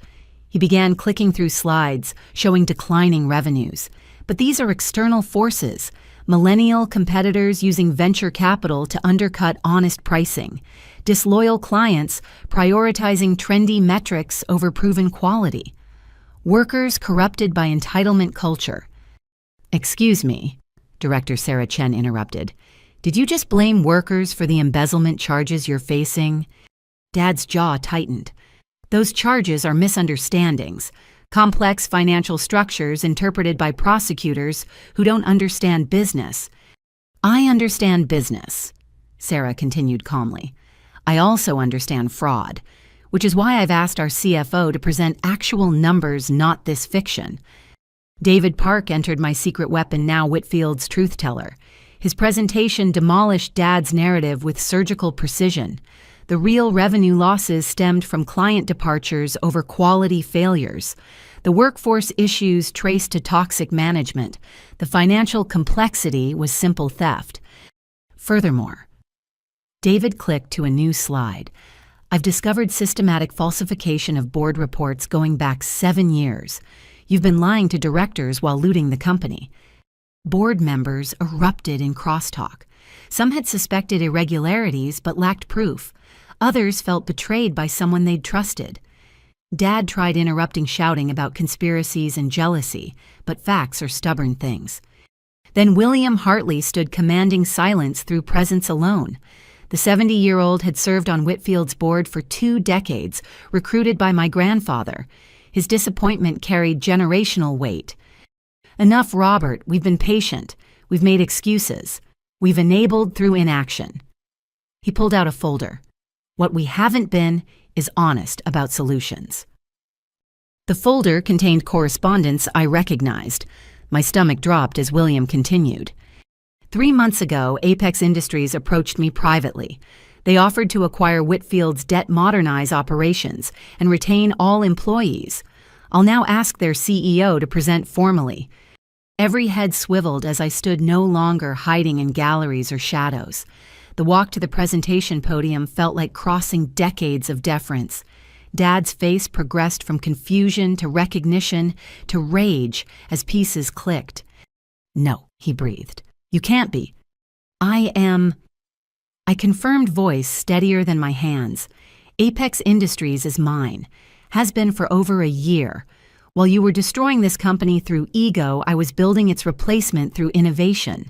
He began clicking through slides, showing declining revenues. But these are external forces, millennial competitors using venture capital to undercut honest pricing, disloyal clients prioritizing trendy metrics over proven quality, workers corrupted by entitlement culture. "Excuse me," Director Sarah Chen interrupted. "Did you just blame workers for the embezzlement charges you're facing?" Dad's jaw tightened. "Those charges are misunderstandings. Complex financial structures interpreted by prosecutors who don't understand business." "I understand business," Sarah continued calmly. "I also understand fraud, which is why I've asked our CFO to present actual numbers, not this fiction." David Park entered my secret weapon, now Whitfield's truth teller. His presentation demolished Dad's narrative with surgical precision. The real revenue losses stemmed from client departures over quality failures. The workforce issues traced to toxic management. The financial complexity was simple theft. Furthermore, David clicked to a new slide. "I've discovered systematic falsification of board reports going back 7 years. You've been lying to directors while looting the company." Board members erupted in crosstalk. Some had suspected irregularities but lacked proof. Others felt betrayed by someone they'd trusted. Dad tried interrupting, shouting about conspiracies and jealousy, but facts are stubborn things. Then William Hartley stood commanding silence through presence alone. The 70-year-old had served on Whitfield's board for 2 decades, recruited by my grandfather. His disappointment carried generational weight. "Enough, Robert. We've been patient. We've made excuses. We've enabled through inaction." He pulled out a folder. "What we haven't been is honest about solutions." The folder contained correspondence I recognized. My stomach dropped as William continued. 3 months ago, Apex Industries approached me privately. They offered to acquire Whitfield's debt modernize operations and retain all employees. I'll now ask their CEO to present formally. Every head swiveled as I stood no longer hiding in galleries or shadows. The walk to the presentation podium felt like crossing decades of deference. Dad's face progressed from confusion to recognition to rage as pieces clicked. "No," he breathed. "You can't be." I confirmed, voice steadier than my hands. "Apex Industries is mine. Has been for over a year. While you were destroying this company through ego, I was building its replacement through innovation."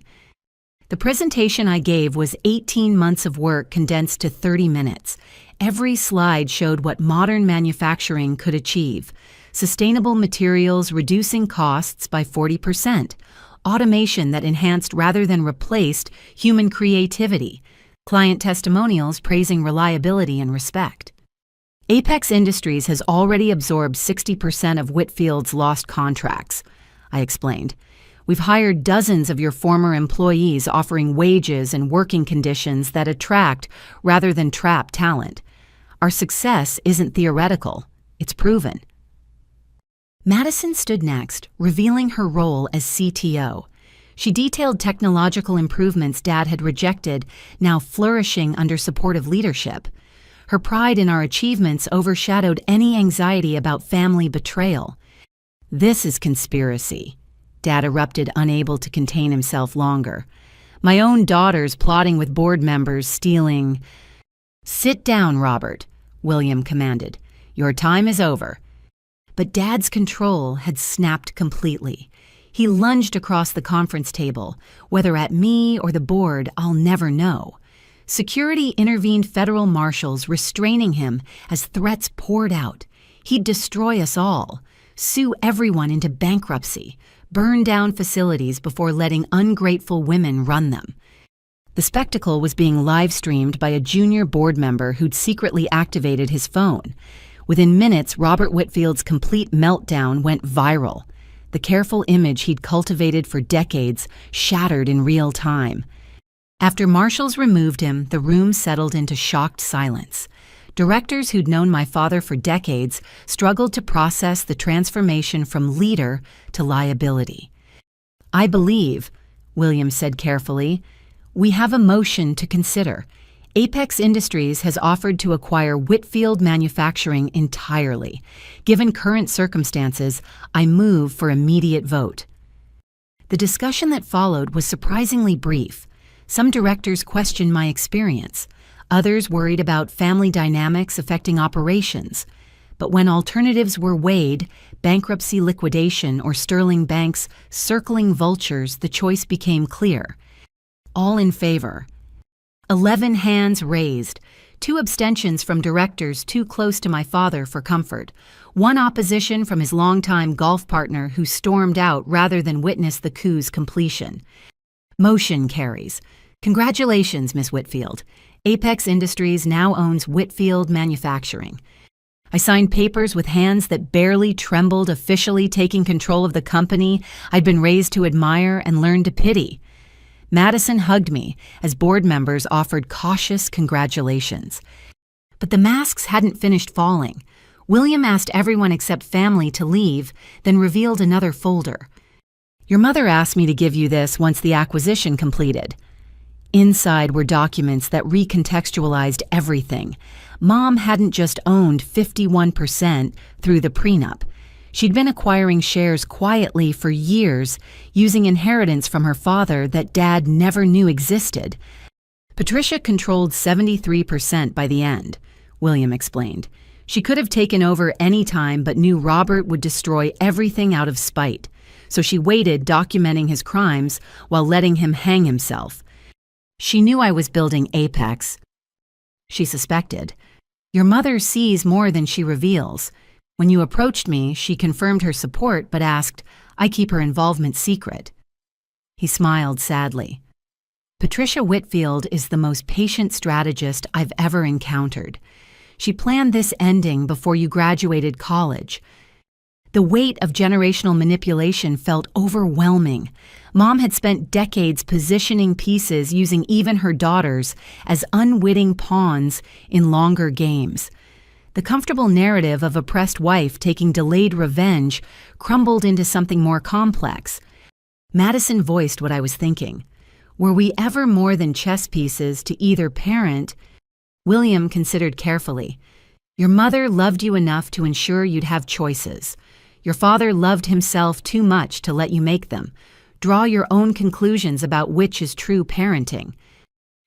The presentation I gave was 18 months of work condensed to 30 minutes. Every slide showed what modern manufacturing could achieve. Sustainable materials reducing costs by 40%. Automation that enhanced rather than replaced human creativity. Client testimonials praising reliability and respect. Apex Industries has already absorbed 60% of Whitfield's lost contracts, I explained. We've hired dozens of your former employees offering wages and working conditions that attract rather than trap talent. Our success isn't theoretical, it's proven. Madison stood next, revealing her role as CTO. She detailed technological improvements Dad had rejected, now flourishing under supportive leadership. Her pride in our achievements overshadowed any anxiety about family betrayal. This is conspiracy, Dad erupted, unable to contain himself longer. My own daughters plotting with board members, stealing. Sit down, Robert, William commanded. Your time is over. But Dad's control had snapped completely. He lunged across the conference table. Whether at me or the board, I'll never know. Security intervened federal marshals, restraining him as threats poured out. He'd destroy us all, sue everyone into bankruptcy, burn down facilities before letting ungrateful women run them. The spectacle was being live-streamed by a junior board member who'd secretly activated his phone. Within minutes, Robert Whitfield's complete meltdown went viral. The careful image he'd cultivated for decades shattered in real time. After marshals removed him, the room settled into shocked silence. Directors who'd known my father for decades struggled to process the transformation from leader to liability. I believe, William said carefully, we have a motion to consider. Apex Industries has offered to acquire Whitfield Manufacturing entirely. Given current circumstances, I move for immediate vote. The discussion that followed was surprisingly brief. Some directors questioned my experience. Others worried about family dynamics affecting operations. But when alternatives were weighed, bankruptcy, liquidation, or Sterling Bank's circling vultures, the choice became clear. All in favor. 11 hands raised, 2 abstentions from directors too close to my father for comfort, 1 opposition from his longtime golf partner who stormed out rather than witness the coup's completion. Motion carries. Congratulations, Miss Whitfield. Apex Industries now owns Whitfield Manufacturing. I signed papers with hands that barely trembled, officially taking control of the company I'd been raised to admire and learn to pity. Madison hugged me as board members offered cautious congratulations. But the masks hadn't finished falling. William asked everyone except family to leave, then revealed another folder. Your mother asked me to give you this once the acquisition completed. Inside were documents that recontextualized everything. Mom hadn't just owned 51% through the prenup. She'd been acquiring shares quietly for years, using inheritance from her father that Dad never knew existed. Patricia controlled 73% by the end, William explained. She could have taken over any time but knew Robert would destroy everything out of spite. So she waited, documenting his crimes while letting him hang himself. She knew I was building Apex. She suspected. Your mother sees more than she reveals. When you approached me, she confirmed her support but asked, I keep her involvement secret. He smiled sadly. Patricia Whitfield is the most patient strategist I've ever encountered. She planned this ending before you graduated college. The weight of generational manipulation felt overwhelming. Mom had spent decades positioning pieces using even her daughters as unwitting pawns in longer games. The comfortable narrative of oppressed wife taking delayed revenge crumbled into something more complex. Madison voiced what I was thinking. Were we ever more than chess pieces to either parent? William considered carefully. Your mother loved you enough to ensure you'd have choices. Your father loved himself too much to let you make them. Draw your own conclusions about which is true parenting.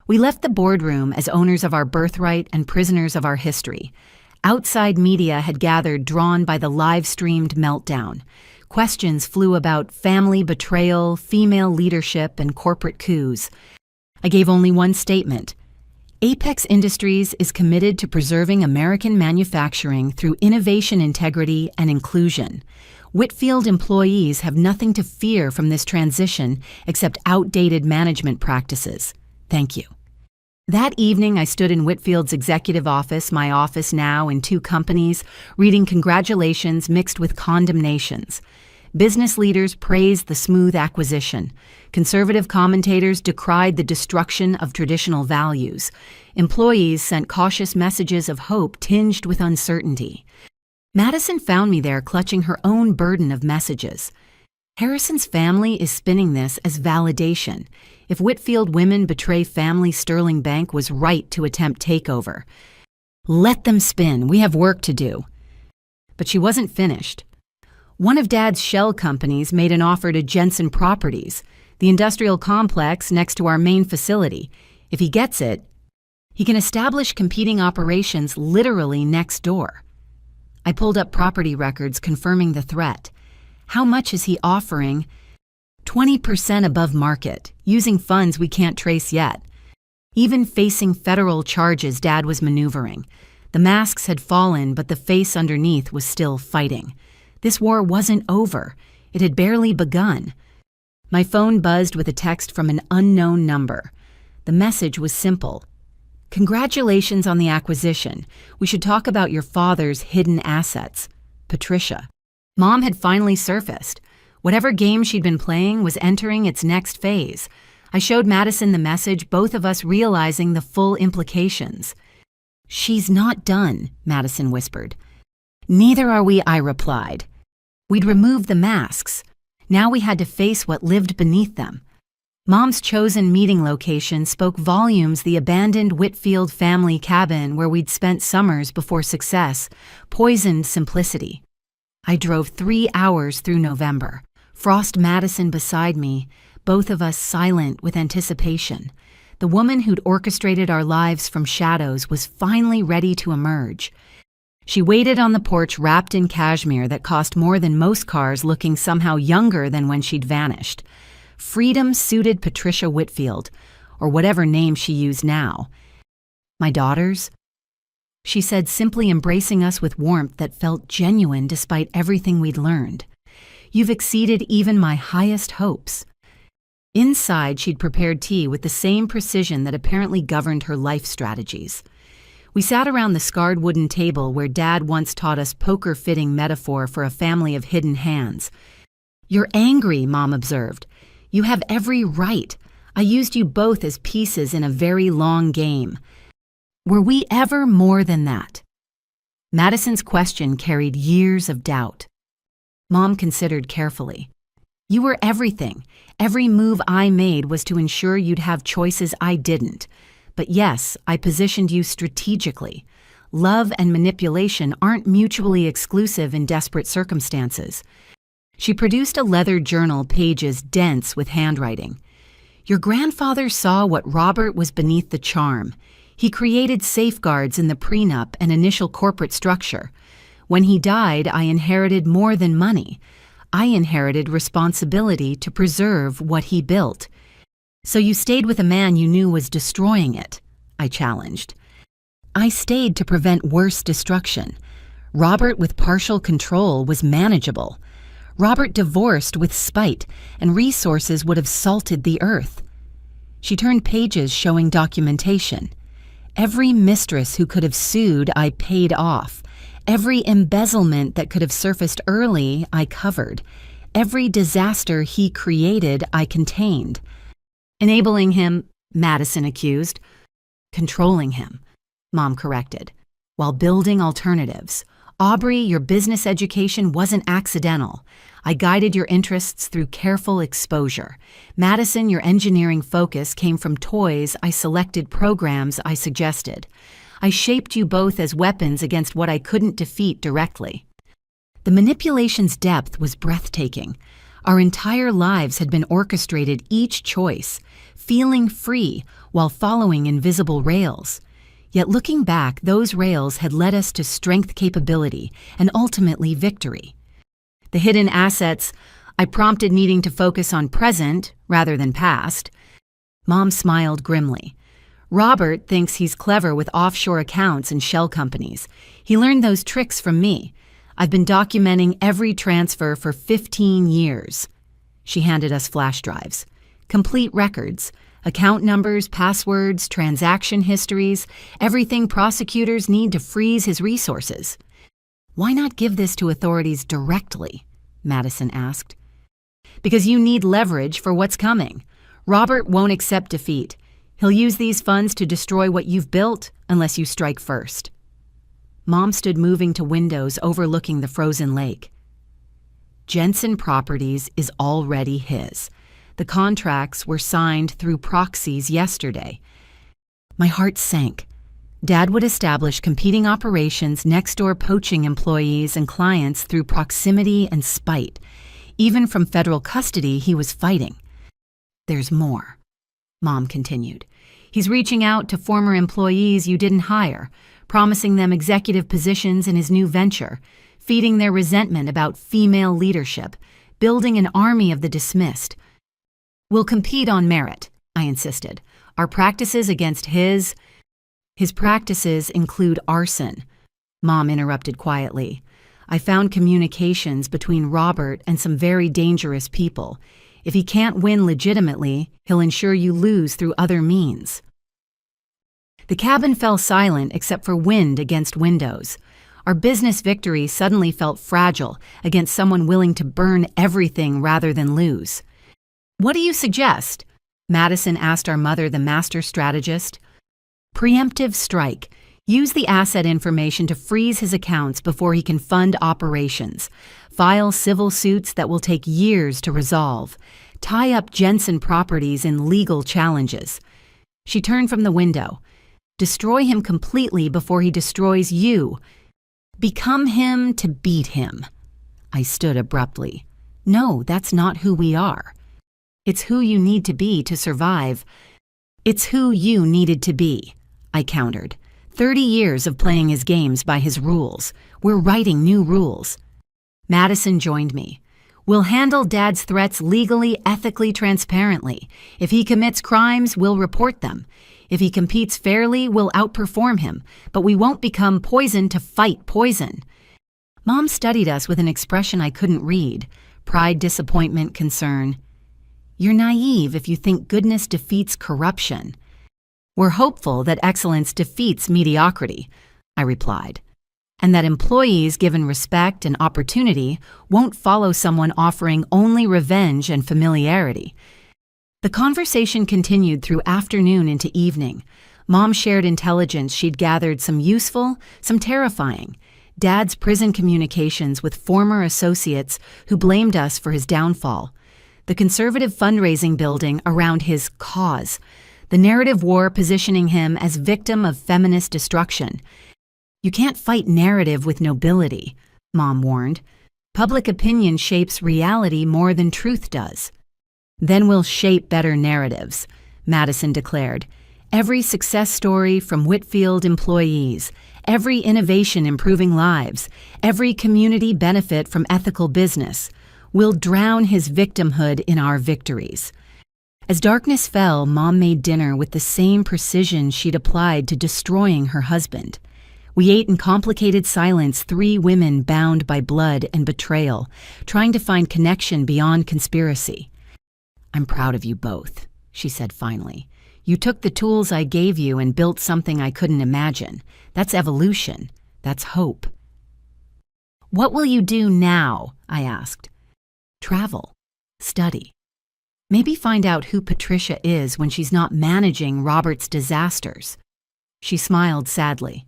We left the boardroom as owners of our birthright and prisoners of our history. Outside media had gathered, drawn by the live-streamed meltdown. Questions flew about family betrayal, female leadership, and corporate coups. I gave only one statement. Apex Industries is committed to preserving American manufacturing through innovation, integrity, and inclusion. Whitfield employees have nothing to fear from this transition except outdated management practices. Thank you. That evening, I stood in Whitfield's executive office, my office now in two companies, reading congratulations mixed with condemnations. Business leaders praised the smooth acquisition. Conservative commentators decried the destruction of traditional values. Employees sent cautious messages of hope tinged with uncertainty. Madison found me there clutching her own burden of messages. Harrison's family is spinning this as validation. If Whitfield women betray family, Sterling Bank was right to attempt takeover. Let them spin, we have work to do. But she wasn't finished. One of Dad's shell companies made an offer to Jensen Properties, the industrial complex next to our main facility. If he gets it, he can establish competing operations literally next door. I pulled up property records confirming the threat. How much is he offering? 20% above market, using funds we can't trace yet. Even facing federal charges, Dad was maneuvering. The masks had fallen, but the face underneath was still fighting. This war wasn't over. It had barely begun. My phone buzzed with a text from an unknown number. The message was simple. Congratulations on the acquisition. We should talk about your father's hidden assets. Patricia. Mom had finally surfaced. Whatever game she'd been playing was entering its next phase. I showed Madison the message, both of us realizing the full implications. She's not done, Madison whispered. Neither are we, I replied. We'd removed the masks. Now we had to face what lived beneath them. Mom's chosen meeting location spoke volumes, the abandoned Whitfield family cabin where we'd spent summers before success, poisoned simplicity. I drove 3 hours through November. Frost Madison beside me, both of us silent with anticipation. The woman who'd orchestrated our lives from shadows was finally ready to emerge. She waited on the porch wrapped in cashmere that cost more than most cars, looking somehow younger than when she'd vanished. Freedom suited Patricia Whitfield, or whatever name she used now. My daughters? She said, simply embracing us with warmth that felt genuine despite everything we'd learned. You've exceeded even my highest hopes. Inside, she'd prepared tea with the same precision that apparently governed her life strategies. We sat around the scarred wooden table where Dad once taught us poker-fitting metaphor for a family of hidden hands. You're angry, Mom observed. You have every right. I used you both as pieces in a very long game. Were we ever more than that? Madison's question carried years of doubt. Mom considered carefully. You were everything. Every move I made was to ensure you'd have choices I didn't. But yes, I positioned you strategically. Love and manipulation aren't mutually exclusive in desperate circumstances. She produced a leather journal, pages dense with handwriting. Your grandfather saw what Robert was beneath the charm. He created safeguards in the prenup and initial corporate structure. When he died, I inherited more than money. I inherited responsibility to preserve what he built. So you stayed with a man you knew was destroying it, I challenged. I stayed to prevent worse destruction. Robert with partial control was manageable. Robert divorced with spite, and resources would have salted the earth. She turned pages showing documentation. Every mistress who could have sued, I paid off. Every embezzlement that could have surfaced early, I covered. Every disaster he created, I contained. Enabling him, Madison accused. Controlling him, Mom corrected, while building alternatives. Aubrey, your business education wasn't accidental. I guided your interests through careful exposure. Madison, your engineering focus came from toys I selected, programs I suggested. I shaped you both as weapons against what I couldn't defeat directly. The manipulation's depth was breathtaking. Our entire lives had been orchestrated, each choice, feeling free while following invisible rails. Yet looking back, those rails had led us to strength, capability, and ultimately victory. The hidden assets, I prompted, needing to focus on present rather than past. Mom smiled grimly. Robert thinks he's clever with offshore accounts and shell companies. He learned those tricks from me. I've been documenting every transfer for 15 years. She handed us flash drives. Complete records, Account numbers, passwords, transaction histories, everything prosecutors need to freeze his resources. Why not give this to authorities directly? Madison asked. Because you need leverage for what's coming. Robert won't accept defeat. He'll use these funds to destroy what you've built unless you strike first. Mom stood moving to windows overlooking the frozen lake. Jensen Properties is already his. The contracts were signed through proxies yesterday. My heart sank. Dad would establish competing operations next door, poaching employees and clients through proximity and spite. Even from federal custody, he was fighting. There's more, Mom continued. He's reaching out to former employees you didn't hire, promising them executive positions in his new venture, feeding their resentment about female leadership, building an army of the dismissed. We'll compete on merit, I insisted. Our practices against his practices include arson. Mom interrupted quietly. I found communications between Robert and some very dangerous people. If he can't win legitimately, he'll ensure you lose through other means. The cabin fell silent except for wind against windows. Our business victory suddenly felt fragile against someone willing to burn everything rather than lose. What do you suggest? Madison asked our mother, the master strategist. Preemptive strike. Use the asset information to freeze his accounts before he can fund operations. File civil suits that will take years to resolve. Tie up Jensen Properties in legal challenges. She turned from the window. Destroy him completely before he destroys you. Become him to beat him. I stood abruptly. No, that's not who we are. It's who you need to be to survive. It's who you needed to be, I countered. 30 years of playing his games by his rules. We're writing new rules. Madison joined me. We'll handle Dad's threats legally, ethically, transparently. If he commits crimes, we'll report them. If he competes fairly, we'll outperform him, but we won't become poison to fight poison. Mom studied us with an expression I couldn't read. Pride, disappointment, concern. You're naive if you think goodness defeats corruption. We're hopeful that excellence defeats mediocrity, I replied, and that employees given respect and opportunity won't follow someone offering only revenge and familiarity. The conversation continued through afternoon into evening. Mom shared intelligence she'd gathered, some useful, some terrifying. Dad's prison communications with former associates who blamed us for his downfall. The conservative fundraising building around his cause. The narrative war positioning him as victim of feminist destruction. You can't fight narrative with nobility, Mom warned. Public opinion shapes reality more than truth does. Then we'll shape better narratives, Madison declared. Every success story from Whitfield employees, every innovation improving lives, every community benefit from ethical business. We'll drown his victimhood in our victories. As darkness fell, Mom made dinner with the same precision she'd applied to destroying her husband. We ate in complicated silence, 3 women bound by blood and betrayal, trying to find connection beyond conspiracy. I'm proud of you both, she said finally. You took the tools I gave you and built something I couldn't imagine. That's evolution. That's hope. What will you do now? I asked. Travel. Study. Maybe find out who Patricia is when she's not managing Robert's disasters. She smiled sadly.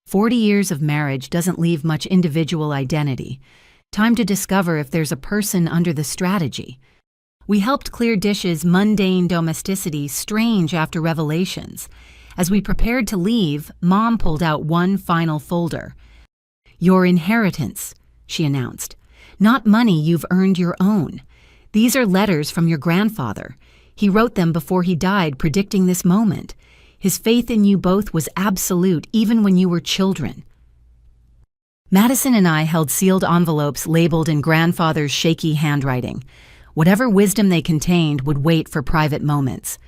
40 years of marriage doesn't leave much individual identity. Time to discover if there's a person under the strategy. We helped clear dishes, mundane domesticity, strange after revelations. As we prepared to leave, Mom pulled out one final folder. Your inheritance, she announced. Not money you've earned your own. These are letters from your grandfather. He wrote them before he died, predicting this moment. His faith in you both was absolute, even when you were children. Madison and I held sealed envelopes labeled in grandfather's shaky handwriting. Whatever wisdom they contained would wait for private moments.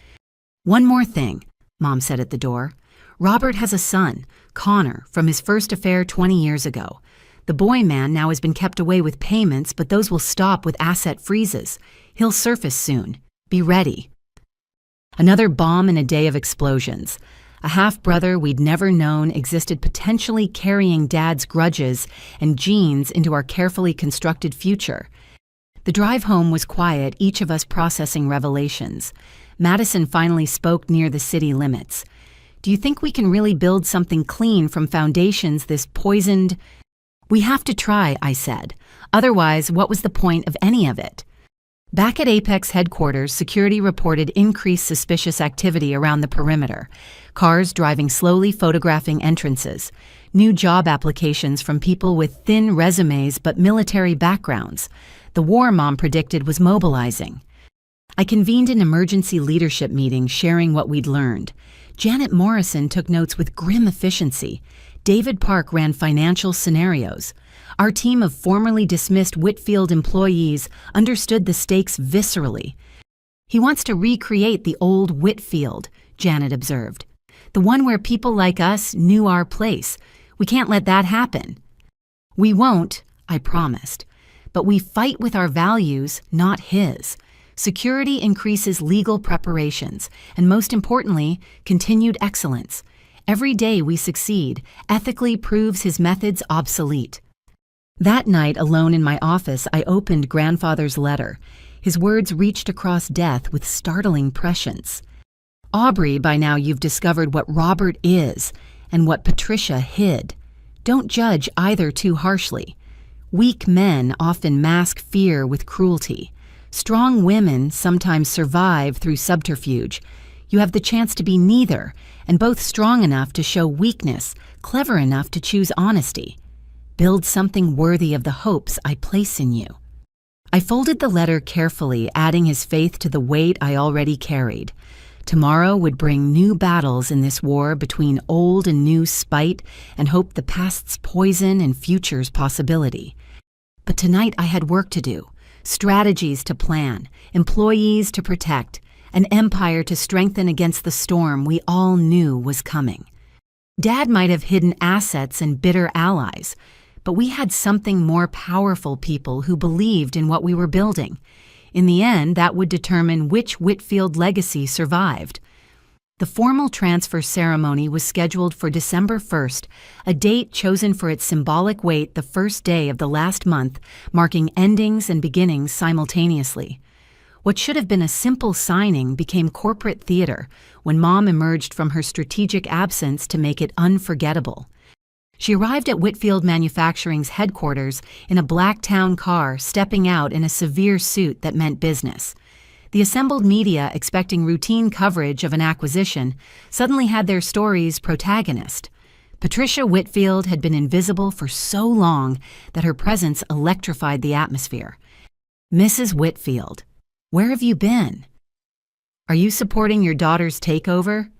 One more thing, Mom said at the door. Robert has a son, Connor, from his first affair 20 years ago. The boy man now has been kept away with payments, but those will stop with asset freezes. He'll surface soon. Be ready. Another bomb in a day of explosions. A half-brother we'd never known existed, potentially carrying Dad's grudges and genes into our carefully constructed future. The drive home was quiet, each of us processing revelations. Madison finally spoke near the city limits. "Do you think we can really build something clean from foundations this poisoned?" "We have to try," I said. "Otherwise, what was the point of any of it?" Back at Apex headquarters, security reported increased suspicious activity around the perimeter. Cars driving slowly, photographing entrances. New job applications from people with thin resumes but military backgrounds. The war Mom predicted was mobilizing. I convened an emergency leadership meeting, sharing what we'd learned. Janet Morrison took notes with grim efficiency. David Park ran financial scenarios. Our team of formerly dismissed Whitfield employees understood the stakes viscerally. "He wants to recreate the old Whitfield," Janet observed. "The one where people like us knew our place. We can't let that happen." "We won't," I promised. "But we fight with our values, not his." Security increases legal preparations, and most importantly, continued excellence. Every day we succeed ethically proves his methods obsolete. That night, alone in my office, I opened Grandfather's letter. His words reached across death with startling prescience. "Aubrey, by now you've discovered what Robert is and what Patricia hid. Don't judge either too harshly. Weak men often mask fear with cruelty. Strong women sometimes survive through subterfuge. You have the chance to be neither, and both strong enough to show weakness, clever enough to choose honesty. Build something worthy of the hopes I place in you." I folded the letter carefully, adding his faith to the weight I already carried. Tomorrow would bring new battles in this war between old and new spite and hope, the past's poison and future's possibility. But tonight I had work to do, strategies to plan, employees to protect, an empire to strengthen against the storm we all knew was coming. Dad might have hidden assets and bitter allies, but we had something more powerful, people who believed in what we were building. In the end, that would determine which Whitfield legacy survived. The formal transfer ceremony was scheduled for December 1st, a date chosen for its symbolic weight, the first day of the last month, marking endings and beginnings simultaneously. What should have been a simple signing became corporate theater when Mom emerged from her strategic absence to make it unforgettable. She arrived at Whitfield Manufacturing's headquarters in a black town car, stepping out in a severe suit that meant business. The assembled media, expecting routine coverage of an acquisition, suddenly had their story's protagonist. Patricia Whitfield had been invisible for so long that her presence electrified the atmosphere. "Mrs. Whitfield, where have you been? Are you supporting your daughter's takeover?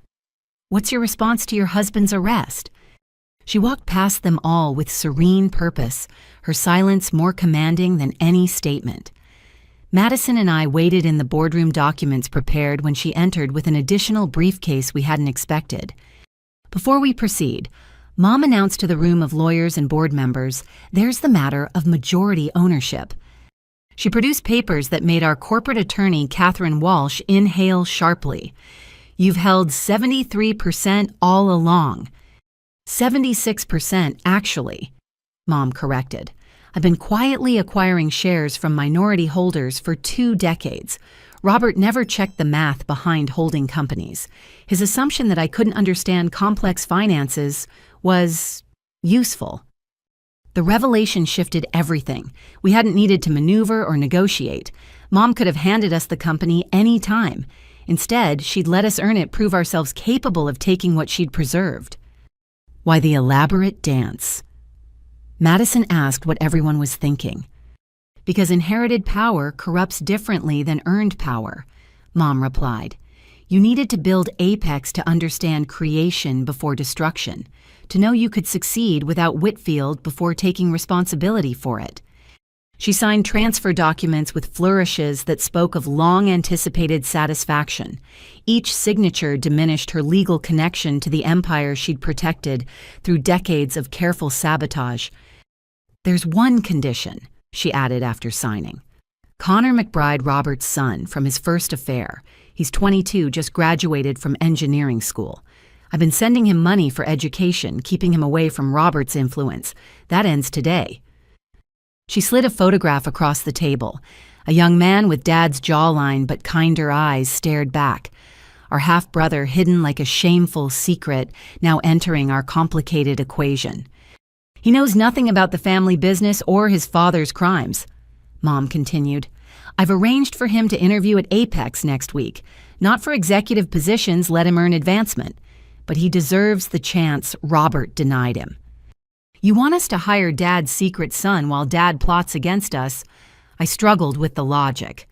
What's your response to your husband's arrest?" She walked past them all with serene purpose, her silence more commanding than any statement. Madison and I waited in the boardroom, documents prepared when she entered with an additional briefcase we hadn't expected. Before we proceed, Mom announced to the room of lawyers and board members, "There's the matter of majority ownership." She produced papers that made our corporate attorney, Catherine Walsh, inhale sharply. "You've held 73% all along." 76% actually, Mom corrected. "I've been quietly acquiring shares from minority holders for 2 decades. Robert never checked the math behind holding companies. His assumption that I couldn't understand complex finances was useful." The revelation shifted everything. We hadn't needed to maneuver or negotiate. Mom could have handed us the company any time. Instead, she'd let us earn it, prove ourselves capable of taking what she'd preserved. Why the elaborate dance? Madison asked what everyone was thinking. "Because inherited power corrupts differently than earned power," Mom replied. "You needed to build Apex to understand creation before destruction, to know you could succeed without Whitfield before taking responsibility for it." She signed transfer documents with flourishes that spoke of long-anticipated satisfaction. Each signature diminished her legal connection to the empire she'd protected through decades of careful sabotage. "There's one condition," she added after signing. "Connor McBride, Robert's son, from his first affair. He's 22, just graduated from engineering school. I've been sending him money for education, keeping him away from Robert's influence. That ends today." She slid a photograph across the table. A young man with Dad's jawline but kinder eyes stared back. Our half-brother hidden like a shameful secret, now entering our complicated equation. "He knows nothing about the family business or his father's crimes," Mom continued. "I've arranged for him to interview at Apex next week. Not for executive positions, let him earn advancement. But he deserves the chance Robert denied him." "You want us to hire Dad's secret son while Dad plots against us?" I struggled with the logic.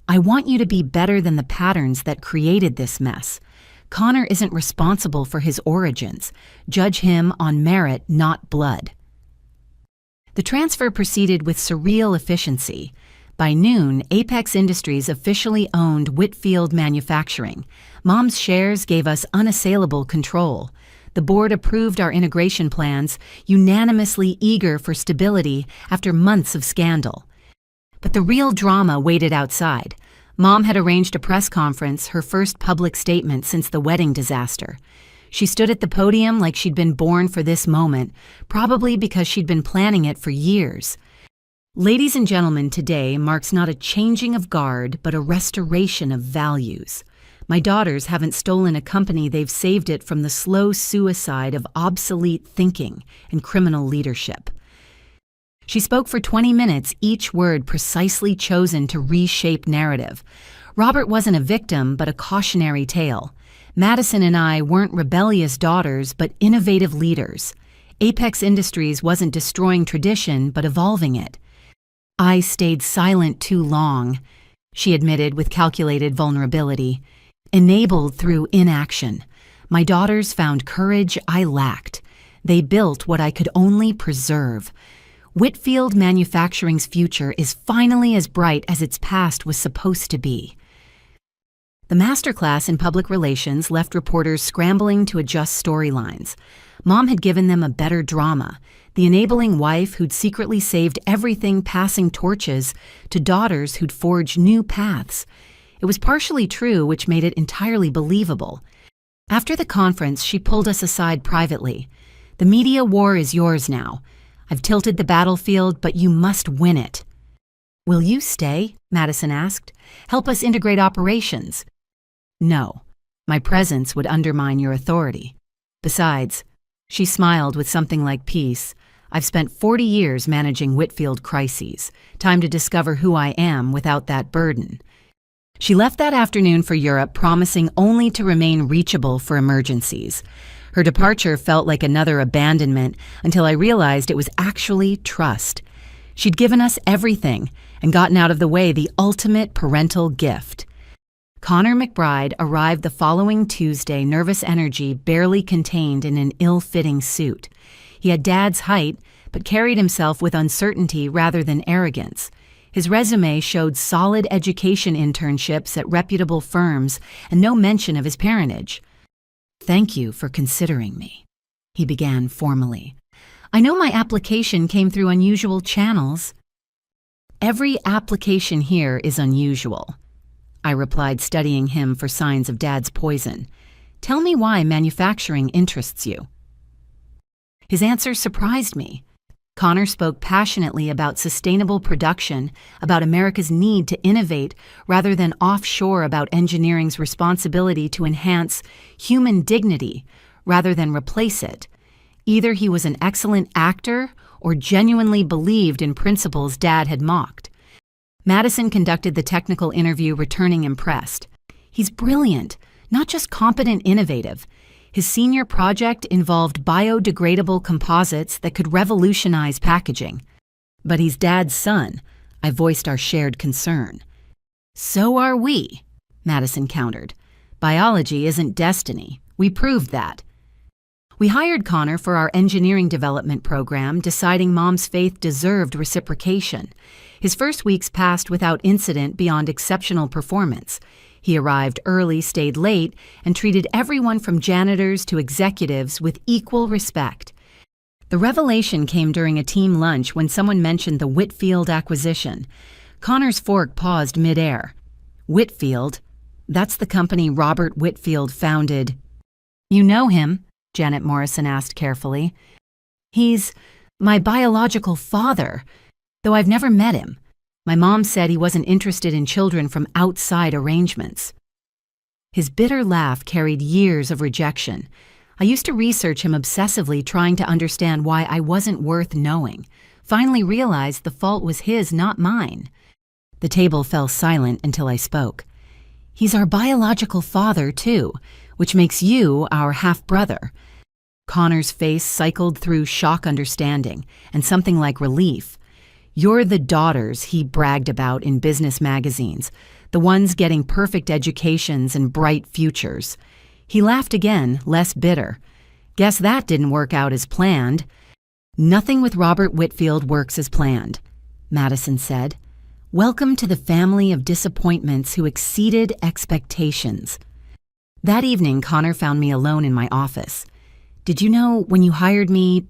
"I want you to be better than the patterns that created this mess. Connor isn't responsible for his origins. Judge him on merit, not blood." The transfer proceeded with surreal efficiency. By noon, Apex Industries officially owned Whitfield Manufacturing. Mom's shares gave us unassailable control. The board approved our integration plans, unanimously eager for stability after months of scandal. But the real drama waited outside. Mom had arranged a press conference, her first public statement since the wedding disaster. She stood at the podium like she'd been born for this moment, probably because she'd been planning it for years. "Ladies and gentlemen, today marks not a changing of guard, but a restoration of values. My daughters haven't stolen a company, they've saved it from the slow suicide of obsolete thinking and criminal leadership." She spoke for 20 minutes, each word precisely chosen to reshape narrative. Robert wasn't a victim, but a cautionary tale. Madison and I weren't rebellious daughters, but innovative leaders. Apex Industries wasn't destroying tradition, but evolving it. "I stayed silent too long," she admitted with calculated vulnerability. "Enabled through inaction. My daughters found courage I lacked. They built what I could only preserve. Whitfield Manufacturing's future is finally as bright as its past was supposed to be." The masterclass in public relations left reporters scrambling to adjust storylines. Mom had given them a better drama, the enabling wife who'd secretly saved everything passing torches to daughters who'd forged new paths. It was partially true, which made it entirely believable. After the conference, she pulled us aside privately. "The media war is yours now. I've tilted the battlefield, but you must win it." "Will you stay?" Madison asked. "Help us integrate operations." "No. My presence would undermine your authority. Besides," she smiled with something like peace, "I've spent 40 years managing Whitfield crises. Time to discover who I am without that burden." She left that afternoon for Europe, promising only to remain reachable for emergencies. Her departure felt like another abandonment until I realized it was actually trust. She'd given us everything and gotten out of the way the ultimate parental gift. Connor McBride arrived the following Tuesday, nervous energy barely contained in an ill-fitting suit. He had Dad's height, but carried himself with uncertainty rather than arrogance. His resume showed solid education internships at reputable firms and no mention of his parentage. "Thank you for considering me," he began formally. "I know my application came through unusual channels." "Every application here is unusual," I replied, studying him for signs of Dad's poison. "Tell me why manufacturing interests you." His answer surprised me. Connor spoke passionately about sustainable production, about America's need to innovate rather than offshore, about engineering's responsibility to enhance human dignity rather than replace it. Either he was an excellent actor or genuinely believed in principles Dad had mocked. Madison conducted the technical interview, returning impressed. "He's brilliant, not just competent, innovative. His senior project involved biodegradable composites that could revolutionize packaging. But he's Dad's son," I voiced our shared concern. "So are we," Madison countered. "Biology isn't destiny. We proved that." We hired Connor for our engineering development program, deciding Mom's faith deserved reciprocation. His first weeks passed without incident beyond exceptional performance. He arrived early, stayed late, and treated everyone from janitors to executives with equal respect. The revelation came during a team lunch when someone mentioned the Whitfield acquisition. Connor's fork paused midair. "Whitfield? That's the company Robert Whitfield founded. You know him? Janet Morrison asked carefully. He's my biological father, though I've never met him. My mom said he wasn't interested in children from outside arrangements. His bitter laugh carried years of rejection. I used to research him obsessively, trying to understand why I wasn't worth knowing. Finally realized the fault was his, not mine. The table fell silent until I spoke. He's our biological father, too, which makes you our half-brother. Connor's face cycled through shock understanding and something like relief. You're the daughters he bragged about in business magazines, the ones getting perfect educations and bright futures. He laughed again, less bitter. Guess that didn't work out as planned. Nothing with Robert Whitfield works as planned, Madison said. Welcome to the family of disappointments who exceeded expectations. That evening, Connor found me alone in my office. Did you know when you hired me,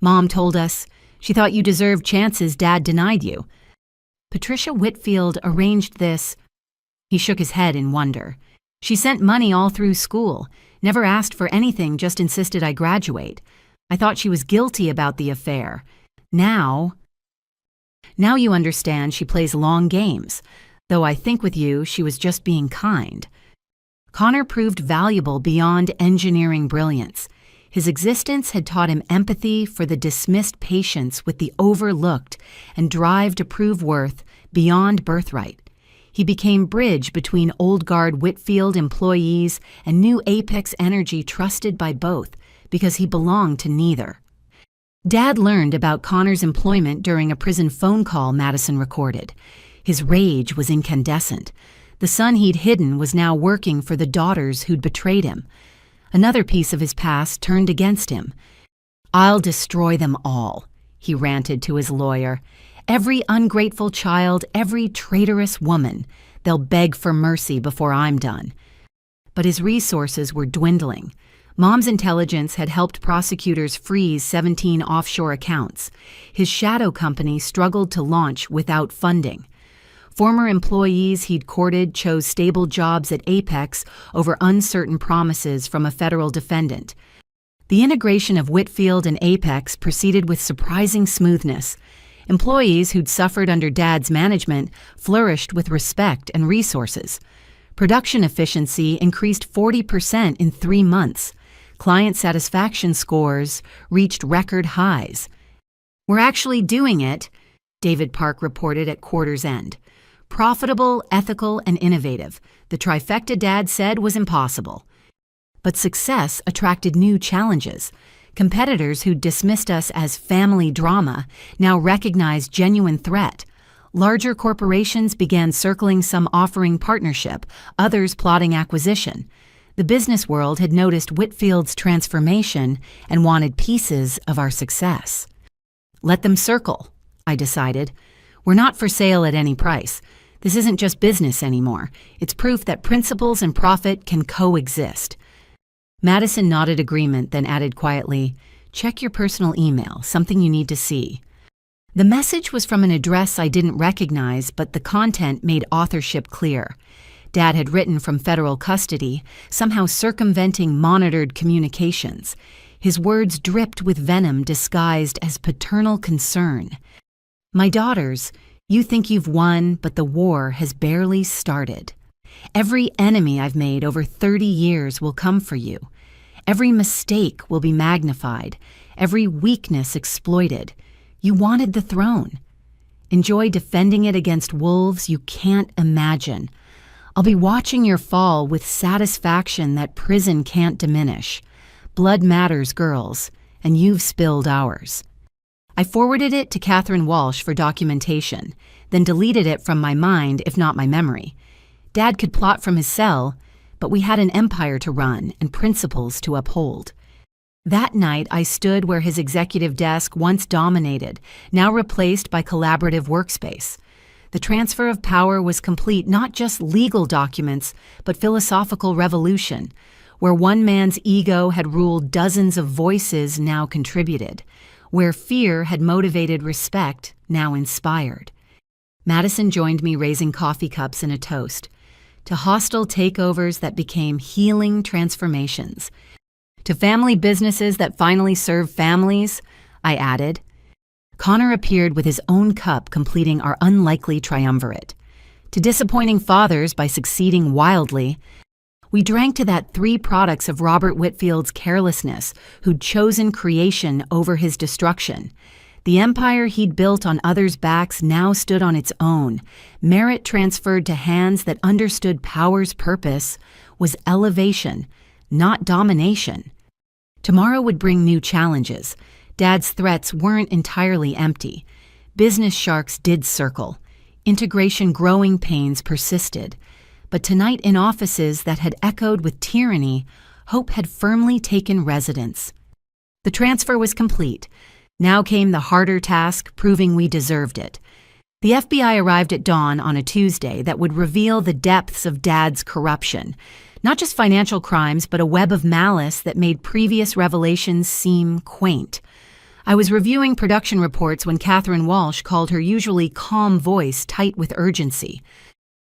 Mom told us she thought you deserved chances Dad denied you. Patricia Whitfield arranged this. He shook his head in wonder. She sent money all through school, never asked for anything, just insisted I graduate. I thought she was guilty about the affair. Now you understand she plays long games, though I think with you she was just being kind. Connor proved valuable beyond engineering brilliance. His existence had taught him empathy for the dismissed patients with the overlooked and drive to prove worth beyond birthright. He became bridge between old guard Whitfield employees and new Apex Energy trusted by both because he belonged to neither. Dad learned about Connor's employment during a prison phone call Madison recorded. His rage was incandescent. The son he'd hidden was now working for the daughters who'd betrayed him. Another piece of his past turned against him. I'll destroy them all, he ranted to his lawyer. Every ungrateful child, every traitorous woman. They'll beg for mercy before I'm done. But his resources were dwindling. Mom's intelligence had helped prosecutors freeze 17 offshore accounts. His shadow company struggled to launch without funding. Former employees he'd courted chose stable jobs at Apex over uncertain promises from a federal defendant. The integration of Whitfield and Apex proceeded with surprising smoothness. Employees who'd suffered under Dad's management flourished with respect and resources. Production efficiency increased 40% in 3 months. Client satisfaction scores reached record highs. We're actually doing it, David Park reported at quarter's end. Profitable, ethical, and innovative. The trifecta Dad said was impossible. But success attracted new challenges. Competitors who dismissed us as family drama now recognized genuine threat. Larger corporations began circling, some offering partnership, others plotting acquisition. The business world had noticed Whitfield's transformation and wanted pieces of our success. Let them circle, I decided. We're not for sale at any price. This isn't just business anymore. It's proof that principles and profit can coexist. Madison nodded agreement, then added quietly, check your personal email, something you need to see. The message was from an address I didn't recognize, but the content made authorship clear. Dad had written from federal custody, somehow circumventing monitored communications. His words dripped with venom disguised as paternal concern. My daughters, you think you've won, but the war has barely started. Every enemy I've made over 30 years will come for you. Every mistake will be magnified, every weakness exploited. You wanted the throne. Enjoy defending it against wolves you can't imagine. I'll be watching your fall with satisfaction that prison can't diminish. Blood matters, girls, and you've spilled ours. I forwarded it to Catherine Walsh for documentation, then deleted it from my mind, if not my memory. Dad could plot from his cell, but we had an empire to run and principles to uphold. That night, I stood where his executive desk once dominated, now replaced by collaborative workspace. The transfer of power was complete, not just legal documents, but philosophical revolution. Where one man's ego had ruled, dozens of voices now contributed. Where fear had motivated respect, now inspired. Madison joined me, raising coffee cups and a toast. to hostile takeovers that became healing transformations, to family businesses that finally serve families, I added. Connor appeared with his own cup, completing our unlikely triumvirate. To disappointing fathers by succeeding wildly, we drank to that 3 products of Robert Whitfield's carelessness, who'd chosen creation over his destruction. The empire he'd built on others' backs now stood on its own. Merit transferred to hands that understood power's purpose was elevation, not domination. Tomorrow would bring new challenges. Dad's threats weren't entirely empty. Business sharks did circle. Integration growing pains persisted. But tonight, in offices that had echoed with tyranny, hope had firmly taken residence. The transfer was complete. Now came the harder task, proving we deserved it. The FBI arrived at dawn on a Tuesday that would reveal the depths of Dad's corruption. Not just financial crimes, but a web of malice that made previous revelations seem quaint. I was reviewing production reports when Catherine Walsh called her usually calm voice tight with urgency.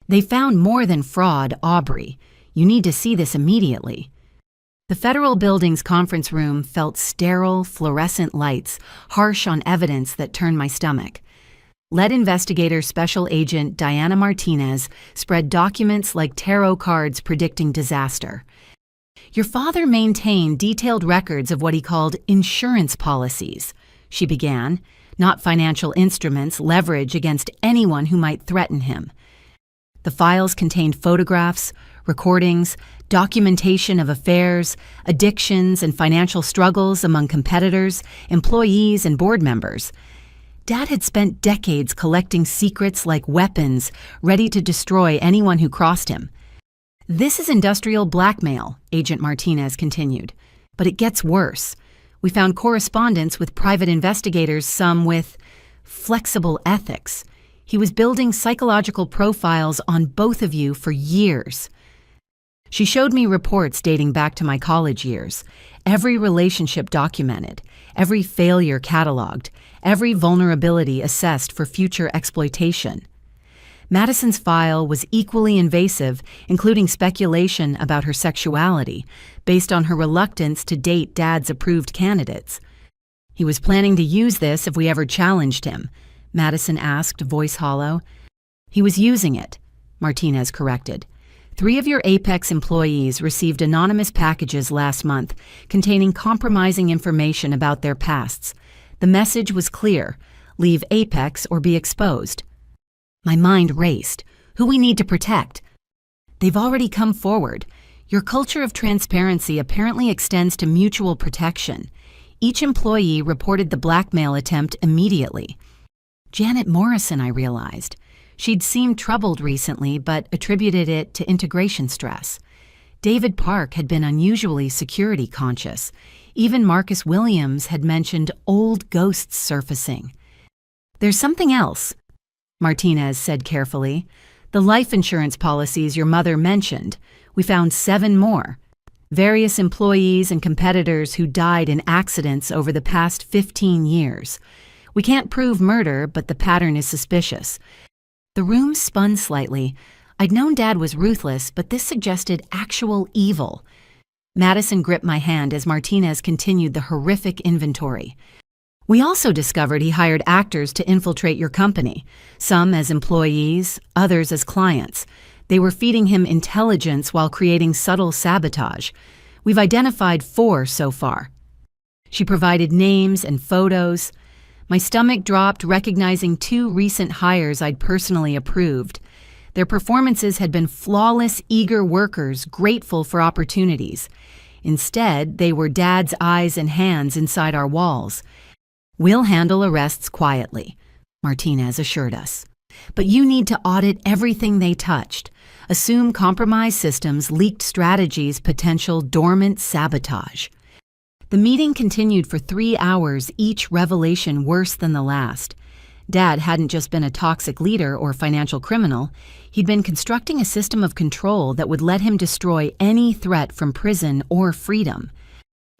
They found more than fraud, Aubrey. You need to see this immediately. The federal building's conference room felt sterile, fluorescent lights, harsh on evidence that turned my stomach. Lead investigator Special Agent Diana Martinez spread documents like tarot cards predicting disaster. Your father maintained detailed records of what he called insurance policies, she began, not financial instruments, leverage against anyone who might threaten him. The files contained photographs, recordings, documentation of affairs, addictions, and financial struggles among competitors, employees, and board members. Dad had spent decades collecting secrets like weapons, ready to destroy anyone who crossed him. This is industrial blackmail, Agent Martinez continued. But it gets worse. We found correspondence with private investigators, some with flexible ethics. He was building psychological profiles on both of you for years. She showed me reports dating back to my college years. Every relationship documented, every failure cataloged, every vulnerability assessed for future exploitation. Madison's file was equally invasive, including speculation about her sexuality, based on her reluctance to date Dad's approved candidates. He was planning to use this if we ever challenged him, Madison asked, voice hollow. He was using it, Martinez corrected. 3 of your Apex employees received anonymous packages last month containing compromising information about their pasts. The message was clear: leave Apex or be exposed. My mind raced. Who we need to protect? They've already come forward. Your culture of transparency apparently extends to mutual protection. Each employee reported the blackmail attempt immediately. Janet Morrison, I realized. She'd seemed troubled recently, but attributed it to integration stress. David Park had been unusually security conscious. Even Marcus Williams had mentioned old ghosts surfacing. There's something else, Martinez said carefully. The life insurance policies your mother mentioned. We found 7 more. Various employees and competitors who died in accidents over the past 15 years. We can't prove murder, but the pattern is suspicious. The room spun slightly. I'd known Dad was ruthless, but this suggested actual evil. Madison gripped my hand as Martinez continued the horrific inventory. We also discovered he hired actors to infiltrate your company, some as employees, others as clients. They were feeding him intelligence while creating subtle sabotage. We've identified 4 so far. She provided names and photos. My stomach dropped, recognizing 2 recent hires I'd personally approved. Their performances had been flawless, eager workers, grateful for opportunities. Instead, they were Dad's eyes and hands inside our walls. We'll handle arrests quietly, Martinez assured us. But you need to audit everything they touched. Assume compromised systems, leaked strategies, potential dormant sabotage. The meeting continued for 3 hours, each revelation worse than the last. Dad hadn't just been a toxic leader or financial criminal. He'd been constructing a system of control that would let him destroy any threat from prison or freedom.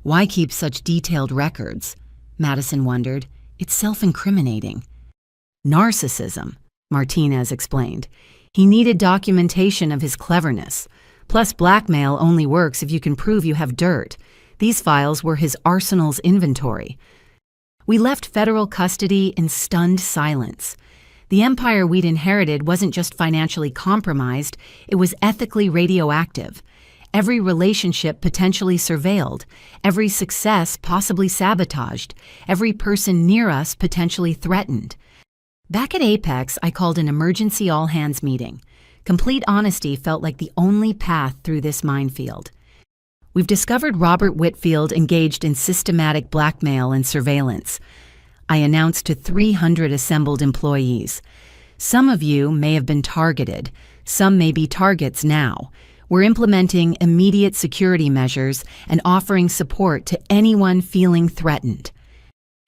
Why keep such detailed records? Madison wondered. It's self-incriminating. Narcissism, Martinez explained. He needed documentation of his cleverness. Plus, blackmail only works if you can prove you have dirt. These files were his arsenal's inventory. We left federal custody in stunned silence. The empire we'd inherited wasn't just financially compromised, it was ethically radioactive. Every relationship potentially surveilled, every success possibly sabotaged, every person near us potentially threatened. Back at Apex, I called an emergency all-hands meeting. Complete honesty felt like the only path through this minefield. We've discovered Robert Whitfield engaged in systematic blackmail and surveillance. I announced to 300 assembled employees. Some of you may have been targeted. Some may be targets now. We're implementing immediate security measures and offering support to anyone feeling threatened.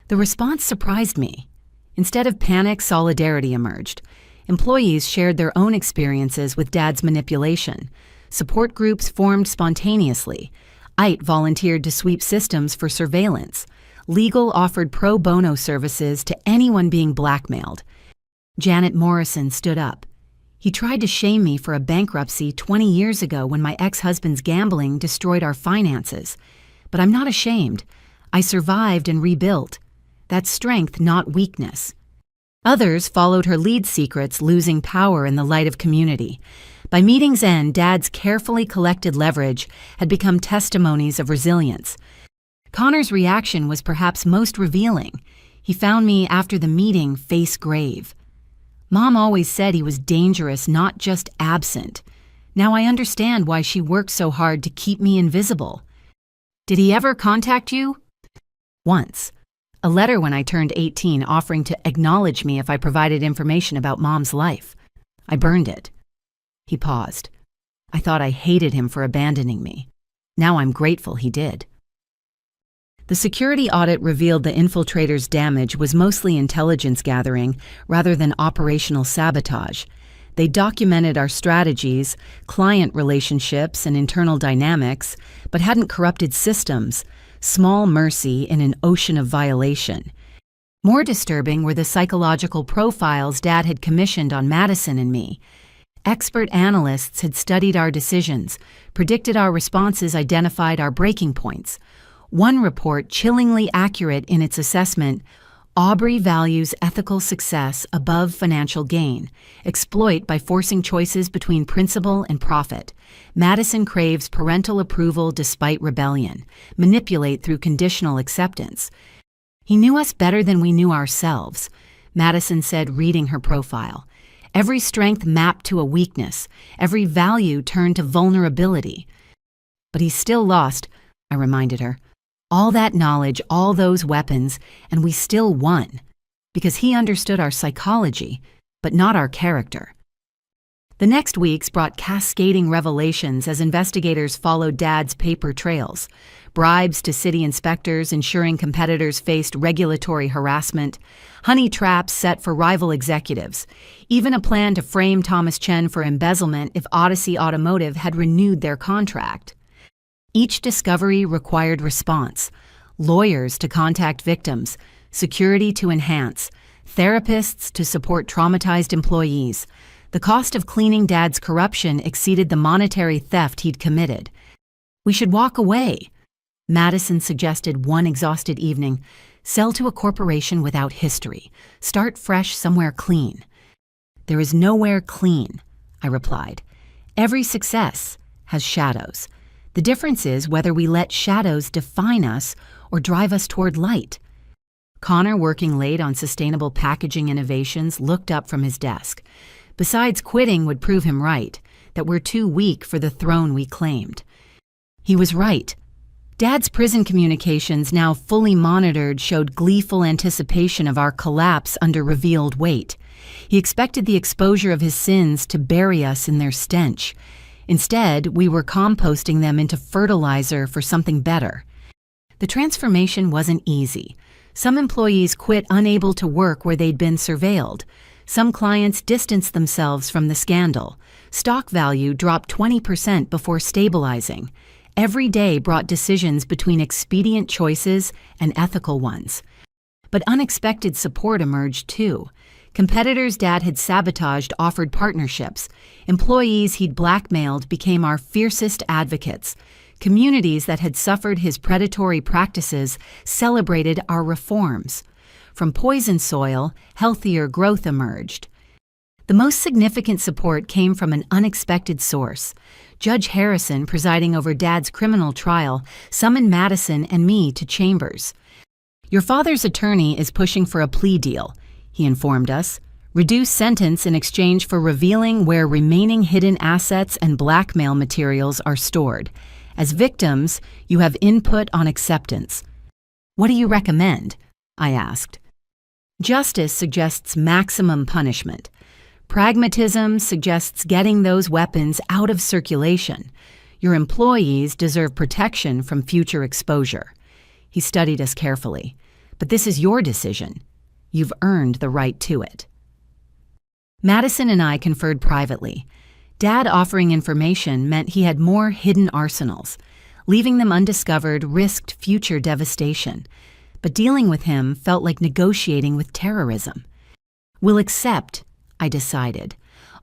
The response surprised me. Instead of panic, solidarity emerged. Employees shared their own experiences with Dad's manipulation. Support groups formed spontaneously. IT volunteered to sweep systems for surveillance. Legal offered pro bono services to anyone being blackmailed. Janet Morrison stood up. He tried to shame me for a bankruptcy 20 years ago when my ex-husband's gambling destroyed our finances. But I'm not ashamed. I survived and rebuilt. That's strength, not weakness. Others followed her lead secrets, losing power in the light of community. By meeting's end, Dad's carefully collected leverage had become testimonies of resilience. Connor's reaction was perhaps most revealing. He found me after the meeting face grave. Mom always said he was dangerous, not just absent. Now I understand why she worked so hard to keep me invisible. Did he ever contact you? Once. A letter when I turned 18 offering to acknowledge me if I provided information about Mom's life. I burned it. He paused. I thought I hated him for abandoning me. Now I'm grateful he did. The security audit revealed the infiltrators' damage was mostly intelligence gathering rather than operational sabotage. They documented our strategies, client relationships, and internal dynamics, but hadn't corrupted systems. Small mercy in an ocean of violation. More disturbing were the psychological profiles Dad had commissioned on Madison and me. Expert analysts had studied our decisions, predicted our responses, identified our breaking points. One report, chillingly accurate in its assessment, Aubrey values ethical success above financial gain, exploit by forcing choices between principle and profit. Madison craves parental approval despite rebellion, manipulate through conditional acceptance. He knew us better than we knew ourselves, Madison said, reading her profile. Every strength mapped to a weakness, every value turned to vulnerability. But he still lost, I reminded her. All that knowledge, all those weapons, and we still won. Because he understood our psychology, but not our character. The next weeks brought cascading revelations as investigators followed Dad's paper trails. Bribes to city inspectors ensuring competitors faced regulatory harassment, honey traps set for rival executives, even a plan to frame Thomas Chen for embezzlement if Odyssey Automotive had renewed their contract. Each discovery required response, lawyers to contact victims, security to enhance, therapists to support traumatized employees. The cost of cleaning Dad's corruption exceeded the monetary theft he'd committed. We should walk away, Madison suggested one exhausted evening. Sell to a corporation without history. Start fresh somewhere clean. There is nowhere clean, I replied. Every success has shadows. The difference is whether we let shadows define us or drive us toward light. Connor, working late on sustainable packaging innovations, looked up from his desk. Besides, quitting would prove him right, that we're too weak for the throne we claimed. He was right. Dad's prison communications, now fully monitored, showed gleeful anticipation of our collapse under revealed weight. He expected the exposure of his sins to bury us in their stench. Instead, we were composting them into fertilizer for something better. The transformation wasn't easy. Some employees quit unable to work where they'd been surveilled. Some clients distanced themselves from the scandal. Stock value dropped 20% before stabilizing. Every day brought decisions between expedient choices and ethical ones. But unexpected support emerged too. Competitors Dad had sabotaged offered partnerships. Employees he'd blackmailed became our fiercest advocates. Communities that had suffered his predatory practices celebrated our reforms. From poisoned soil, healthier growth emerged. The most significant support came from an unexpected source. Judge Harrison, presiding over Dad's criminal trial, summoned Madison and me to chambers. "Your father's attorney is pushing for a plea deal," he informed us. "Reduced sentence in exchange for revealing where remaining hidden assets and blackmail materials are stored. As victims, you have input on acceptance." "What do you recommend?" I asked. "Justice suggests maximum punishment. Pragmatism suggests getting those weapons out of circulation. Your employees deserve protection from future exposure." He studied us carefully. "But this is your decision. You've earned the right to it." Madison and I conferred privately. Dad offering information meant he had more hidden arsenals. Leaving them undiscovered risked future devastation. But dealing with him felt like negotiating with terrorism. "We'll accept," I decided,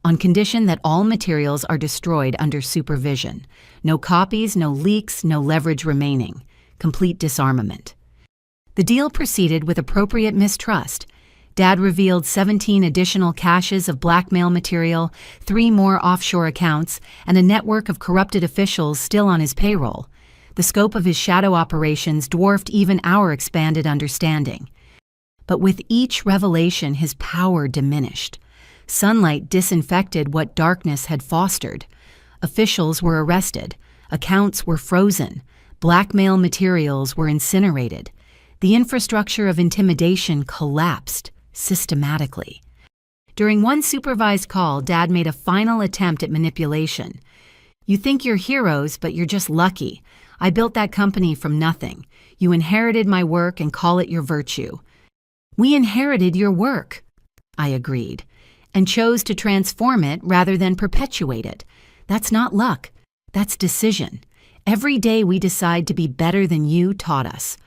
"on condition that all materials are destroyed under supervision. No copies, no leaks, no leverage remaining. Complete disarmament." The deal proceeded with appropriate mistrust. Dad revealed 17 additional caches of blackmail material, 3 more offshore accounts, and a network of corrupted officials still on his payroll. The scope of his shadow operations dwarfed even our expanded understanding. But with each revelation, his power diminished. Sunlight disinfected what darkness had fostered. Officials were arrested. Accounts were frozen. Blackmail materials were incinerated. The infrastructure of intimidation collapsed systematically. During one supervised call, Dad made a final attempt at manipulation. "You think you're heroes, but you're just lucky. I built that company from nothing. You inherited my work and call it your virtue." "We inherited your work," I agreed, "and chose to transform it rather than perpetuate it. That's not luck. That's decision. Every day we decide to be better than you taught us."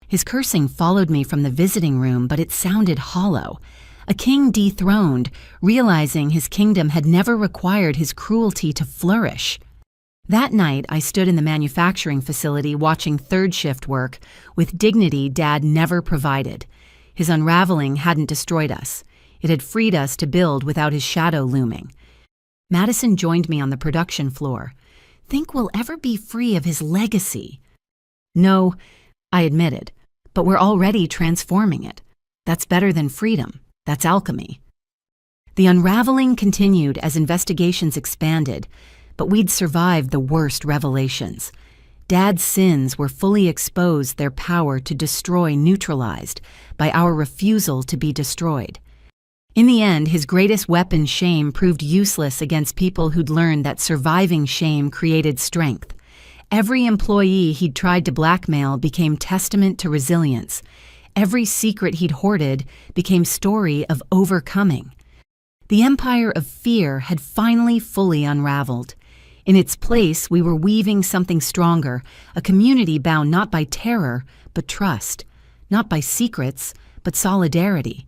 His cursing followed me from the visiting room, but it sounded hollow. A king dethroned, realizing his kingdom had never required his cruelty to flourish. That night, I stood in the manufacturing facility watching third shift work with dignity Dad never provided. His unraveling hadn't destroyed us. It had freed us to build without his shadow looming. Madison joined me on the production floor. "Think we'll ever be free of his legacy?" "No," I admitted, "but we're already transforming it. That's better than freedom. That's alchemy." The unraveling continued as investigations expanded, but we'd survived the worst revelations. Dad's sins were fully exposed, their power to destroy neutralized by our refusal to be destroyed. In the end, his greatest weapon, shame, proved useless against people who'd learned that surviving shame created strength. Every employee he'd tried to blackmail became testament to resilience. Every secret he'd hoarded became story of overcoming. The empire of fear had finally fully unraveled. In its place, we were weaving something stronger, a community bound not by terror, but trust, not by secrets, but solidarity.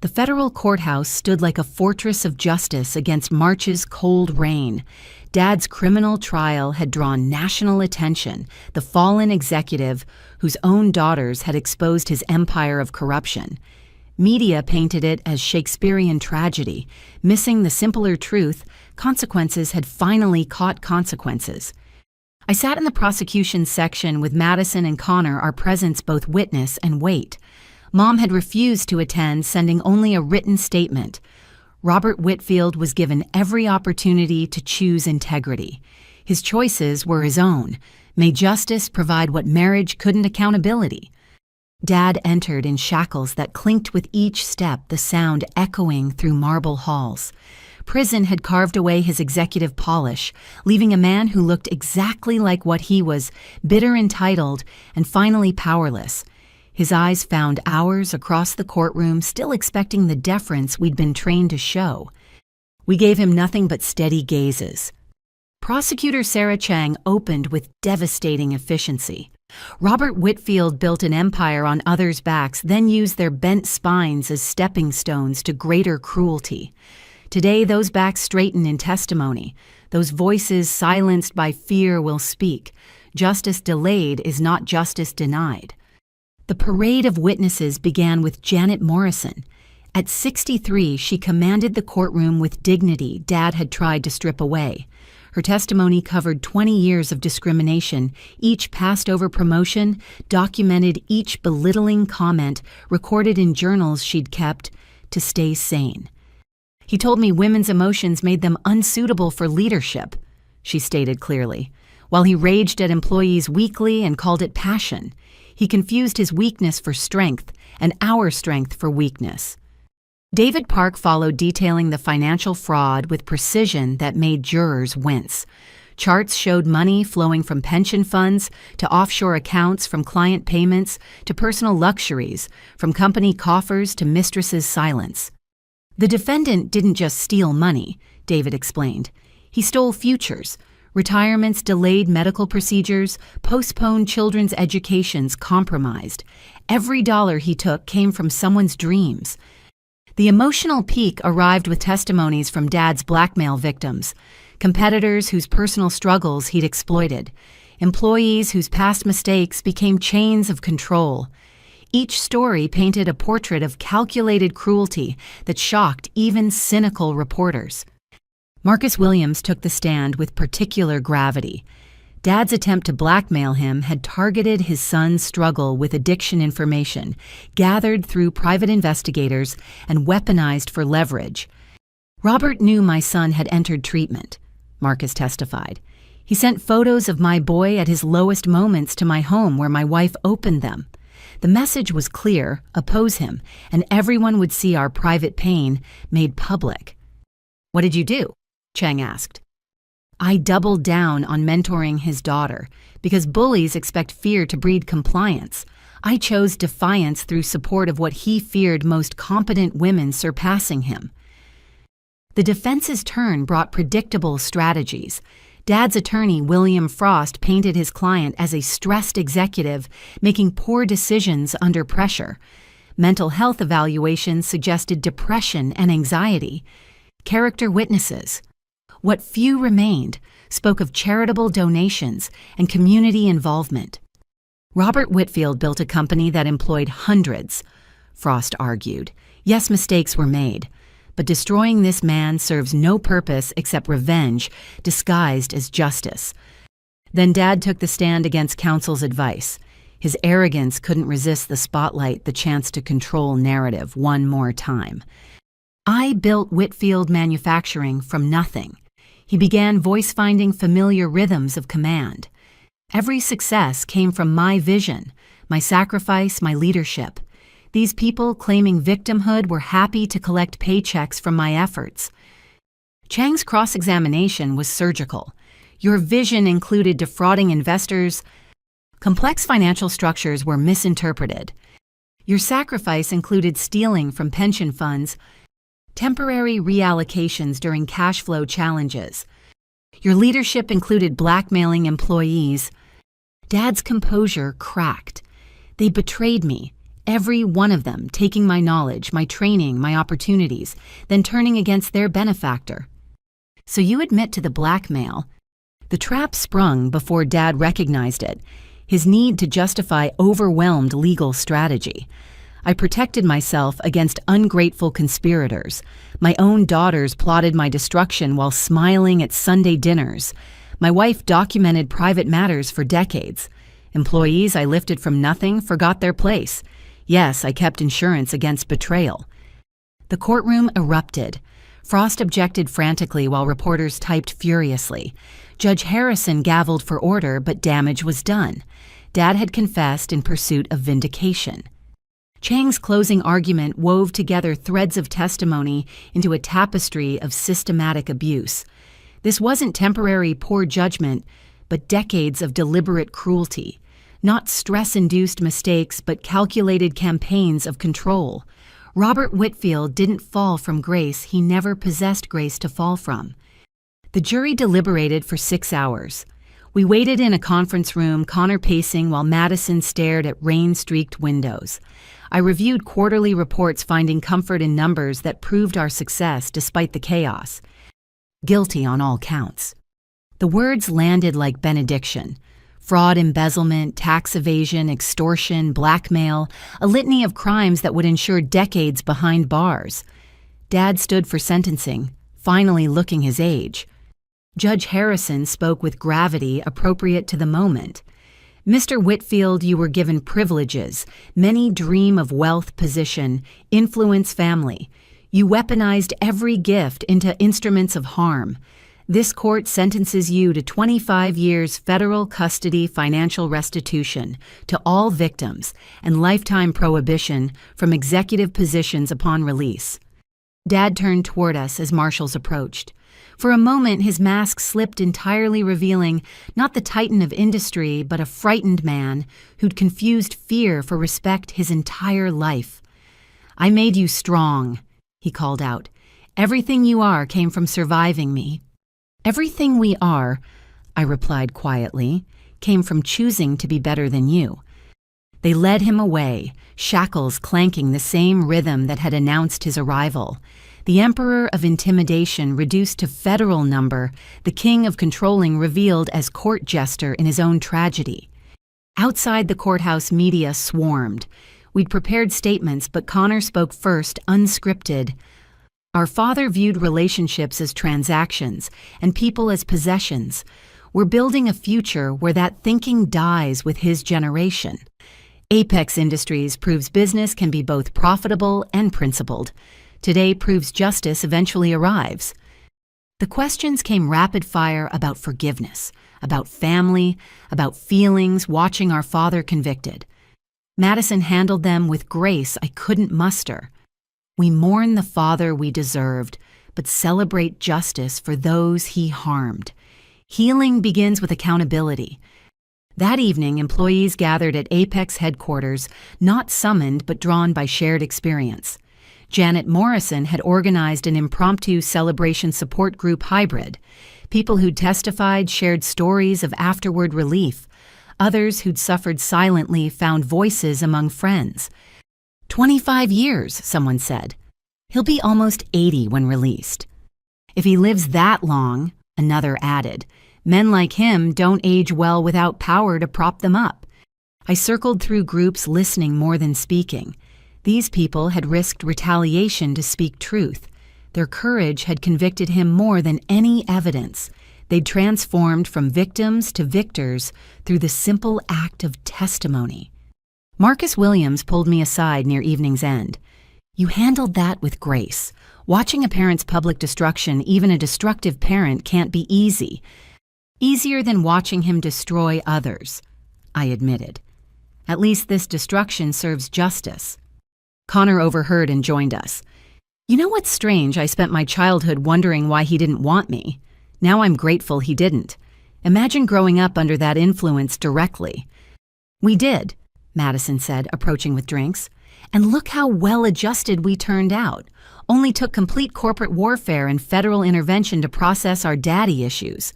The federal courthouse stood like a fortress of justice against March's cold rain. Dad's criminal trial had drawn national attention, the fallen executive whose own daughters had exposed his empire of corruption. Media painted it as Shakespearean tragedy, missing the simpler truth: consequences had finally caught consequences. I sat in the prosecution section with Madison and Connor, our presence both witness and wait. Mom had refused to attend, sending only a written statement. Robert Whitfield was given every opportunity to choose integrity. His choices were his own. May justice provide what marriage couldn't: accountability. Dad entered in shackles that clinked with each step, the sound echoing through marble halls. Prison had carved away his executive polish, leaving a man who looked exactly like what he was, bitter, entitled, and finally powerless. His eyes found ours across the courtroom, still expecting the deference we'd been trained to show. We gave him nothing but steady gazes. Prosecutor Sarah Chang opened with devastating efficiency. Robert Whitfield built an empire on others' backs, then used their bent spines as stepping stones to greater cruelty. Today, those backs straighten in testimony. Those voices silenced by fear will speak. Justice delayed is not justice denied. The parade of witnesses began with Janet Morrison. At 63, she commanded the courtroom with dignity Dad had tried to strip away. Her testimony covered 20 years of discrimination, each passed-over promotion, documented each belittling comment, recorded in journals she'd kept to stay sane. He told me women's emotions made them unsuitable for leadership, she stated clearly. While he raged at employees weakly and called it passion, he confused his weakness for strength and our strength for weakness. David Park followed, detailing the financial fraud with precision that made jurors wince. Charts showed money flowing from pension funds to offshore accounts, from client payments to personal luxuries, from company coffers to mistresses' silence. The defendant didn't just steal money, David explained. He stole futures, retirements, delayed medical procedures, postponed children's educations, compromised. Every dollar he took came from someone's dreams. The emotional peak arrived with testimonies from Dad's blackmail victims, competitors whose personal struggles he'd exploited, employees whose past mistakes became chains of control. Each story painted a portrait of calculated cruelty that shocked even cynical reporters. Marcus Williams took the stand with particular gravity. Dad's attempt to blackmail him had targeted his son's struggle with addiction information, gathered through private investigators and weaponized for leverage. Robert knew my son had entered treatment, Marcus testified. He sent photos of my boy at his lowest moments to my home where my wife opened them. The message was clear: oppose him, and everyone would see our private pain made public. What did you do? Chang asked. I doubled down on mentoring his daughter, because bullies expect fear to breed compliance. I chose defiance through support of what he feared most: competent women surpassing him. The defense's turn brought predictable strategies. Dad's attorney, William Frost, painted his client as a stressed executive, making poor decisions under pressure. Mental health evaluations suggested depression and anxiety. Character witnesses, what few remained, spoke of charitable donations and community involvement. Robert Whitfield built a company that employed hundreds, Frost argued. Yes, mistakes were made, but destroying this man serves no purpose except revenge disguised as justice. Then Dad took the stand against counsel's advice. His arrogance couldn't resist the spotlight, the chance to control narrative one more time. I built Whitfield Manufacturing from nothing. He began voice-finding familiar rhythms of command. Every success came from my vision, my sacrifice, my leadership. These people claiming victimhood were happy to collect paychecks from my efforts. Chang's cross-examination was surgical. Your vision included defrauding investors. Complex financial structures were misinterpreted. Your sacrifice included stealing from pension funds, temporary reallocations during cash flow challenges. Your leadership included blackmailing employees. Dad's composure cracked. They betrayed me, every one of them, taking my knowledge, my training, my opportunities, then turning against their benefactor. So you admit to the blackmail. The trap sprung before Dad recognized it, his need to justify overwhelmed legal strategy. I protected myself against ungrateful conspirators. My own daughters plotted my destruction while smiling at Sunday dinners. My wife documented private matters for decades. Employees I lifted from nothing forgot their place. Yes, I kept insurance against betrayal. The courtroom erupted. Frost objected frantically while reporters typed furiously. Judge Harrison gavelled for order, but damage was done. Dad had confessed in pursuit of vindication. Chang's closing argument wove together threads of testimony into a tapestry of systematic abuse. This wasn't temporary poor judgment, but decades of deliberate cruelty. Not stress-induced mistakes, but calculated campaigns of control. Robert Whitfield didn't fall from grace. He never possessed grace to fall from. The jury deliberated for 6 hours. We waited in a conference room, Connor pacing while Madison stared at rain-streaked windows. I reviewed quarterly reports, finding comfort in numbers that proved our success despite the chaos. Guilty on all counts. The words landed like benediction. Fraud, embezzlement, tax evasion, extortion, blackmail, a litany of crimes that would ensure decades behind bars. Dad stood for sentencing, finally looking his age. Judge Harrison spoke with gravity appropriate to the moment. Mr. Whitfield, you were given privileges. Many dream of wealth, position, influence, family. You weaponized every gift into instruments of harm. This court sentences you to 25 years federal custody, financial restitution to all victims, and lifetime prohibition from executive positions upon release. Dad turned toward us as marshals approached. For a moment, his mask slipped entirely, revealing not the titan of industry, but a frightened man who'd confused fear for respect his entire life. I made you strong, he called out. Everything you are came from surviving me. Everything we are, I replied quietly, came from choosing to be better than you. They led him away, shackles clanking the same rhythm that had announced his arrival. The emperor of intimidation reduced to federal number, the king of controlling revealed as court jester in his own tragedy. Outside the courthouse, media swarmed. We'd prepared statements, but Connor spoke first, unscripted. Our father viewed relationships as transactions and people as possessions. We're building a future where that thinking dies with his generation. Apex Industries proves business can be both profitable and principled. Today proves justice eventually arrives. The questions came rapid fire about forgiveness, about family, about feelings watching our father convicted. Madison handled them with grace I couldn't muster. We mourn the father we deserved, but celebrate justice for those he harmed. Healing begins with accountability. That evening, employees gathered at Apex headquarters, not summoned but drawn by shared experience. Janet Morrison had organized an impromptu celebration support group hybrid. People who'd testified shared stories of afterward relief. Others who'd suffered silently found voices among friends. 25 years, someone said. He'll be almost 80 when released. If he lives that long, another added, men like him don't age well without power to prop them up. I circled through groups, listening more than speaking. These people had risked retaliation to speak truth. Their courage had convicted him more than any evidence. They'd transformed from victims to victors through the simple act of testimony. Marcus Williams pulled me aside near evening's end. You handled that with grace. Watching a parent's public destruction, even a destructive parent, can't be easy. Easier than watching him destroy others, I admitted. At least this destruction serves justice. Connor overheard and joined us. You know what's strange? I spent my childhood wondering why he didn't want me. Now I'm grateful he didn't. Imagine growing up under that influence directly. We did, Madison said, approaching with drinks. And look how well adjusted we turned out. Only took complete corporate warfare and federal intervention to process our daddy issues.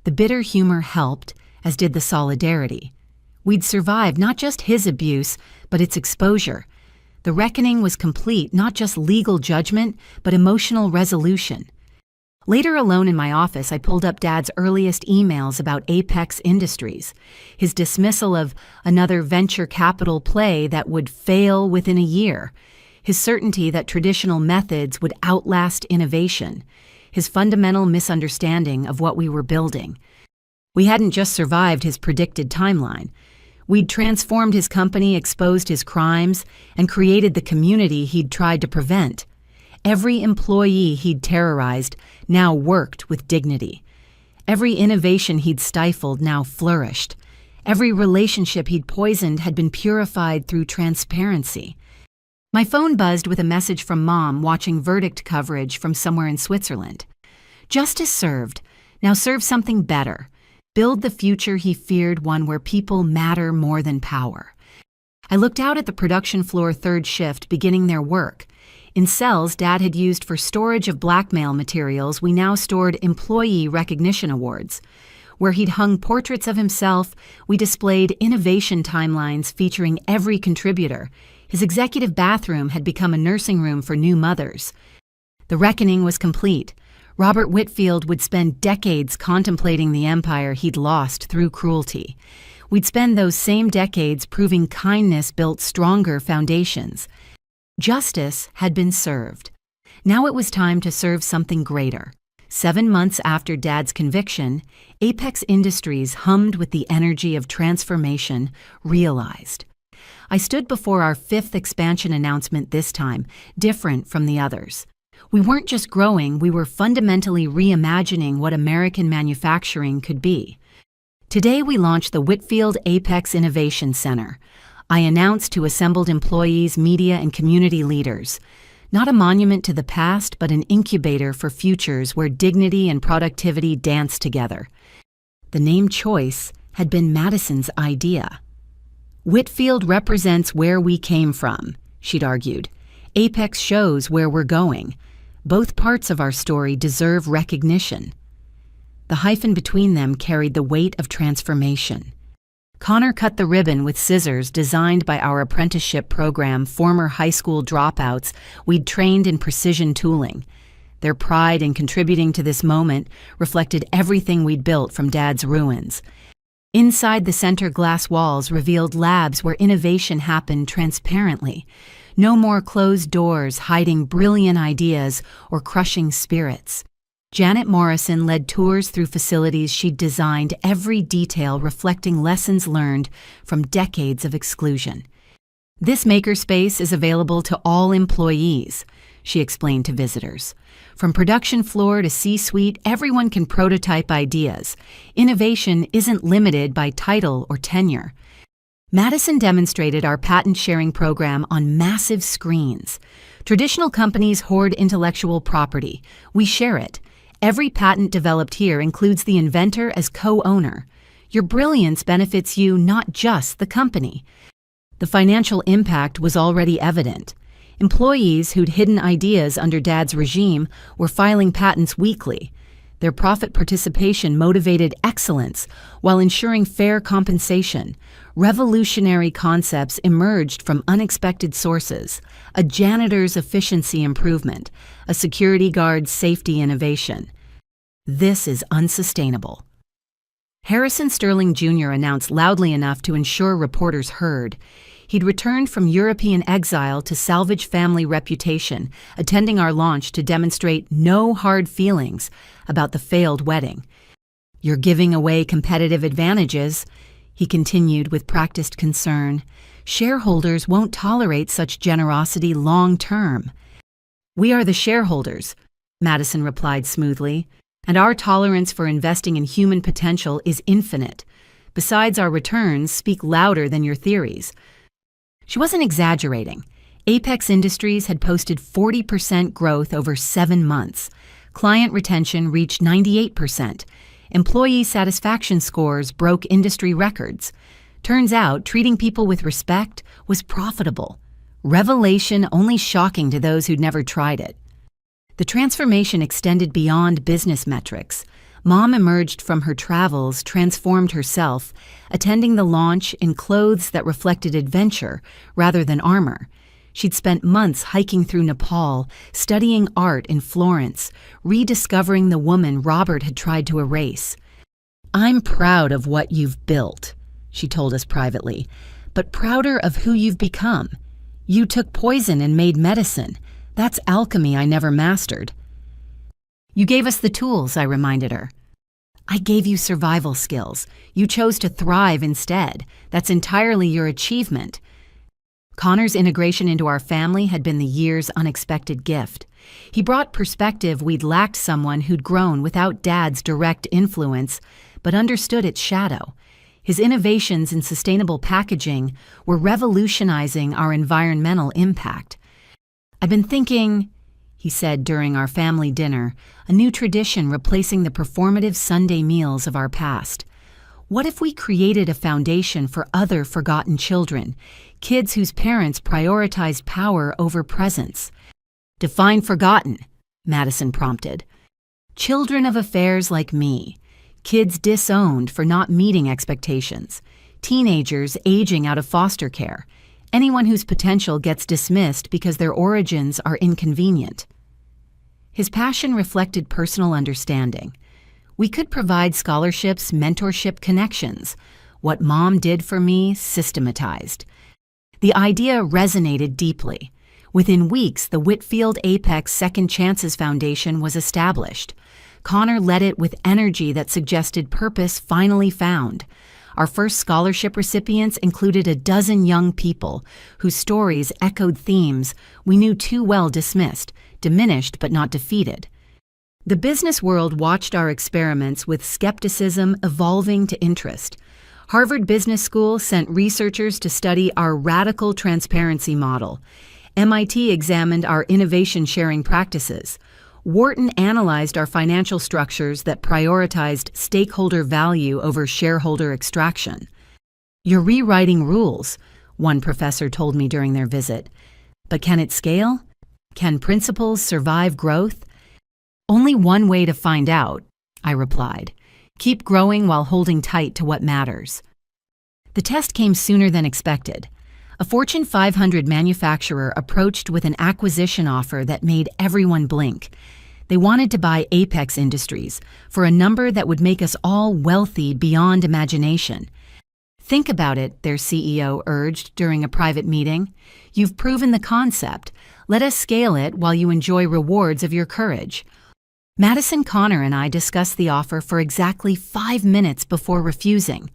The bitter humor helped, as did the solidarity. We'd survived not just his abuse, but its exposure. The reckoning was complete, not just legal judgment, but emotional resolution. Later, alone in my office, I pulled up Dad's earliest emails about Apex Industries, his dismissal of another venture capital play that would fail within a year, his certainty that traditional methods would outlast innovation, his fundamental misunderstanding of what we were building. We hadn't just survived his predicted timeline. We'd transformed his company, exposed his crimes, and created the community he'd tried to prevent. Every employee he'd terrorized now worked with dignity. Every innovation he'd stifled now flourished. Every relationship he'd poisoned had been purified through transparency. My phone buzzed with a message from Mom watching verdict coverage from somewhere in Switzerland. Justice served. Now serve something better. Build the future he feared, one where people matter more than power. I looked out at the production floor third shift beginning their work. In cells Dad had used for storage of blackmail materials, we now stored employee recognition awards. Where he'd hung portraits of himself, we displayed innovation timelines featuring every contributor. His executive bathroom had become a nursing room for new mothers. The reckoning was complete. Robert Whitfield would spend decades contemplating the empire he'd lost through cruelty. We'd spend those same decades proving kindness built stronger foundations. Justice had been served. Now it was time to serve something greater. 7 months after Dad's conviction, Apex Industries hummed with the energy of transformation, realized. I stood before our 5th expansion announcement this time, different from the others. We weren't just growing, we were fundamentally reimagining what American manufacturing could be. Today we launched the Whitfield Apex Innovation Center. I announced to assembled employees, media, and community leaders. Not a monument to the past, but an incubator for futures where dignity and productivity dance together. The name choice had been Madison's idea. Whitfield represents where we came from, she'd argued. Apex shows where we're going. Both parts of our story deserve recognition. The hyphen between them carried the weight of transformation. Connor cut the ribbon with scissors designed by our apprenticeship program, former high school dropouts we'd trained in precision tooling. Their pride in contributing to this moment reflected everything we'd built from Dad's ruins. Inside the center glass walls revealed labs where innovation happened transparently. No more closed doors hiding brilliant ideas or crushing spirits. Janet Morrison led tours through facilities she'd designed, every detail reflecting lessons learned from decades of exclusion. This makerspace is available to all employees, she explained to visitors. From production floor to C-suite, everyone can prototype ideas. Innovation isn't limited by title or tenure. Madison demonstrated our patent-sharing program on massive screens. Traditional companies hoard intellectual property. We share it. Every patent developed here includes the inventor as co-owner. Your brilliance benefits you, not just the company. The financial impact was already evident. Employees who'd hidden ideas under Dad's regime were filing patents weekly. Their profit participation motivated excellence while ensuring fair compensation. Revolutionary concepts emerged from unexpected sources: a janitor's efficiency improvement, a security guard's safety innovation. This is unsustainable. Harrison Sterling Jr. announced loudly enough to ensure reporters heard. He'd returned from European exile to salvage family reputation, attending our launch to demonstrate no hard feelings about the failed wedding. "You're giving away competitive advantages," he continued with practiced concern. "Shareholders won't tolerate such generosity long term." "We are the shareholders," Madison replied smoothly, "and our tolerance for investing in human potential is infinite. Besides, our returns speak louder than your theories." She wasn't exaggerating. Apex Industries had posted 40% growth over 7 months. Client retention reached 98%. Employee satisfaction scores broke industry records. Turns out, treating people with respect was profitable. Revelation only shocking to those who'd never tried it. The transformation extended beyond business metrics. Mom emerged from her travels, transformed herself, attending the launch in clothes that reflected adventure rather than armor. She'd spent months hiking through Nepal, studying art in Florence, rediscovering the woman Robert had tried to erase. "I'm proud of what you've built," she told us privately, "but prouder of who you've become. You took poison and made medicine. That's alchemy I never mastered." "You gave us the tools," I reminded her. "I gave you survival skills. You chose to thrive instead. That's entirely your achievement." Connor's integration into our family had been the year's unexpected gift. He brought perspective we'd lacked, someone who'd grown without Dad's direct influence, but understood its shadow. His innovations in sustainable packaging were revolutionizing our environmental impact. "I've been thinking," he said during our family dinner, "a new tradition replacing the performative Sunday meals of our past. What if we created a foundation for other forgotten children, kids whose parents prioritized power over presence?" "Define forgotten," Madison prompted. "Children of affairs like me, kids disowned for not meeting expectations, teenagers aging out of foster care, anyone whose potential gets dismissed because their origins are inconvenient. His passion reflected personal understanding. We could provide scholarships, mentorship, connections. What Mom did for me, systematized. The idea resonated deeply. Within weeks, the Whitfield Apex Second Chances Foundation was established. Connor led it with energy that suggested purpose finally found. Our first scholarship recipients included a dozen young people whose stories echoed themes we knew too well dismissed, diminished but not defeated. The business world watched our experiments with skepticism evolving to interest. Harvard Business School sent researchers to study our radical transparency model. MIT examined our innovation sharing practices. Wharton analyzed our financial structures that prioritized stakeholder value over shareholder extraction. "You're rewriting rules," one professor told me during their visit. "But can it scale? Can principles survive growth?" "Only one way to find out," I replied. "Keep growing while holding tight to what matters." The test came sooner than expected. A Fortune 500 manufacturer approached with an acquisition offer that made everyone blink. They wanted to buy Apex Industries for a number that would make us all wealthy beyond imagination. "Think about it," their CEO urged during a private meeting. "You've proven the concept. Let us scale it while you enjoy rewards of your courage." Madison Connor and I discussed the offer for exactly 5 minutes before refusing.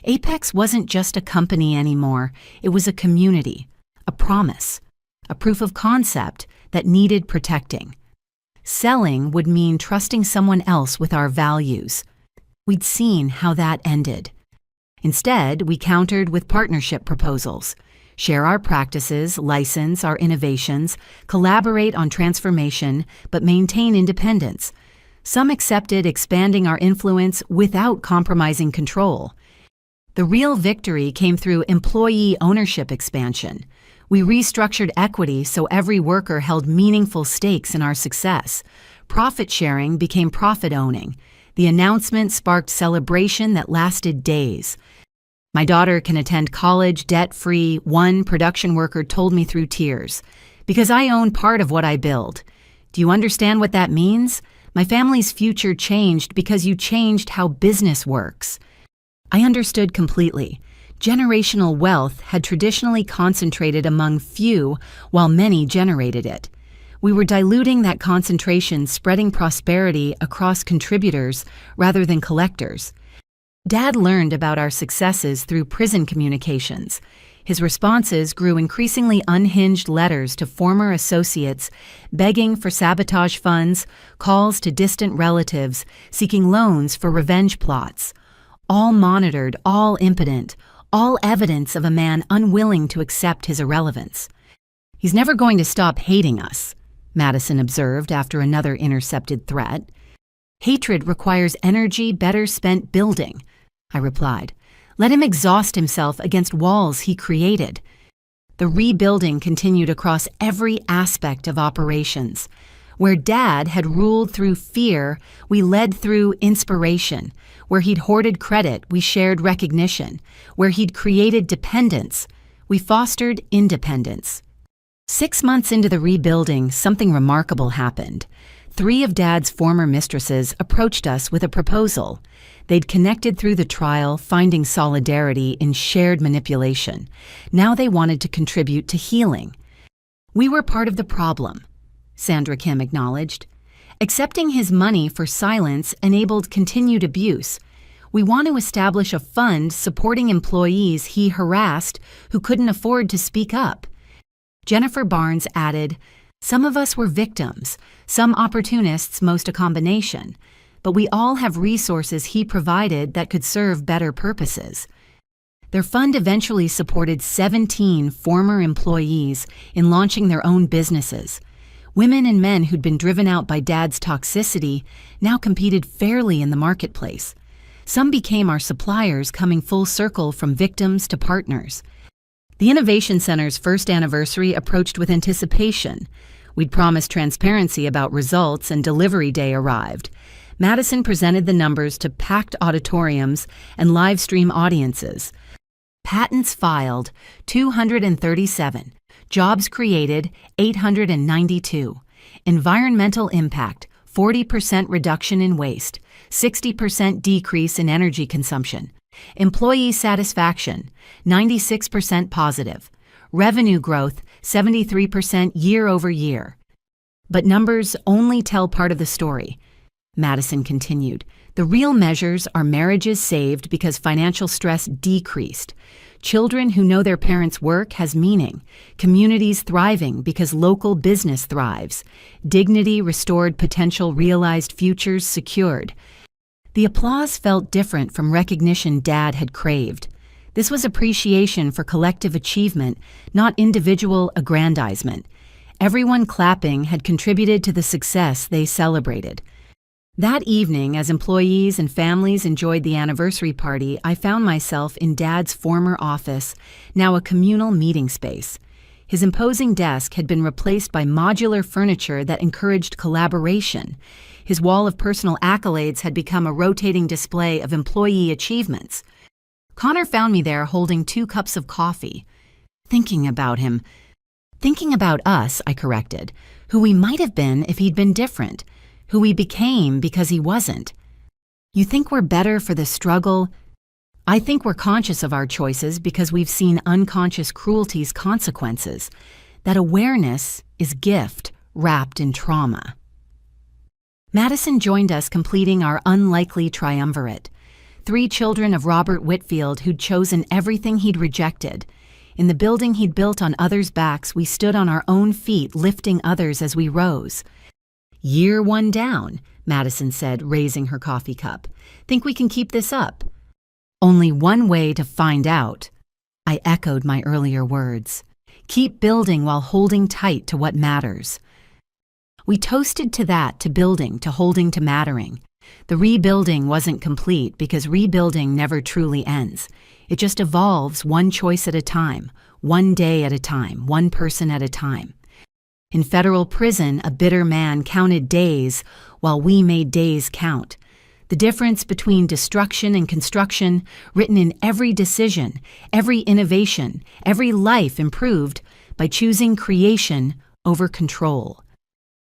Apex wasn't just a company anymore. It was a community, a promise, a proof of concept that needed protecting. Selling would mean trusting someone else with our values. We'd seen how that ended. Instead, we countered with partnership proposals. Share our practices, license our innovations, collaborate on transformation, but maintain independence. Some accepted expanding our influence without compromising control. The real victory came through employee ownership expansion. We restructured equity so every worker held meaningful stakes in our success. Profit sharing became profit owning. The announcement sparked celebration that lasted days. "My daughter can attend college debt-free," one production worker told me through tears, "because I own part of what I build. Do you understand what that means? My family's future changed because you changed how business works." I understood completely. Generational wealth had traditionally concentrated among few while many generated it. We were diluting that concentration, spreading prosperity across contributors rather than collectors. Dad learned about our successes through prison communications. His responses grew increasingly unhinged letters to former associates, begging for sabotage funds, calls to distant relatives, seeking loans for revenge plots. All monitored, all impotent, all evidence of a man unwilling to accept his irrelevance. "He's never going to stop hating us," Madison observed after another intercepted threat. "Hatred requires energy better spent building," I replied. "Let him exhaust himself against walls he created." The rebuilding continued across every aspect of operations. Where Dad had ruled through fear, we led through inspiration. Where he'd hoarded credit, we shared recognition. Where he'd created dependence, we fostered independence. 6 months into the rebuilding, something remarkable happened. 3 of Dad's former mistresses approached us with a proposal. They'd connected through the trial, finding solidarity in shared manipulation. Now they wanted to contribute to healing. "We were part of the problem," Sandra Kim acknowledged. "Accepting his money for silence enabled continued abuse. We want to establish a fund supporting employees he harassed who couldn't afford to speak up." Jennifer Barnes added, "Some of us were victims, some opportunists, most a combination, but we all have resources he provided that could serve better purposes." Their fund eventually supported 17 former employees in launching their own businesses. Women and men who'd been driven out by Dad's toxicity now competed fairly in the marketplace. Some became our suppliers, coming full circle from victims to partners. The Innovation Center's first anniversary approached with anticipation. We'd promised transparency about results, and delivery day arrived. Madison presented the numbers to packed auditoriums and live stream audiences. Patents filed, 237. Jobs created, 892. Environmental impact, 40% reduction in waste, 60% decrease in energy consumption. Employee satisfaction, 96% positive. Revenue growth, 73% year over year. But numbers only tell part of the story. Madison continued. The real measures are marriages saved because financial stress decreased. Children who know their parents' work has meaning. Communities thriving because local business thrives. Dignity restored, potential realized, futures secured. The applause felt different from recognition Dad had craved. This was appreciation for collective achievement, not individual aggrandizement. Everyone clapping had contributed to the success they celebrated. That evening, as employees and families enjoyed the anniversary party, I found myself in Dad's former office, now a communal meeting space. His imposing desk had been replaced by modular furniture that encouraged collaboration. His wall of personal accolades had become a rotating display of employee achievements. Connor found me there holding 2 cups of coffee. Thinking about him. Thinking about us, I corrected. Who we might have been if he'd been different. Who we became because he wasn't. You think we're better for the struggle? I think we're conscious of our choices because we've seen unconscious cruelty's consequences. That awareness is gift wrapped in trauma. Madison joined us, completing our unlikely triumvirate. 3 children of Robert Whitfield who'd chosen everything he'd rejected. In the building he'd built on others' backs, we stood on our own feet, lifting others as we rose. Year 1 down, Madison said, raising her coffee cup. Think we can keep this up? Only one way to find out. I echoed my earlier words. Keep building while holding tight to what matters. We toasted to that, to building, to holding, to mattering. The rebuilding wasn't complete because rebuilding never truly ends. It just evolves one choice at a time, one day at a time, one person at a time. In federal prison, a bitter man counted days while we made days count. The difference between destruction and construction, written in every decision, every innovation, every life improved by choosing creation over control.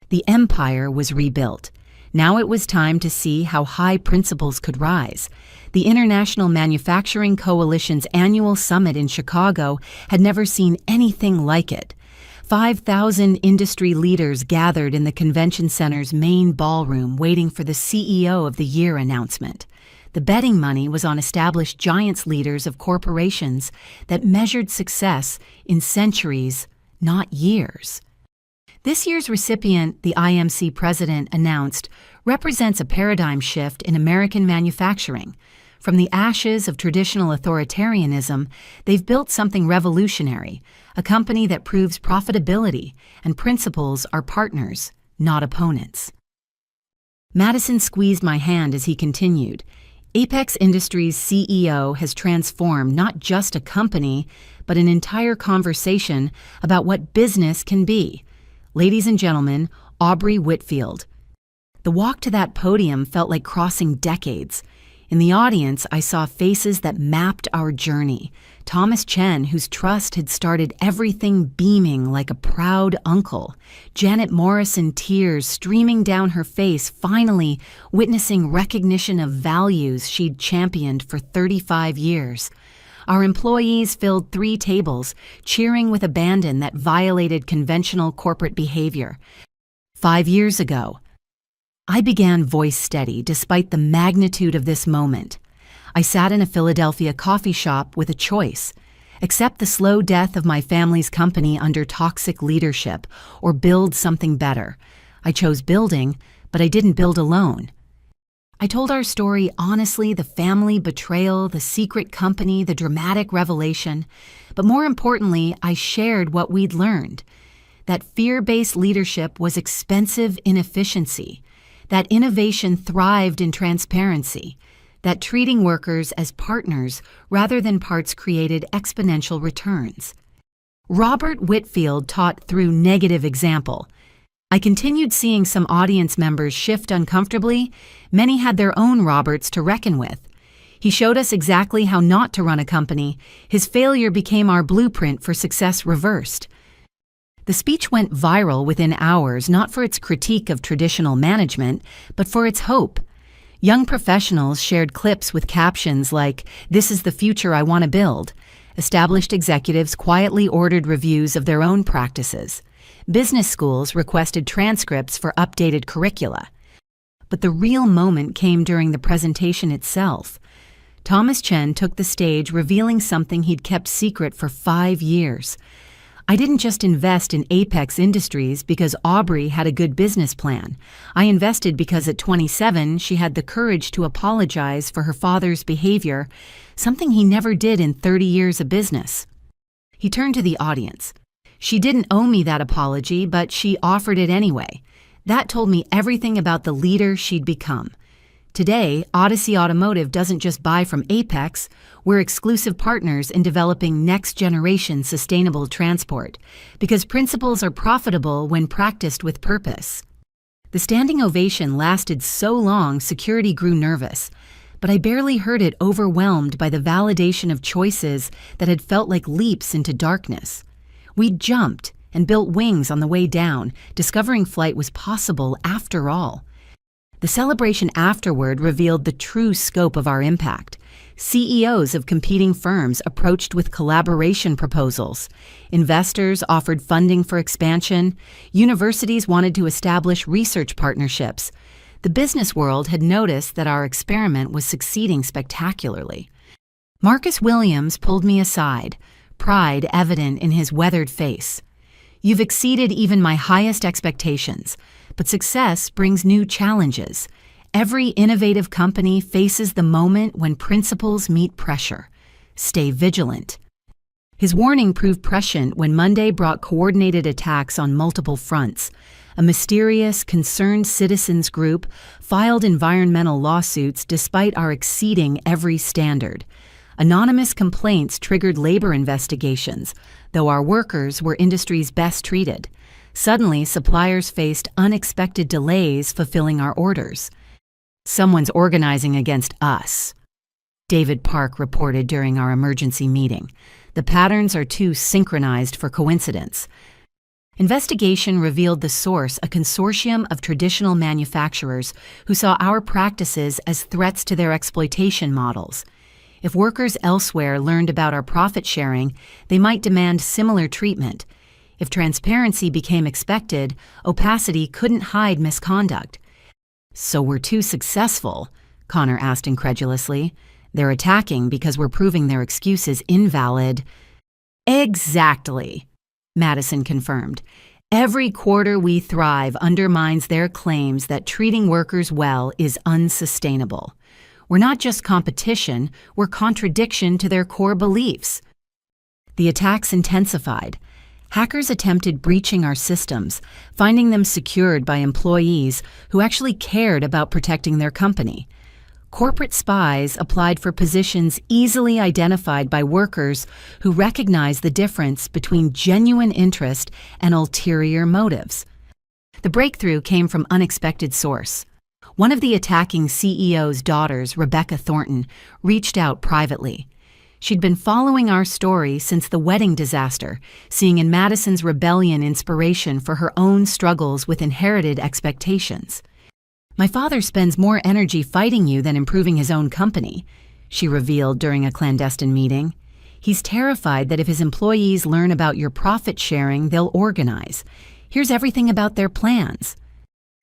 The empire was rebuilt. Now it was time to see how high principles could rise. The International Manufacturing Coalition's annual summit in Chicago had never seen anything like it. 5,000 industry leaders gathered in the convention center's main ballroom waiting for the CEO of the Year announcement. The betting money was on established giants leaders of corporations that measured success in centuries, not years. This year's recipient, the IMC president announced, represents a paradigm shift in American manufacturing. From the ashes of traditional authoritarianism, they've built something revolutionary, a company that proves profitability and principles are partners, not opponents. Madison squeezed my hand as he continued. Apex Industries' CEO has transformed not just a company, but an entire conversation about what business can be. Ladies and gentlemen, Aubrey Whitfield. The walk to that podium felt like crossing decades. In the audience, I saw faces that mapped our journey. Thomas Chen, whose trust had started everything, beaming like a proud uncle. Janet Morrison, tears streaming down her face, finally witnessing recognition of values she'd championed for 35 years. Our employees filled 3 tables, cheering with abandon that violated conventional corporate behavior. 5 years ago, I began voice steady despite the magnitude of this moment. I sat in a Philadelphia coffee shop with a choice: accept the slow death of my family's company under toxic leadership, or build something better. I chose building, but I didn't build alone. I told our story honestly, the family betrayal, the secret company, the dramatic revelation. But more importantly, I shared what we'd learned. That fear-based leadership was expensive inefficiency. That innovation thrived in transparency. That treating workers as partners rather than parts created exponential returns. Robert Whitfield taught through negative example. I continued seeing some audience members shift uncomfortably. Many had their own Roberts to reckon with. He showed us exactly how not to run a company. His failure became our blueprint for success reversed. The speech went viral within hours, not for its critique of traditional management, but for its hope. Young professionals shared clips with captions like, "This is the future I want to build." Established executives quietly ordered reviews of their own practices. Business schools requested transcripts for updated curricula. But the real moment came during the presentation itself. Thomas Chen took the stage revealing something he'd kept secret for 5 years. "I didn't just invest in Apex Industries because Aubrey had a good business plan. I invested because at 27 she had the courage to apologize for her father's behavior, something he never did in 30 years of business." He turned to the audience. "She didn't owe me that apology, but she offered it anyway. That told me everything about the leader she'd become." Today, Odyssey Automotive doesn't just buy from Apex. We're exclusive partners in developing next-generation sustainable transport, because principles are profitable when practiced with purpose. The standing ovation lasted so long security grew nervous, but I barely heard it overwhelmed by the validation of choices that had felt like leaps into darkness. We jumped and built wings on the way down, discovering flight was possible after all. The celebration afterward revealed the true scope of our impact. CEOs of competing firms approached with collaboration proposals. Investors offered funding for expansion. Universities wanted to establish research partnerships. The business world had noticed that our experiment was succeeding spectacularly. Marcus Williams pulled me aside, pride evident in his weathered face. "You've exceeded even my highest expectations. But success brings new challenges. Every innovative company faces the moment when principles meet pressure. Stay vigilant." His warning proved prescient when Monday brought coordinated attacks on multiple fronts. A mysterious, concerned citizens group filed environmental lawsuits despite our exceeding every standard. Anonymous complaints triggered labor investigations, though our workers were industry's best treated. Suddenly, suppliers faced unexpected delays fulfilling our orders. "Someone's organizing against us," David Park reported during our emergency meeting. "The patterns are too synchronized for coincidence." Investigation revealed the source, a consortium of traditional manufacturers who saw our practices as threats to their exploitation models. If workers elsewhere learned about our profit sharing, they might demand similar treatment. If transparency became expected, opacity couldn't hide misconduct. "So we're too successful?" Connor asked incredulously. "They're attacking because we're proving their excuse is invalid." "Exactly," Madison confirmed. "Every quarter we thrive undermines their claims that treating workers well is unsustainable. We're not just competition, we're contradiction to their core beliefs." The attacks intensified. Hackers attempted breaching our systems, finding them secured by employees who actually cared about protecting their company. Corporate spies applied for positions easily identified by workers who recognized the difference between genuine interest and ulterior motives. The breakthrough came from unexpected source. One of the attacking CEO's daughters, Rebecca Thornton, reached out privately. She'd been following our story since the wedding disaster, seeing in Madison's rebellion inspiration for her own struggles with inherited expectations. "My father spends more energy fighting you than improving his own company," she revealed during a clandestine meeting. "He's terrified that if his employees learn about your profit sharing, they'll organize. Here's everything about their plans."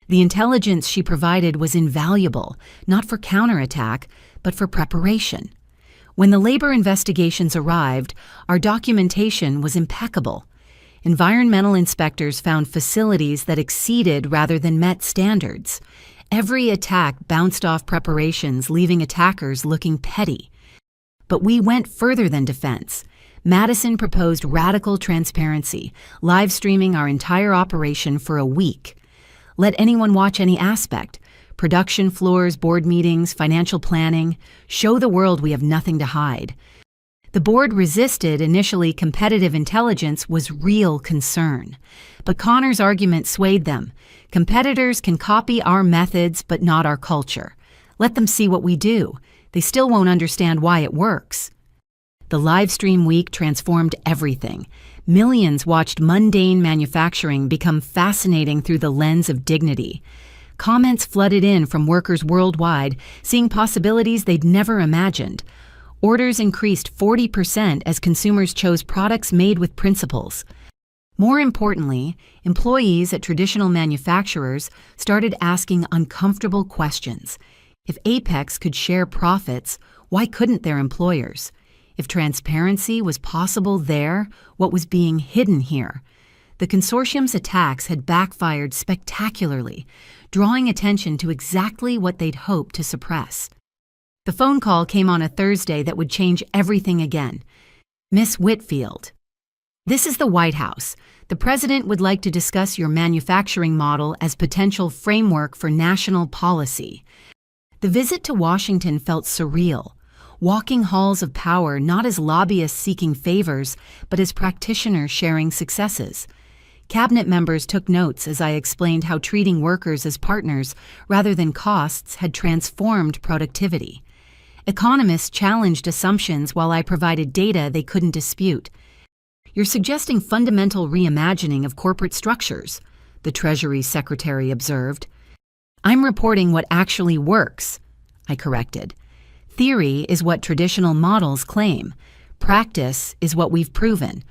The intelligence she provided was invaluable, not for counterattack, but for preparation. When the labor investigations arrived, our documentation was impeccable. Environmental inspectors found facilities that exceeded rather than met standards. Every attack bounced off preparations, leaving attackers looking petty. But we went further than defense. Madison proposed radical transparency, live streaming our entire operation for a week. Let anyone watch any aspect. Production floors, board meetings, financial planning. Show the world we have nothing to hide. The board resisted. Initially, competitive intelligence was real concern. But Connor's argument swayed them. Competitors can copy our methods, but not our culture. Let them see what we do. They still won't understand why it works. The livestream week transformed everything. Millions watched mundane manufacturing become fascinating through the lens of dignity. Comments flooded in from workers worldwide, seeing possibilities they'd never imagined. Orders increased 40% as consumers chose products made with principles. More importantly, employees at traditional manufacturers started asking uncomfortable questions. If Apex could share profits, why couldn't their employers? If transparency was possible there, what was being hidden here? The consortium's attacks had backfired spectacularly, drawing attention to exactly what they'd hoped to suppress. The phone call came on a Thursday that would change everything again. Miss Whitfield. This is the White House. The president would like to discuss your manufacturing model as potential framework for national policy. The visit to Washington felt surreal. Walking halls of power not as lobbyists seeking favors, but as practitioners sharing successes. Cabinet members took notes as I explained how treating workers as partners rather than costs had transformed productivity. Economists challenged assumptions while I provided data they couldn't dispute. You're suggesting fundamental reimagining of corporate structures, the Treasury Secretary observed. I'm reporting what actually works, I corrected. Theory is what traditional models claim. Practice is what we've proven.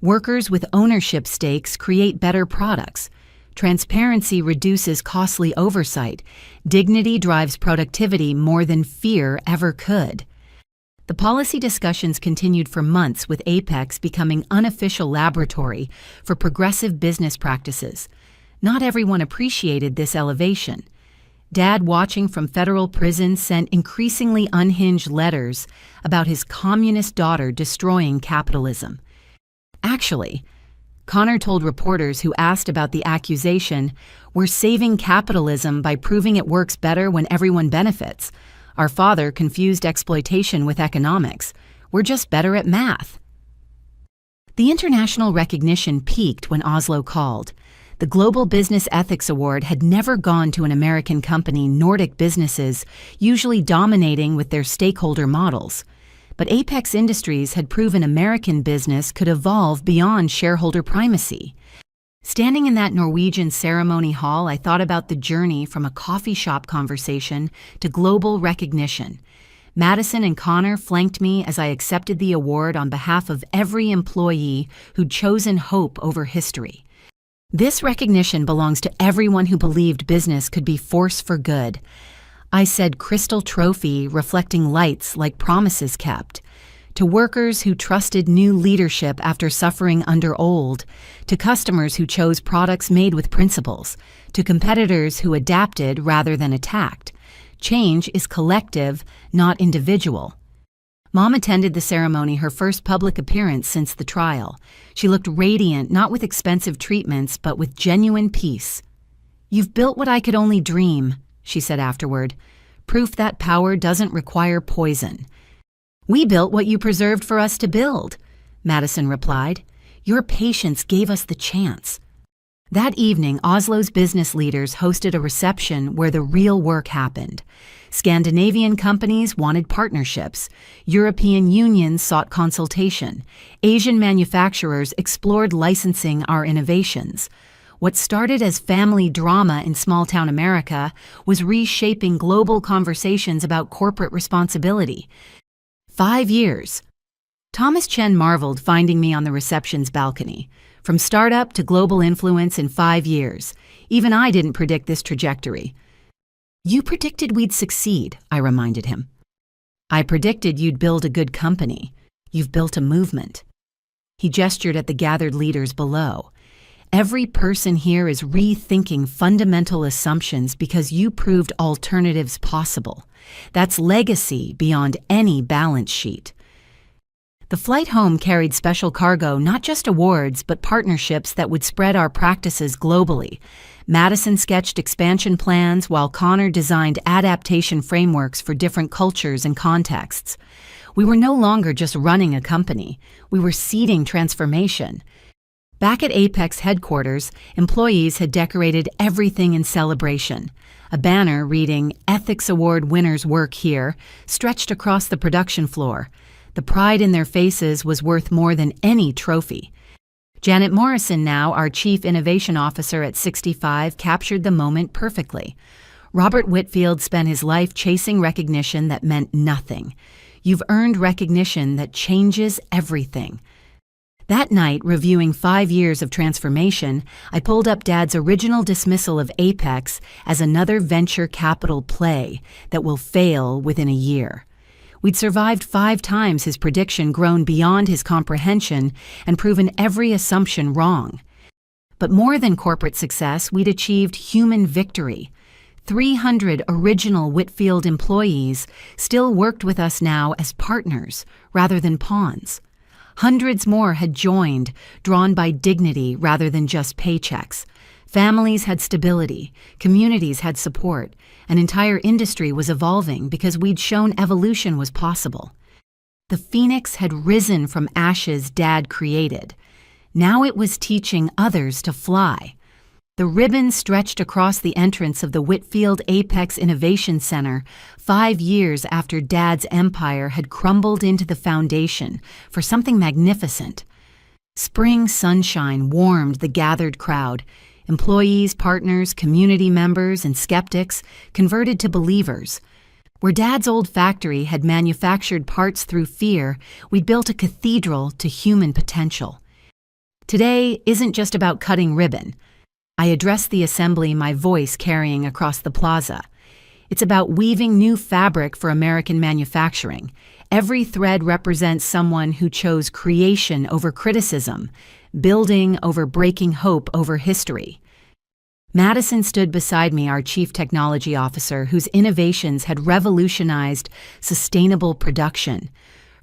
Workers with ownership stakes create better products. Transparency reduces costly oversight. Dignity drives productivity more than fear ever could. The policy discussions continued for months, with Apex becoming unofficial laboratory for progressive business practices. Not everyone appreciated this elevation. Dad, watching from federal prison, sent increasingly unhinged letters about his communist daughter destroying capitalism. Actually, Connor told reporters who asked about the accusation, "We're saving capitalism by proving it works better when everyone benefits. Our father confused exploitation with economics. We're just better at math." The international recognition peaked when Oslo called. The Global Business Ethics Award had never gone to an American company, Nordic businesses, usually dominating with their stakeholder models. But Apex Industries had proven American business could evolve beyond shareholder primacy. Standing in that Norwegian ceremony hall, I thought about the journey from a coffee shop conversation to global recognition. Madison and Connor flanked me as I accepted the award on behalf of every employee who'd chosen hope over history. This recognition belongs to everyone who believed business could be force for good. I said crystal trophy, reflecting lights like promises kept. To workers who trusted new leadership after suffering under old. To customers who chose products made with principles. To competitors who adapted rather than attacked. Change is collective, not individual. Mom attended the ceremony, her first public appearance since the trial. She looked radiant, not with expensive treatments, but with genuine peace. "You've built what I could only dream," she said afterward. "Proof that power doesn't require poison." "We built what you preserved for us to build," Madison replied. "Your patience gave us the chance." That evening, Oslo's business leaders hosted a reception where the real work happened. Scandinavian companies wanted partnerships. European unions sought consultation. Asian manufacturers explored licensing our innovations. What started as family drama in small-town America was reshaping global conversations about corporate responsibility. 5 years. Thomas Chen marveled, finding me on the reception's balcony. From startup to global influence in 5 years. Even I didn't predict this trajectory. "You predicted we'd succeed," I reminded him. "I predicted you'd build a good company. You've built a movement." He gestured at the gathered leaders below. "Every person here is rethinking fundamental assumptions because you proved alternatives possible. That's legacy beyond any balance sheet." The flight home carried special cargo, not just awards, but partnerships that would spread our practices globally. Madison sketched expansion plans while Connor designed adaptation frameworks for different cultures and contexts. We were no longer just running a company, we were seeding transformation. Back at Apex headquarters, employees had decorated everything in celebration. A banner reading, "Ethics Award winners work here," stretched across the production floor. The pride in their faces was worth more than any trophy. Janet Morrison, now our Chief Innovation Officer at 65, captured the moment perfectly. Robert Whitfield spent his life chasing recognition that meant nothing. You've earned recognition that changes everything. That night, reviewing 5 years of transformation, I pulled up Dad's original dismissal of Apex as another venture capital play that will fail within a year. We'd survived 5 times his prediction, grown beyond his comprehension, and proven every assumption wrong. But more than corporate success, we'd achieved human victory. 300 original Whitfield employees still worked with us now as partners rather than pawns. Hundreds more had joined, drawn by dignity rather than just paychecks. Families had stability, communities had support, an entire industry was evolving because we'd shown evolution was possible. The phoenix had risen from ashes Dad created. Now it was teaching others to fly. The ribbon stretched across the entrance of the Whitfield Apex Innovation Center 5 years after Dad's empire had crumbled into the foundation for something magnificent. Spring sunshine warmed the gathered crowd. Employees, partners, community members, and skeptics converted to believers. Where Dad's old factory had manufactured parts through fear, we'd built a cathedral to human potential. Today isn't just about cutting ribbon. I addressed the assembly, my voice carrying across the plaza. It's about weaving new fabric for American manufacturing. Every thread represents someone who chose creation over criticism, building over breaking hope over history. Madison stood beside me, our Chief Technology Officer, whose innovations had revolutionized sustainable production.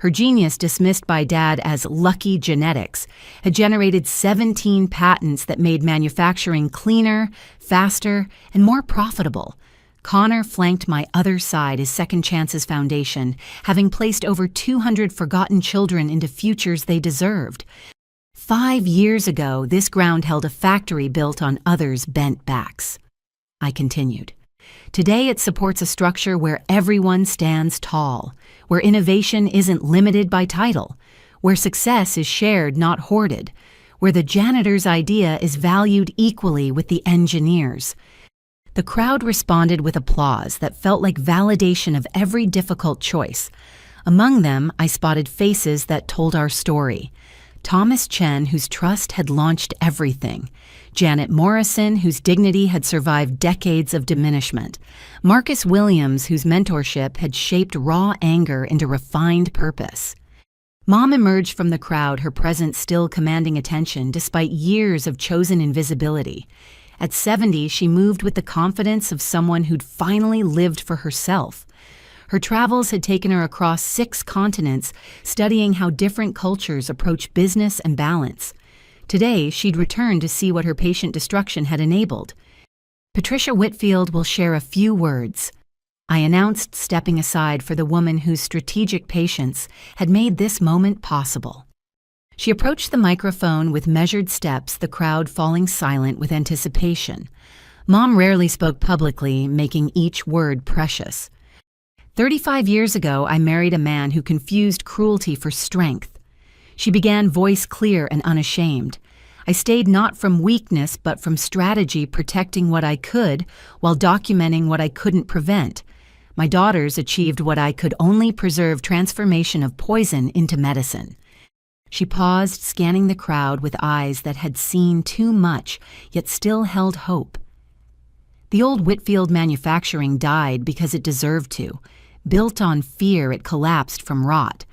Her genius, dismissed by Dad as lucky genetics, had generated 17 patents that made manufacturing cleaner, faster, and more profitable. Connor flanked my other side as Second Chances Foundation, having placed over 200 forgotten children into futures they deserved. 5 years ago, this ground held a factory built on others' bent backs. I continued. Today it supports a structure where everyone stands tall, where innovation isn't limited by title, where success is shared, not hoarded, where the janitor's idea is valued equally with the engineer's. The crowd responded with applause that felt like validation of every difficult choice. Among them, I spotted faces that told our story. Thomas Chen, whose trust had launched everything. Janet Morrison, whose dignity had survived decades of diminishment. Marcus Williams, whose mentorship had shaped raw anger into refined purpose. Mom emerged from the crowd, her presence still commanding attention despite years of chosen invisibility. At 70, she moved with the confidence of someone who'd finally lived for herself. Her travels had taken her across 6 continents, studying how different cultures approach business and balance. Today, she'd returned to see what her patient destruction had enabled. Patricia Whitfield will share a few words. I announced, stepping aside for the woman whose strategic patience had made this moment possible. She approached the microphone with measured steps, the crowd falling silent with anticipation. Mom rarely spoke publicly, making each word precious. 35 years ago, I married a man who confused cruelty for strength. She began, voice clear and unashamed. I stayed not from weakness but from strategy, protecting what I could while documenting what I couldn't prevent. My daughters achieved what I could only preserve: transformation of poison into medicine. She paused, scanning the crowd with eyes that had seen too much, yet still held hope. The old Whitfield manufacturing died because it deserved to. Built on fear, it collapsed from rot.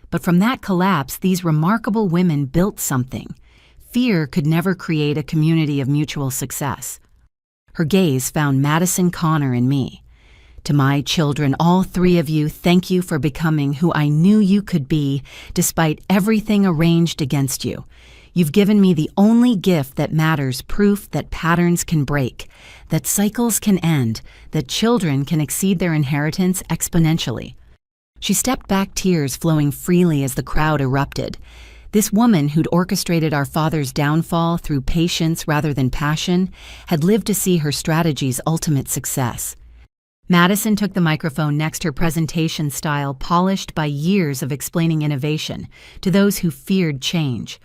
But from that collapse, these remarkable women built something. Fear could never create a community of mutual success. Her gaze found Madison, Connor, and me. To my children, all 3 of you, thank you for becoming who I knew you could be, despite everything arranged against you. You've given me the only gift that matters, proof that patterns can break, that cycles can end, that children can exceed their inheritance exponentially. She stepped back, tears flowing freely as the crowd erupted. This woman, who'd orchestrated our father's downfall through patience rather than passion, had lived to see her strategy's ultimate success. Madison took the microphone next, her presentation style polished by years of explaining innovation to those who feared change.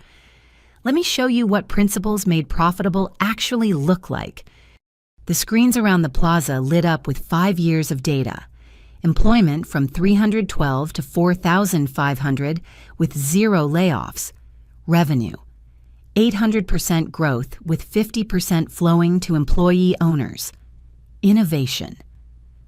Let me show you what principles made profitable actually look like. The screens around the plaza lit up with 5 years of data. Employment from 312 to 4,500 with 0 layoffs. Revenue, 800% growth with 50% flowing to employee owners. Innovation,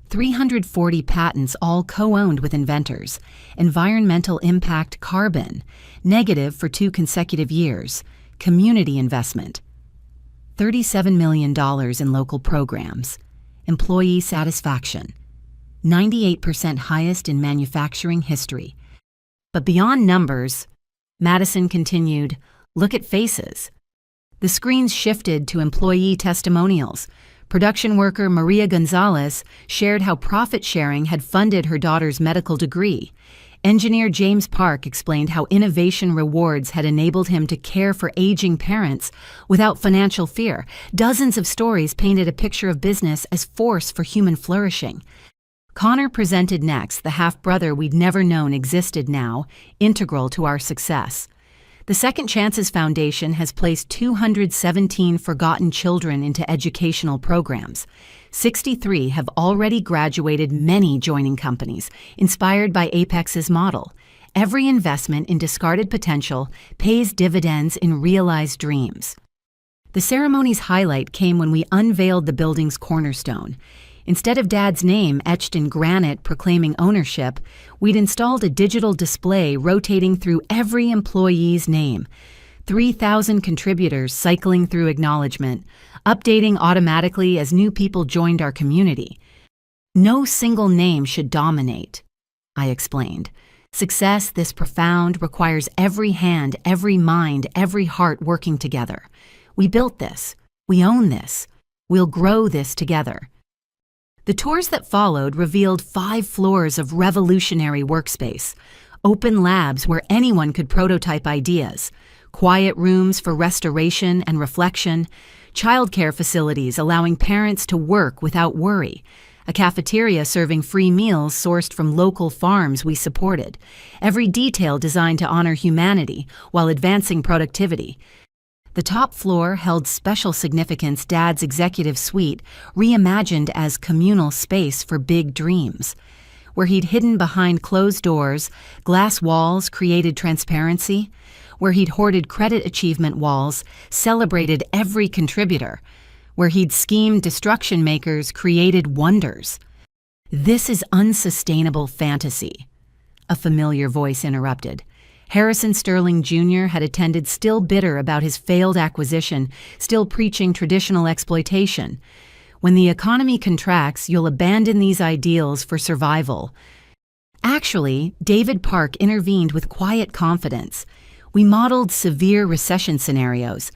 340 patents all co-owned with inventors. Environmental impact carbon, negative for 2 consecutive years. Community investment, $37 million in local programs. Employee satisfaction, 98% highest in manufacturing history. But beyond numbers, Madison continued, look at faces. The screens shifted to employee testimonials. Production worker Maria Gonzalez shared how profit sharing had funded her daughter's medical degree. Engineer James Park explained how innovation rewards had enabled him to care for aging parents without financial fear. Dozens of stories painted a picture of business as force for human flourishing. Connor presented next, the half-brother we'd never known existed now, integral to our success. The Second Chances Foundation has placed 217 forgotten children into educational programs. 63 have already graduated, many joining companies, inspired by Apex's model. Every investment in discarded potential pays dividends in realized dreams. The ceremony's highlight came when we unveiled the building's cornerstone. Instead of Dad's name etched in granite proclaiming ownership, we'd installed a digital display rotating through every employee's name. 3,000 contributors cycling through acknowledgement, updating automatically as new people joined our community. No single name should dominate, I explained. Success this profound requires every hand, every mind, every heart working together. We built this. We own this. We'll grow this together. The tours that followed revealed 5 floors of revolutionary workspace, open labs where anyone could prototype ideas, quiet rooms for restoration and reflection, childcare facilities allowing parents to work without worry, a cafeteria serving free meals sourced from local farms we supported, every detail designed to honor humanity while advancing productivity. The top floor held special significance, Dad's executive suite, reimagined as communal space for big dreams. Where he'd hidden behind closed doors, glass walls created transparency. Where he'd hoarded credit achievement walls, celebrated every contributor. Where he'd schemed destruction makers, created wonders. This is unsustainable fantasy, a familiar voice interrupted. Harrison Sterling Jr. had attended, still bitter about his failed acquisition, still preaching traditional exploitation. When the economy contracts, you'll abandon these ideals for survival. Actually, David Park intervened with quiet confidence. We modeled severe recession scenarios.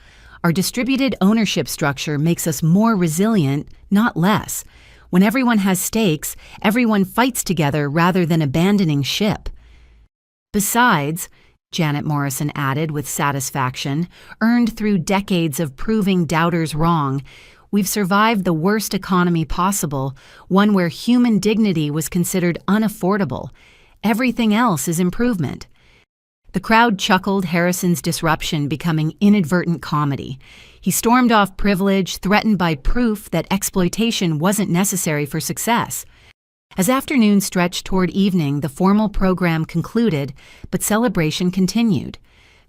Our distributed ownership structure makes us more resilient, not less. When everyone has stakes, everyone fights together rather than abandoning ship. Besides, Janet Morrison added with satisfaction, earned through decades of proving doubters wrong, we've survived the worst economy possible, one where human dignity was considered unaffordable. Everything else is improvement. The crowd chuckled, Harrison's disruption becoming inadvertent comedy. He stormed off privilege, threatened by proof that exploitation wasn't necessary for success. As afternoon stretched toward evening, the formal program concluded, but celebration continued.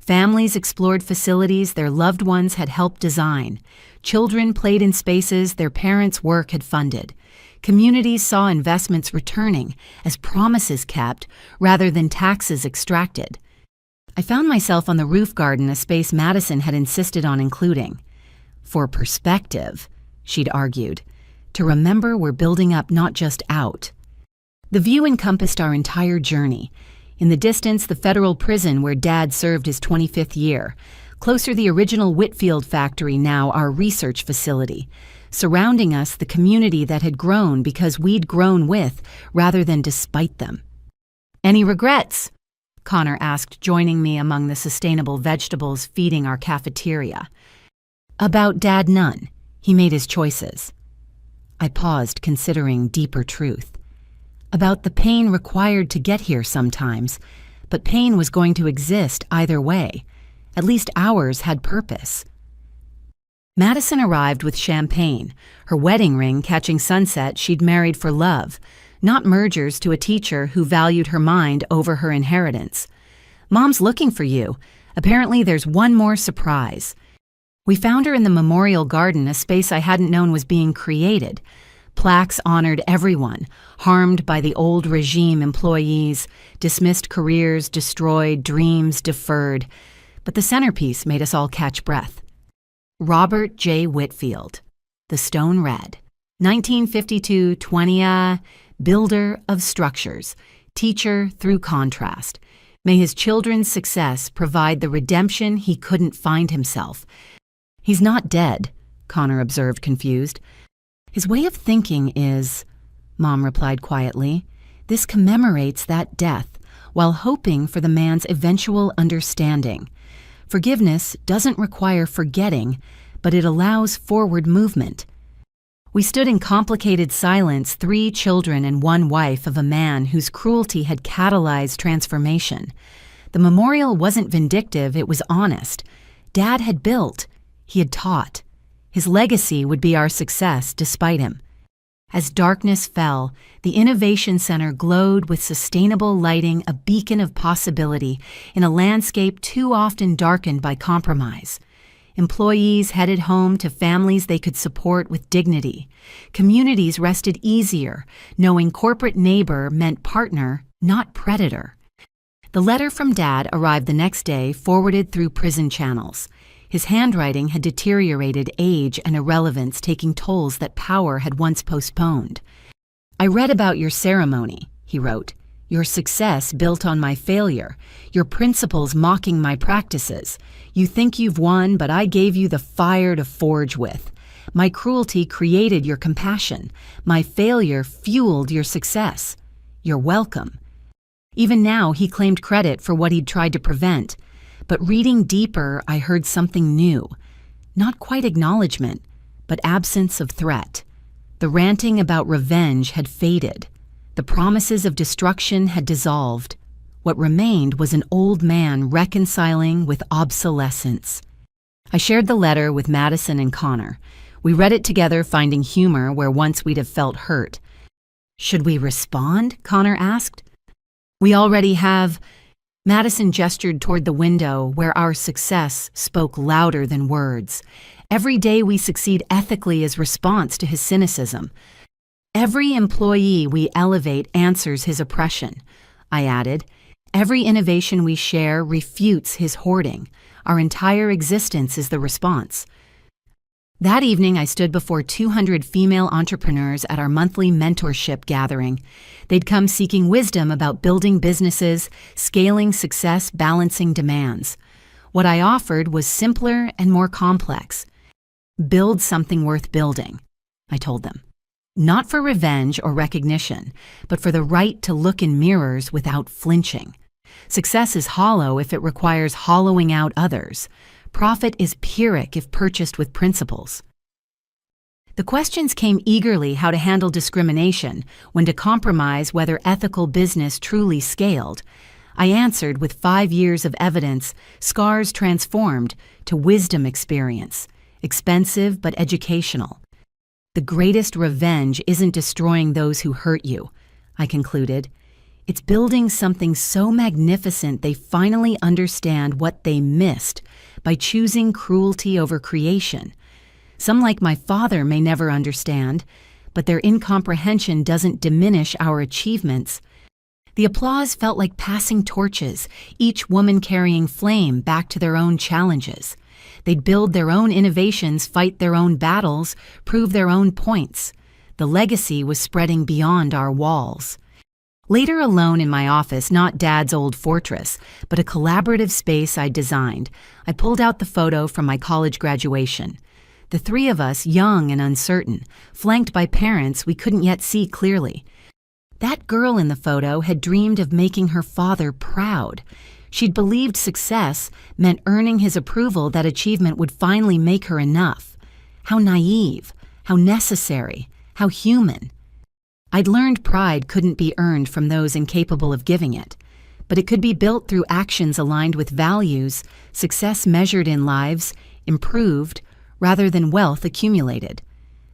Families explored facilities their loved ones had helped design. Children played in spaces their parents' work had funded. Communities saw investments returning as promises kept rather than taxes extracted. I found myself on the roof garden, a space Madison had insisted on including. For perspective, she'd argued. To remember we're building up, not just out. The view encompassed our entire journey. In the distance, the federal prison where Dad served his 25th year. Closer, the original Whitfield factory, now our research facility. Surrounding us, the community that had grown because we'd grown with rather than despite them. Any regrets? Connor asked, joining me among the sustainable vegetables feeding our cafeteria. About Dad, none. He made his choices. I paused, considering deeper truth. About the pain required to get here sometimes, but pain was going to exist either way. At least ours had purpose. Madison arrived with champagne, her wedding ring catching sunset she'd married for love, not mergers to a teacher who valued her mind over her inheritance. Mom's looking for you. Apparently there's one more surprise. We found her in the memorial garden, a space I hadn't known was being created. Plaques honored everyone, harmed by the old regime employees, dismissed careers destroyed, dreams deferred. But the centerpiece made us all catch breath. Robert J. Whitfield, the stone read, 1952 20, builder of structures, teacher through contrast. May his children's success provide the redemption he couldn't find himself. He's not dead, Connor observed, confused. His way of thinking is, Mom replied quietly. This commemorates that death, while hoping for the man's eventual understanding. Forgiveness doesn't require forgetting, but it allows forward movement. We stood in complicated silence, 3 children and 1 wife of a man whose cruelty had catalyzed transformation. The memorial wasn't vindictive, it was honest. Dad had built. He had taught. His legacy would be our success despite him. As darkness fell, the Innovation Center glowed with sustainable lighting, a beacon of possibility in a landscape too often darkened by compromise. Employees headed home to families they could support with dignity. Communities rested easier, knowing corporate neighbor meant partner, not predator. The letter from Dad arrived the next day, forwarded through prison channels. His handwriting had deteriorated, age and irrelevance taking tolls that power had once postponed. I read about your ceremony, he wrote. Your success built on my failure. Your principles mocking my practices. You think you've won, but I gave you the fire to forge with. My cruelty created your compassion. My failure fueled your success. You're welcome. Even now, he claimed credit for what he'd tried to prevent. But reading deeper, I heard something new. Not quite acknowledgement, but absence of threat. The ranting about revenge had faded. The promises of destruction had dissolved. What remained was an old man reconciling with obsolescence. I shared the letter with Madison and Connor. We read it together, finding humor where once we'd have felt hurt. Should we respond? Connor asked. We already have. Madison gestured toward the window where our success spoke louder than words. Every day we succeed ethically as response to his cynicism. Every employee we elevate answers his oppression. I added, every innovation we share refutes his hoarding. Our entire existence is the response. That evening, I stood before 200 female entrepreneurs at our monthly mentorship gathering. They'd come seeking wisdom about building businesses, scaling success, balancing demands. What I offered was simpler and more complex. Build something worth building, I told them. Not for revenge or recognition, but for the right to look in mirrors without flinching. Success is hollow if it requires hollowing out others. Profit is pyrrhic if purchased with principles. The questions came eagerly: how to handle discrimination, when to compromise, whether ethical business truly scaled. I answered with 5 years of evidence, scars transformed to wisdom experience, expensive but educational. The greatest revenge isn't destroying those who hurt you, I concluded. It's building something so magnificent they finally understand what they missed by choosing cruelty over creation. Some, like my father, may never understand, but their incomprehension doesn't diminish our achievements. The applause felt like passing torches, each woman carrying flame back to their own challenges. They'd build their own innovations, fight their own battles, prove their own points. The legacy was spreading beyond our walls. Later, alone in my office, not Dad's old fortress, but a collaborative space I designed, I pulled out the photo from my college graduation. The 3 of us, young and uncertain, flanked by parents we couldn't yet see clearly. That girl in the photo had dreamed of making her father proud. She'd believed success meant earning his approval, that achievement would finally make her enough. How naive, how necessary, how human. I'd learned pride couldn't be earned from those incapable of giving it, but it could be built through actions aligned with values, success measured in lives improved rather than wealth accumulated.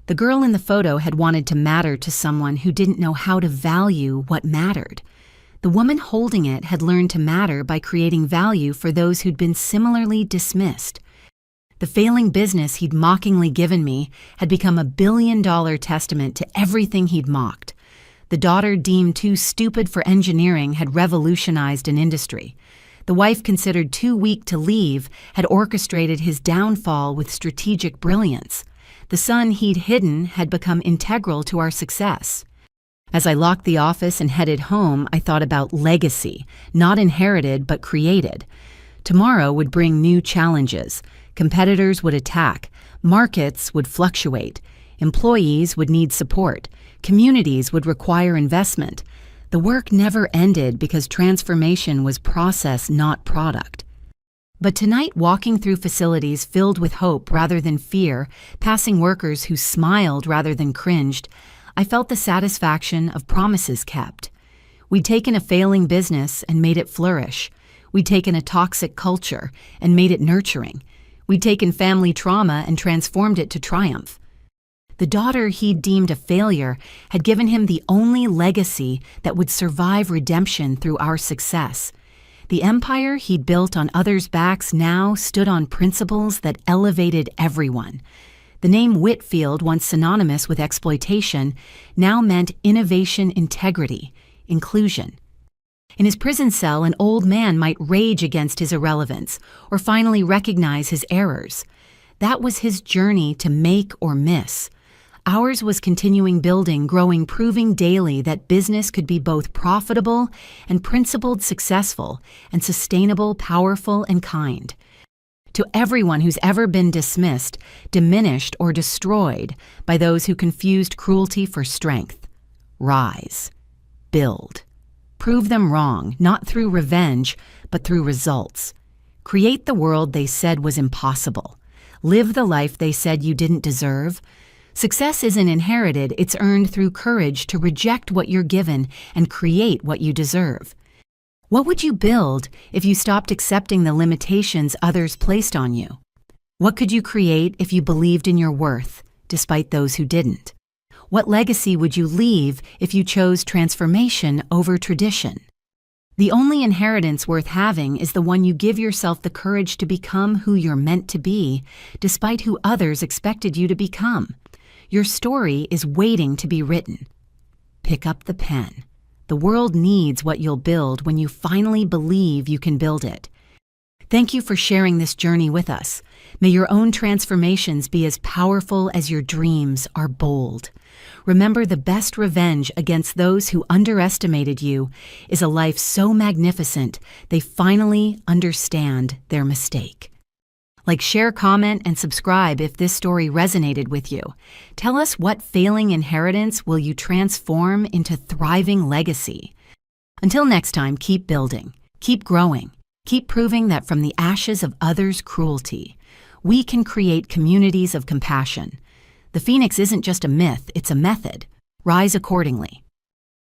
The girl in the photo had wanted to matter to someone who didn't know how to value what mattered. The woman holding it had learned to matter by creating value for those who'd been similarly dismissed. The failing business he'd mockingly given me had become a billion-dollar testament to everything he'd mocked. The daughter deemed too stupid for engineering had revolutionized an industry. The wife considered too weak to leave had orchestrated his downfall with strategic brilliance. The son he'd hidden had become integral to our success. As I locked the office and headed home, I thought about legacy, not inherited but created. Tomorrow would bring new challenges. Competitors would attack. Markets would fluctuate. Employees would need support. Communities would require investment. The work never ended because transformation was process, not product. But tonight, walking through facilities filled with hope rather than fear, passing workers who smiled rather than cringed, I felt the satisfaction of promises kept. We'd taken a failing business and made it flourish. We'd taken a toxic culture and made it nurturing. We'd taken family trauma and transformed it to triumph. The daughter he'd deemed a failure had given him the only legacy that would survive redemption through our success. The empire he'd built on others' backs now stood on principles that elevated everyone. The name Whitfield, once synonymous with exploitation, now meant innovation, integrity, inclusion. In his prison cell, an old man might rage against his irrelevance or finally recognize his errors. That was his journey to make or miss. Ours was continuing building, growing, proving daily that business could be both profitable and principled, successful, and sustainable, powerful, and kind. To everyone who's ever been dismissed, diminished, or destroyed by those who confused cruelty for strength, rise, build. Prove them wrong, not through revenge, but through results. Create the world they said was impossible. Live the life they said you didn't deserve. Success isn't inherited, it's earned through courage to reject what you're given and create what you deserve. What would you build if you stopped accepting the limitations others placed on you? What could you create if you believed in your worth, despite those who didn't? What legacy would you leave if you chose transformation over tradition? The only inheritance worth having is the one you give yourself the courage to become who you're meant to be, despite who others expected you to become. Your story is waiting to be written. Pick up the pen. The world needs what you'll build when you finally believe you can build it. Thank you for sharing this journey with us. May your own transformations be as powerful as your dreams are bold. Remember, the best revenge against those who underestimated you is a life so magnificent they finally understand their mistake. Like, share, comment, and subscribe if this story resonated with you. Tell us, what failing inheritance will you transform into thriving legacy? Until next time, keep building, keep growing, keep proving that from the ashes of others' cruelty, we can create communities of compassion. The Phoenix isn't just a myth, it's a method. Rise accordingly.